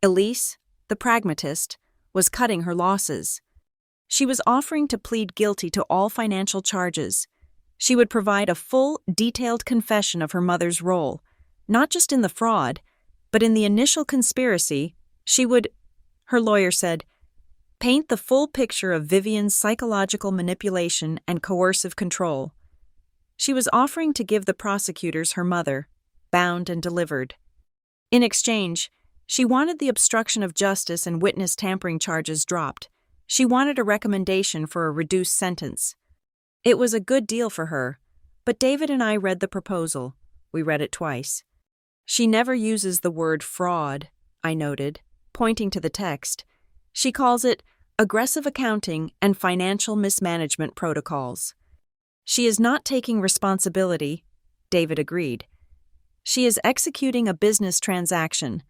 Elise, the pragmatist, was cutting her losses. She was offering to plead guilty to all financial charges. She would provide a full, detailed confession of her mother's role, not just in the fraud, but in the initial conspiracy. She would, her lawyer said, paint the full picture of Vivian's psychological manipulation and coercive control. She was offering to give the prosecutors her mother, bound and delivered. In exchange, She wanted the obstruction of justice and witness tampering charges dropped. She wanted a recommendation for a reduced sentence. It was a good deal for her, but David and I read the proposal. We read it twice. She never uses the word fraud, I noted, pointing to the text. She calls it aggressive accounting and financial mismanagement protocols. She is not taking responsibility, David agreed. She is executing a business transaction.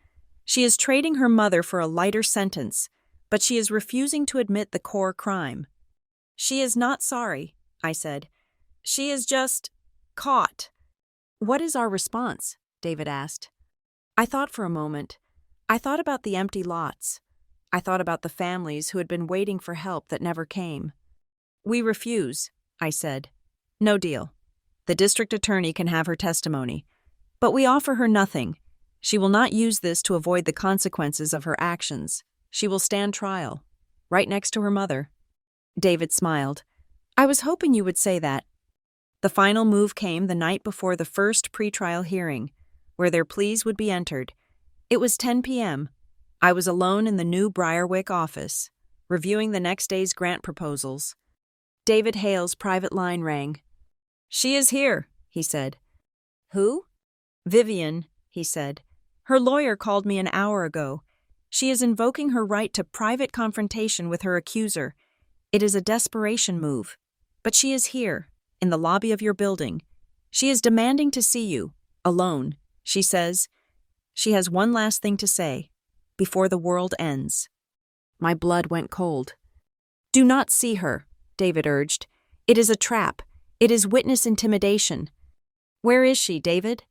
She is trading her mother for a lighter sentence, but she is refusing to admit the core crime. She is not sorry, I said. She is just caught. What is our response? David asked. I thought for a moment. I thought about the empty lots. I thought about the families who had been waiting for help that never came. We refuse, I said. No deal. The district attorney can have her testimony. But we offer her nothing. She will not use this to avoid the consequences of her actions. She will stand trial, right next to her mother. David smiled. I was hoping you would say that. The final move came the night before the first pretrial hearing, where their pleas would be entered. It was 10 p.m. I was alone in the new Briarwick office, reviewing the next day's grant proposals. David Hale's private line rang. She is here, he said. Who? Vivian, he said. Her lawyer called me an hour ago. She is invoking her right to private confrontation with her accuser. It is a desperation move. But she is here, in the lobby of your building. She is demanding to see you, alone, she says. She has one last thing to say, before the world ends. My blood went cold. Do not see her, David urged. It is a trap. It is witness intimidation. Where is she, David?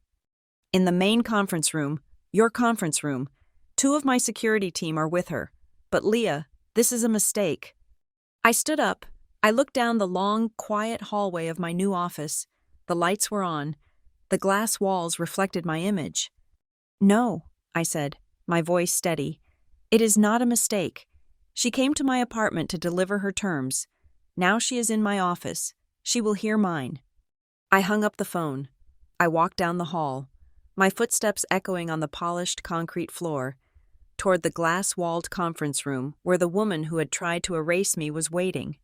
In the main conference room, your conference room. 2 of my security team are with her. But Leah, this is a mistake. I stood up. I looked down the long, quiet hallway of my new office. The lights were on. The glass walls reflected my image. No, I said, my voice steady. It is not a mistake. She came to my apartment to deliver her terms. Now she is in my office. She will hear mine. I hung up the phone. I walked down the hall, my footsteps echoing on the polished concrete floor, toward the glass-walled conference room where the woman who had tried to erase me was waiting.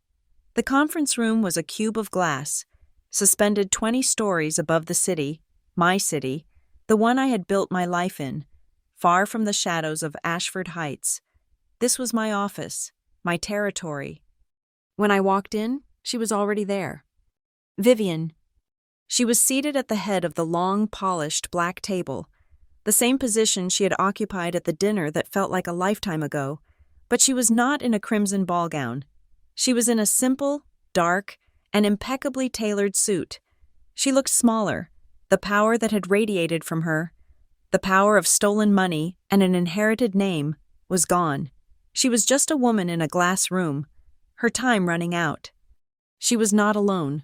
The conference room was a cube of glass, suspended 20 stories above the city, my city, the one I had built my life in, far from the shadows of Ashford Heights. This was my office, my territory. When I walked in, she was already there. Vivian. She was seated at the head of the long, polished black table, the same position she had occupied at the dinner that felt like a lifetime ago, but she was not in a crimson ball gown. She was in a simple, dark, and impeccably tailored suit. She looked smaller. The power that had radiated from her, the power of stolen money and an inherited name, was gone. She was just a woman in a glass room, her time running out. She was not alone.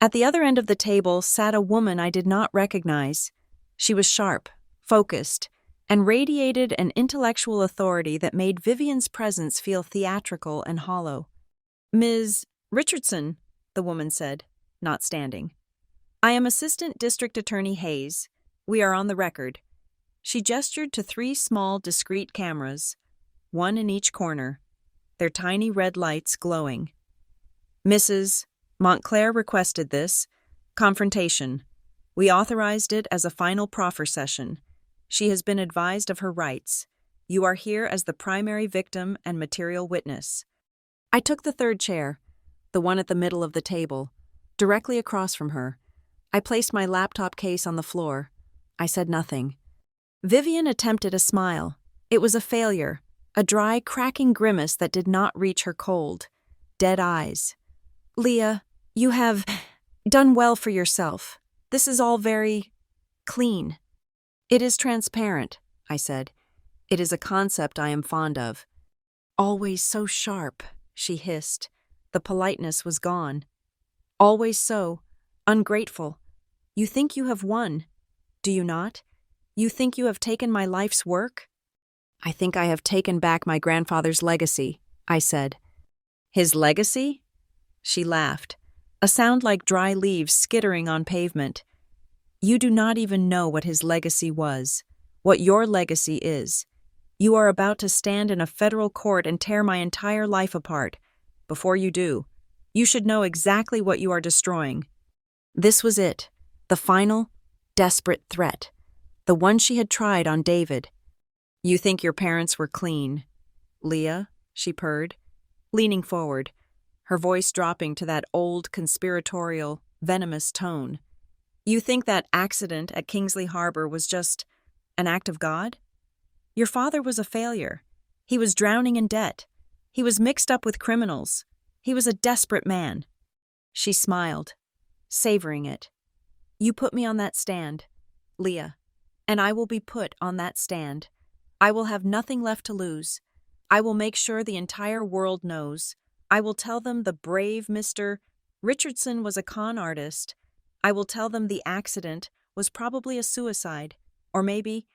At the other end of the table sat a woman I did not recognize. She was sharp, focused, and radiated an intellectual authority that made Vivian's presence feel theatrical and hollow. Ms. Richardson, the woman said, not standing. I am Assistant District Attorney Hayes. We are on the record. She gestured to 3 small, discreet cameras, one in each corner, their tiny red lights glowing. Mrs. Montclair requested this confrontation. We authorized it as a final proffer session. She has been advised of her rights. You are here as the primary victim and material witness. I took the 3rd chair, the one at the middle of the table, directly across from her. I placed my laptop case on the floor. I said nothing. Vivian attempted a smile. It was a failure, a dry, cracking grimace that did not reach her cold, dead eyes. Leah, you have done well for yourself. This is all very clean. It is transparent, I said. It is a concept I am fond of. Always so sharp, she hissed. The politeness was gone. Always so ungrateful. You think you have won, do you not? You think you have taken my life's work? I think I have taken back my grandfather's legacy, I said. His legacy? She laughed, a sound like dry leaves skittering on pavement. You do not even know what his legacy was, what your legacy is. You are about to stand in a federal court and tear my entire life apart. Before you do, you should know exactly what you are destroying." This was it, the final, desperate threat, the one she had tried on David. "You think your parents were clean, Leah," she purred, leaning forward, her voice dropping to that old, conspiratorial, venomous tone. "You think that accident at Kingsley Harbor was just an act of God? Your father was a failure. He was drowning in debt. He was mixed up with criminals. He was a desperate man." She smiled, savoring it. "You put me on that stand, Leah, and I will be put on that stand. I will have nothing left to lose. I will make sure the entire world knows. I will tell them the brave Mr. Richardson was a con artist. I will tell them the accident was probably a suicide, or maybe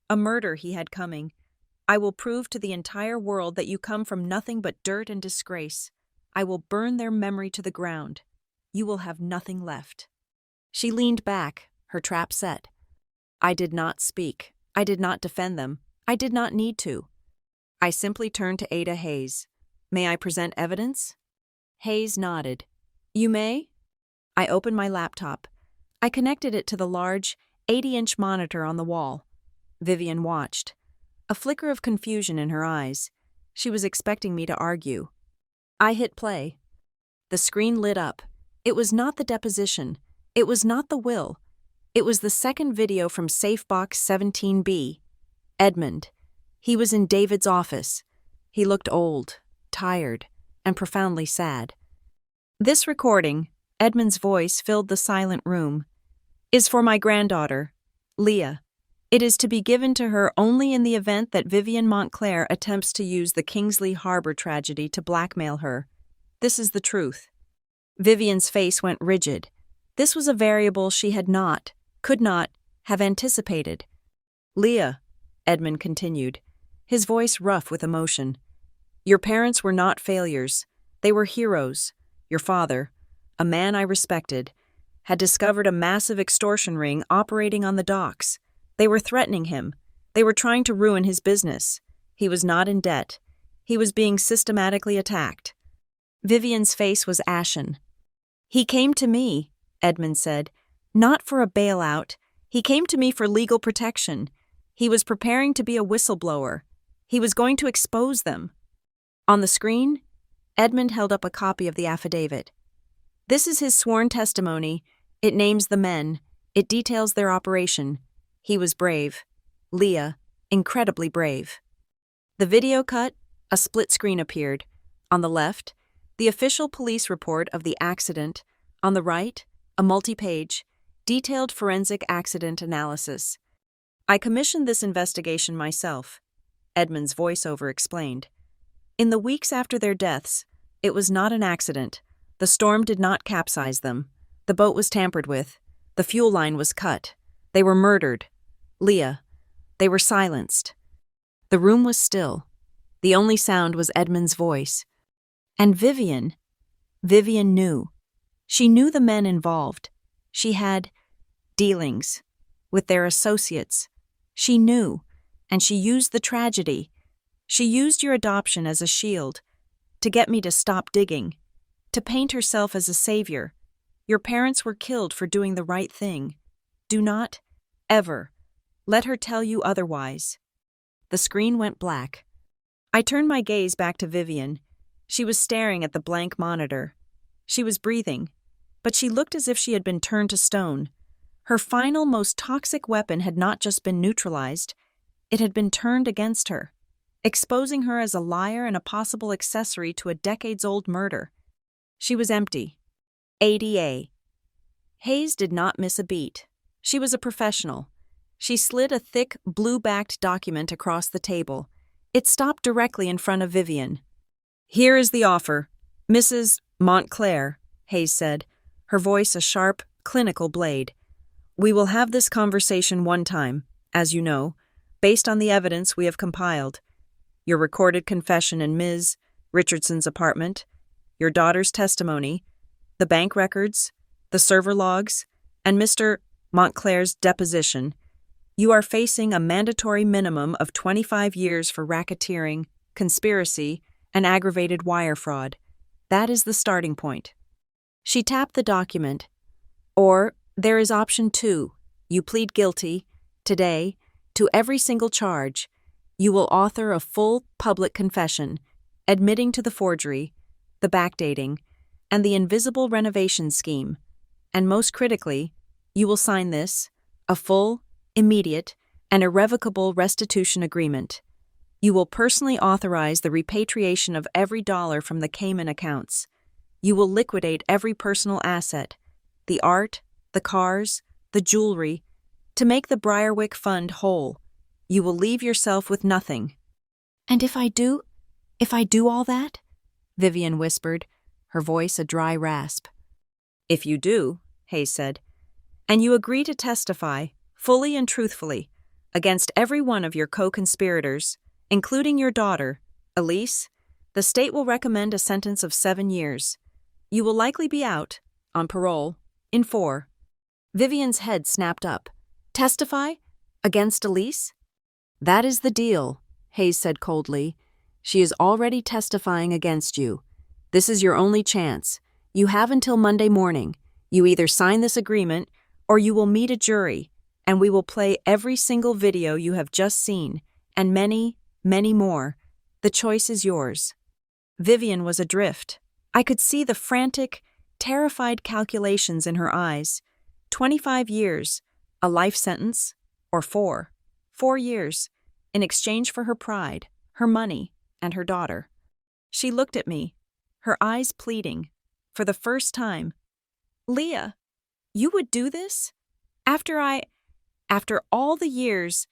a murder he had coming. I will prove to the entire world that you come from nothing but dirt and disgrace. I will burn their memory to the ground. You will have nothing left." She leaned back, her trap set. I did not speak. I did not defend them. I did not need to. I simply turned to Ada Hayes. "May I present evidence?" Hayes nodded. "You may?" I opened my laptop. I connected it to the large, 80-inch monitor on the wall. Vivian watched, a flicker of confusion in her eyes. She was expecting me to argue. I hit play. The screen lit up. It was not the deposition. It was not the will. It was the second video from Safebox 17B. Edmund. He was in David's office. He looked old, tired, and profoundly sad. "This recording," Edmund's voice filled the silent room, "is for my granddaughter, Leah. It is to be given to her only in the event that Vivian Montclair attempts to use the Kingsley Harbor tragedy to blackmail her. This is the truth." Vivian's face went rigid. This was a variable she could not, have anticipated. "Leah," Edmund continued, his voice rough with emotion, "your parents were not failures. They were heroes. Your father, a man I respected, had discovered a massive extortion ring operating on the docks. They were threatening him. They were trying to ruin his business. He was not in debt. He was being systematically attacked." Vivian's face was ashen. "He came to me," Edmund said, "not for a bailout. He came to me for legal protection. He was preparing to be a whistleblower. He was going to expose them." On the screen, Edmund held up a copy of the affidavit. "This is his sworn testimony. It names the men. It details their operation. He was brave. Leah, incredibly brave." The video cut, a split screen appeared. On the left, the official police report of the accident. On the right, a multi-page, detailed forensic accident analysis. "I commissioned this investigation myself," Edmund's voiceover explained. "In the weeks after their deaths, it was not an accident. The storm did not capsize them. The boat was tampered with. The fuel line was cut. They were murdered. Leah. They were silenced." The room was still. The only sound was Edmund's voice. And Vivian knew. She knew the men involved. She had dealings with their associates. She knew, and she used the tragedy. She used your adoption as a shield to get me to stop digging, to paint herself as a savior. Your parents were killed for doing the right thing. Do not, ever, let her tell you otherwise." The screen went black. I turned my gaze back to Vivian. She was staring at the blank monitor. She was breathing, but she looked as if she had been turned to stone. Her final, most toxic weapon had not just been neutralized, it had been turned against her, exposing her as a liar and a possible accessory to a decades-old murder. She was empty. ADA. Hayes did not miss a beat. She was a professional. She slid a thick, blue-backed document across the table. It stopped directly in front of Vivian. "Here is the offer, Mrs. Montclair," Hayes said, her voice a sharp, clinical blade. "We will have this conversation one time, as you know, based on the evidence we have compiled. Your recorded confession in Ms. Richardson's apartment, your daughter's testimony, the bank records, the server logs, and Mr. Montclair's deposition. You are facing a mandatory minimum of 25 years for racketeering, conspiracy, and aggravated wire fraud. That is the starting point. She tapped the document. Or, there is option 2. You plead guilty, today, to every single charge. You will author a full public confession, admitting to the forgery, the backdating, and the invisible renovation scheme. And most critically, you will sign this, a full, immediate, and irrevocable restitution agreement. You will personally authorize the repatriation of every dollar from the Cayman accounts. You will liquidate every personal asset, the art, the cars, the jewelry, to make the Briarwick Fund whole. You will leave yourself with nothing. And if I do all that? Vivian whispered, her voice a dry rasp. If you do, Hayes said, and you agree to testify, fully and truthfully, against every one of your co-conspirators, including your daughter, Elise, the state will recommend a sentence of 7 years. You will likely be out, on parole, in 4. Vivian's head snapped up. Testify? Against Elise? That is the deal, Hayes said coldly. She is already testifying against you. This is your only chance. You have until Monday morning. You either sign this agreement, or you will meet a jury, and we will play every single video you have just seen, and many, many more. The choice is yours. Vivian was adrift. I could see the frantic, terrified calculations in her eyes. 25 years, a life sentence, or 4. 4 years, in exchange for her pride, her money, and her daughter. She looked at me, her eyes pleading, for the first time. Leah, you would do this? After all the years,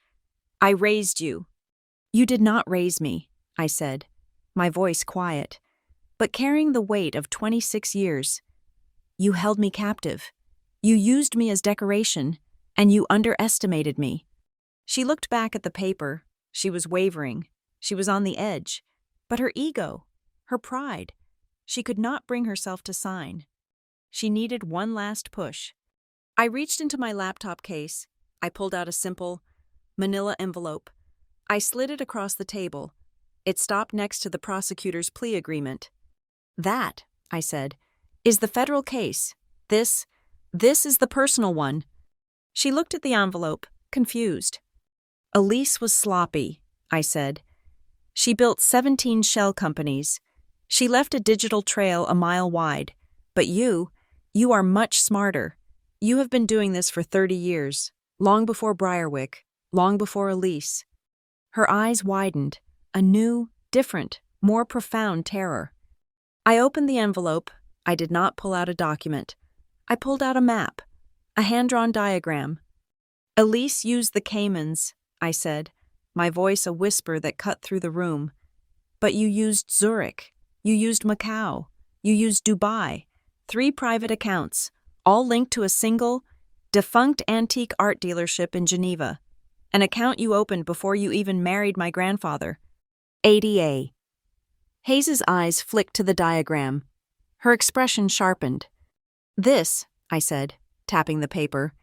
I raised you. You did not raise me, I said, my voice quiet, but carrying the weight of 26 years. You held me captive. You used me as decoration, and you underestimated me. She looked back at the paper. She was wavering. She was on the edge. But her ego, her pride, she could not bring herself to sign. She needed one last push. I reached into my laptop case. I pulled out a simple, manila envelope. I slid it across the table. It stopped next to the prosecutor's plea agreement. That, I said, is the federal case. This is the personal one. She looked at the envelope, confused. Elise was sloppy, I said. She built 17 shell companies. She left a digital trail a mile wide. But you are much smarter. You have been doing this for 30 years, long before Briarwick, long before Elise. Her eyes widened, a new, different, more profound terror. I opened the envelope. I did not pull out a document. I pulled out a map, a hand-drawn diagram. Elise used the Caymans, I said, my voice a whisper that cut through the room. But you used Zurich, you used Macau, you used Dubai, 3 private accounts, all linked to a single, defunct antique art dealership in Geneva, an account you opened before you even married my grandfather. ADA. Hayes's eyes flicked to the diagram. Her expression sharpened. This, I said, tapping the paper,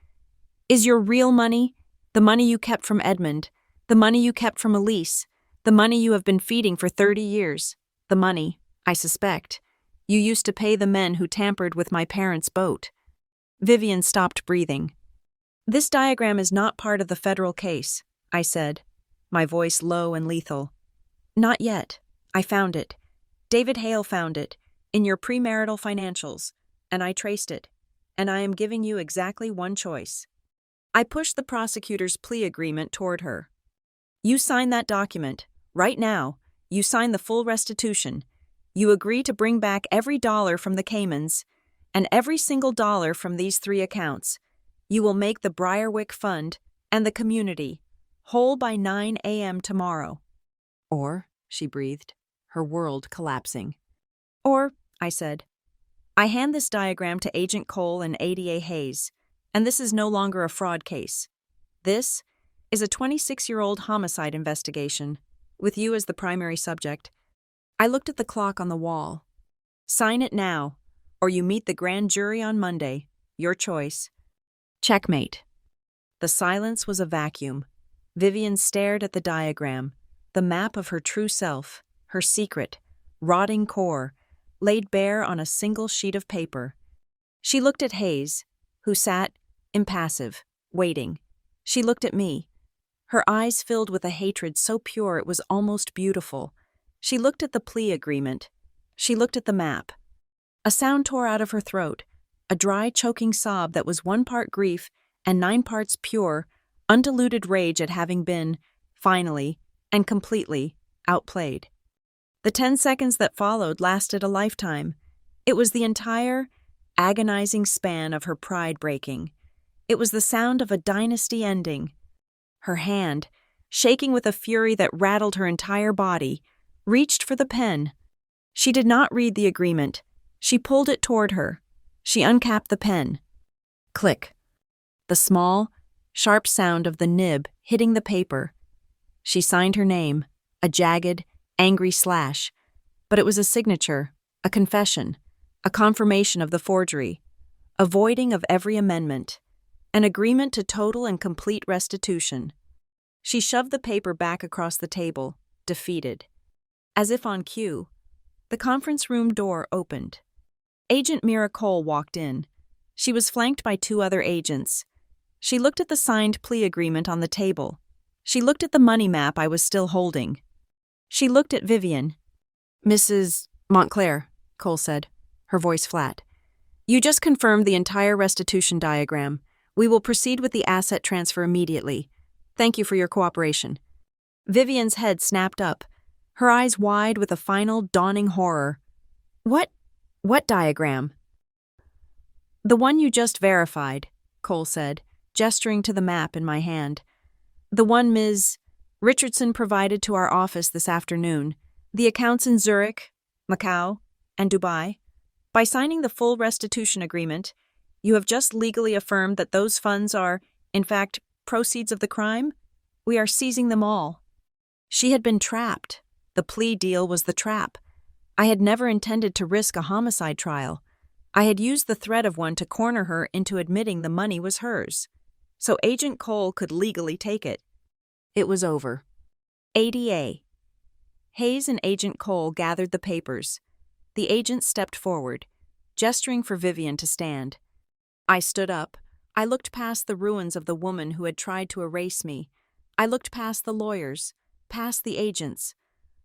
is your real money, the money you kept from Edmund, the money you kept from Elise, the money you have been feeding for 30 years, the money, I suspect, you used to pay the men who tampered with my parents' boat. Vivian stopped breathing. This diagram is not part of the federal case, I said, my voice low and lethal. Not yet. I found it. David Hale found it, in your premarital financials, and I traced it, and I am giving you exactly one choice. I pushed the prosecutor's plea agreement toward her. You sign that document, right now. You sign the full restitution. You agree to bring back every dollar from the Caymans, and every single dollar from these 3 accounts. You will make the Briarwick Fund and the community whole by 9 a.m. tomorrow. Or, she breathed, her world collapsing. Or, I said, I hand this diagram to Agent Cole and ADA Hayes, and this is no longer a fraud case. This is a 26-year-old homicide investigation, with you as the primary subject. I looked at the clock on the wall. Sign it now, or you meet the grand jury on Monday. Your choice. Checkmate. The silence was a vacuum. Vivian stared at the diagram, the map of her true self, her secret, rotting core, laid bare on a single sheet of paper. She looked at Hayes, who sat, impassive, waiting. She looked at me. Her eyes filled with a hatred so pure it was almost beautiful. She looked at the plea agreement. She looked at the map. A sound tore out of her throat, a dry, choking sob that was 1 part grief and 9 parts pure, undiluted rage at having been, finally, and completely, outplayed. The 10 seconds that followed lasted a lifetime. It was the entire, agonizing span of her pride breaking. It was the sound of a dynasty ending. Her hand, shaking with a fury that rattled her entire body, reached for the pen. She did not read the agreement. She pulled it toward her. She uncapped the pen. Click. The small, sharp sound of the nib hitting the paper. She signed her name, a jagged, angry slash. But it was a signature, a confession, a confirmation of the forgery, a voiding of every amendment, an agreement to total and complete restitution. She shoved the paper back across the table, defeated. As if on cue, the conference room door opened. Agent Mira Cole walked in. She was flanked by 2 other agents. She looked at the signed plea agreement on the table. She looked at the money map I was still holding. She looked at Vivian. "Mrs. Montclair," Cole said, her voice flat. "You just confirmed the entire restitution diagram. We will proceed with the asset transfer immediately. Thank you for your cooperation." Vivian's head snapped up, her eyes wide with a final, dawning horror. What diagram?" "The one you just verified," Cole said, gesturing to the map in my hand. "The one Ms. Richardson provided to our office this afternoon. The accounts in Zurich, Macau, and Dubai. By signing the full restitution agreement, you have just legally affirmed that those funds are, in fact, proceeds of the crime. We are seizing them all." She had been trapped. The plea deal was the trap. I had never intended to risk a homicide trial. I had used the threat of one to corner her into admitting the money was hers, so Agent Cole could legally take it. It was over. ADA. Hayes and Agent Cole gathered the papers. The agent stepped forward, gesturing for Vivian to stand. I stood up. I looked past the ruins of the woman who had tried to erase me. I looked past the lawyers, past the agents.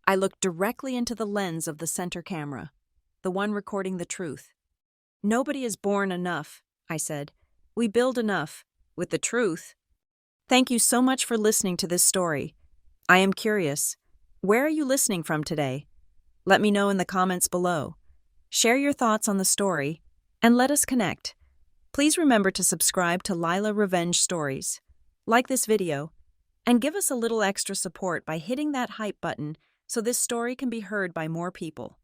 I looked directly into the lens of the center camera, the one recording the truth. "Nobody is born enough," I said. "We build enough, with the truth." Thank you so much for listening to this story. I am curious, where are you listening from today? Let me know in the comments below. Share your thoughts on the story, and let us connect. Please remember to subscribe to Lila Revenge Stories, like this video, and give us a little extra support by hitting that hype button so this story can be heard by more people.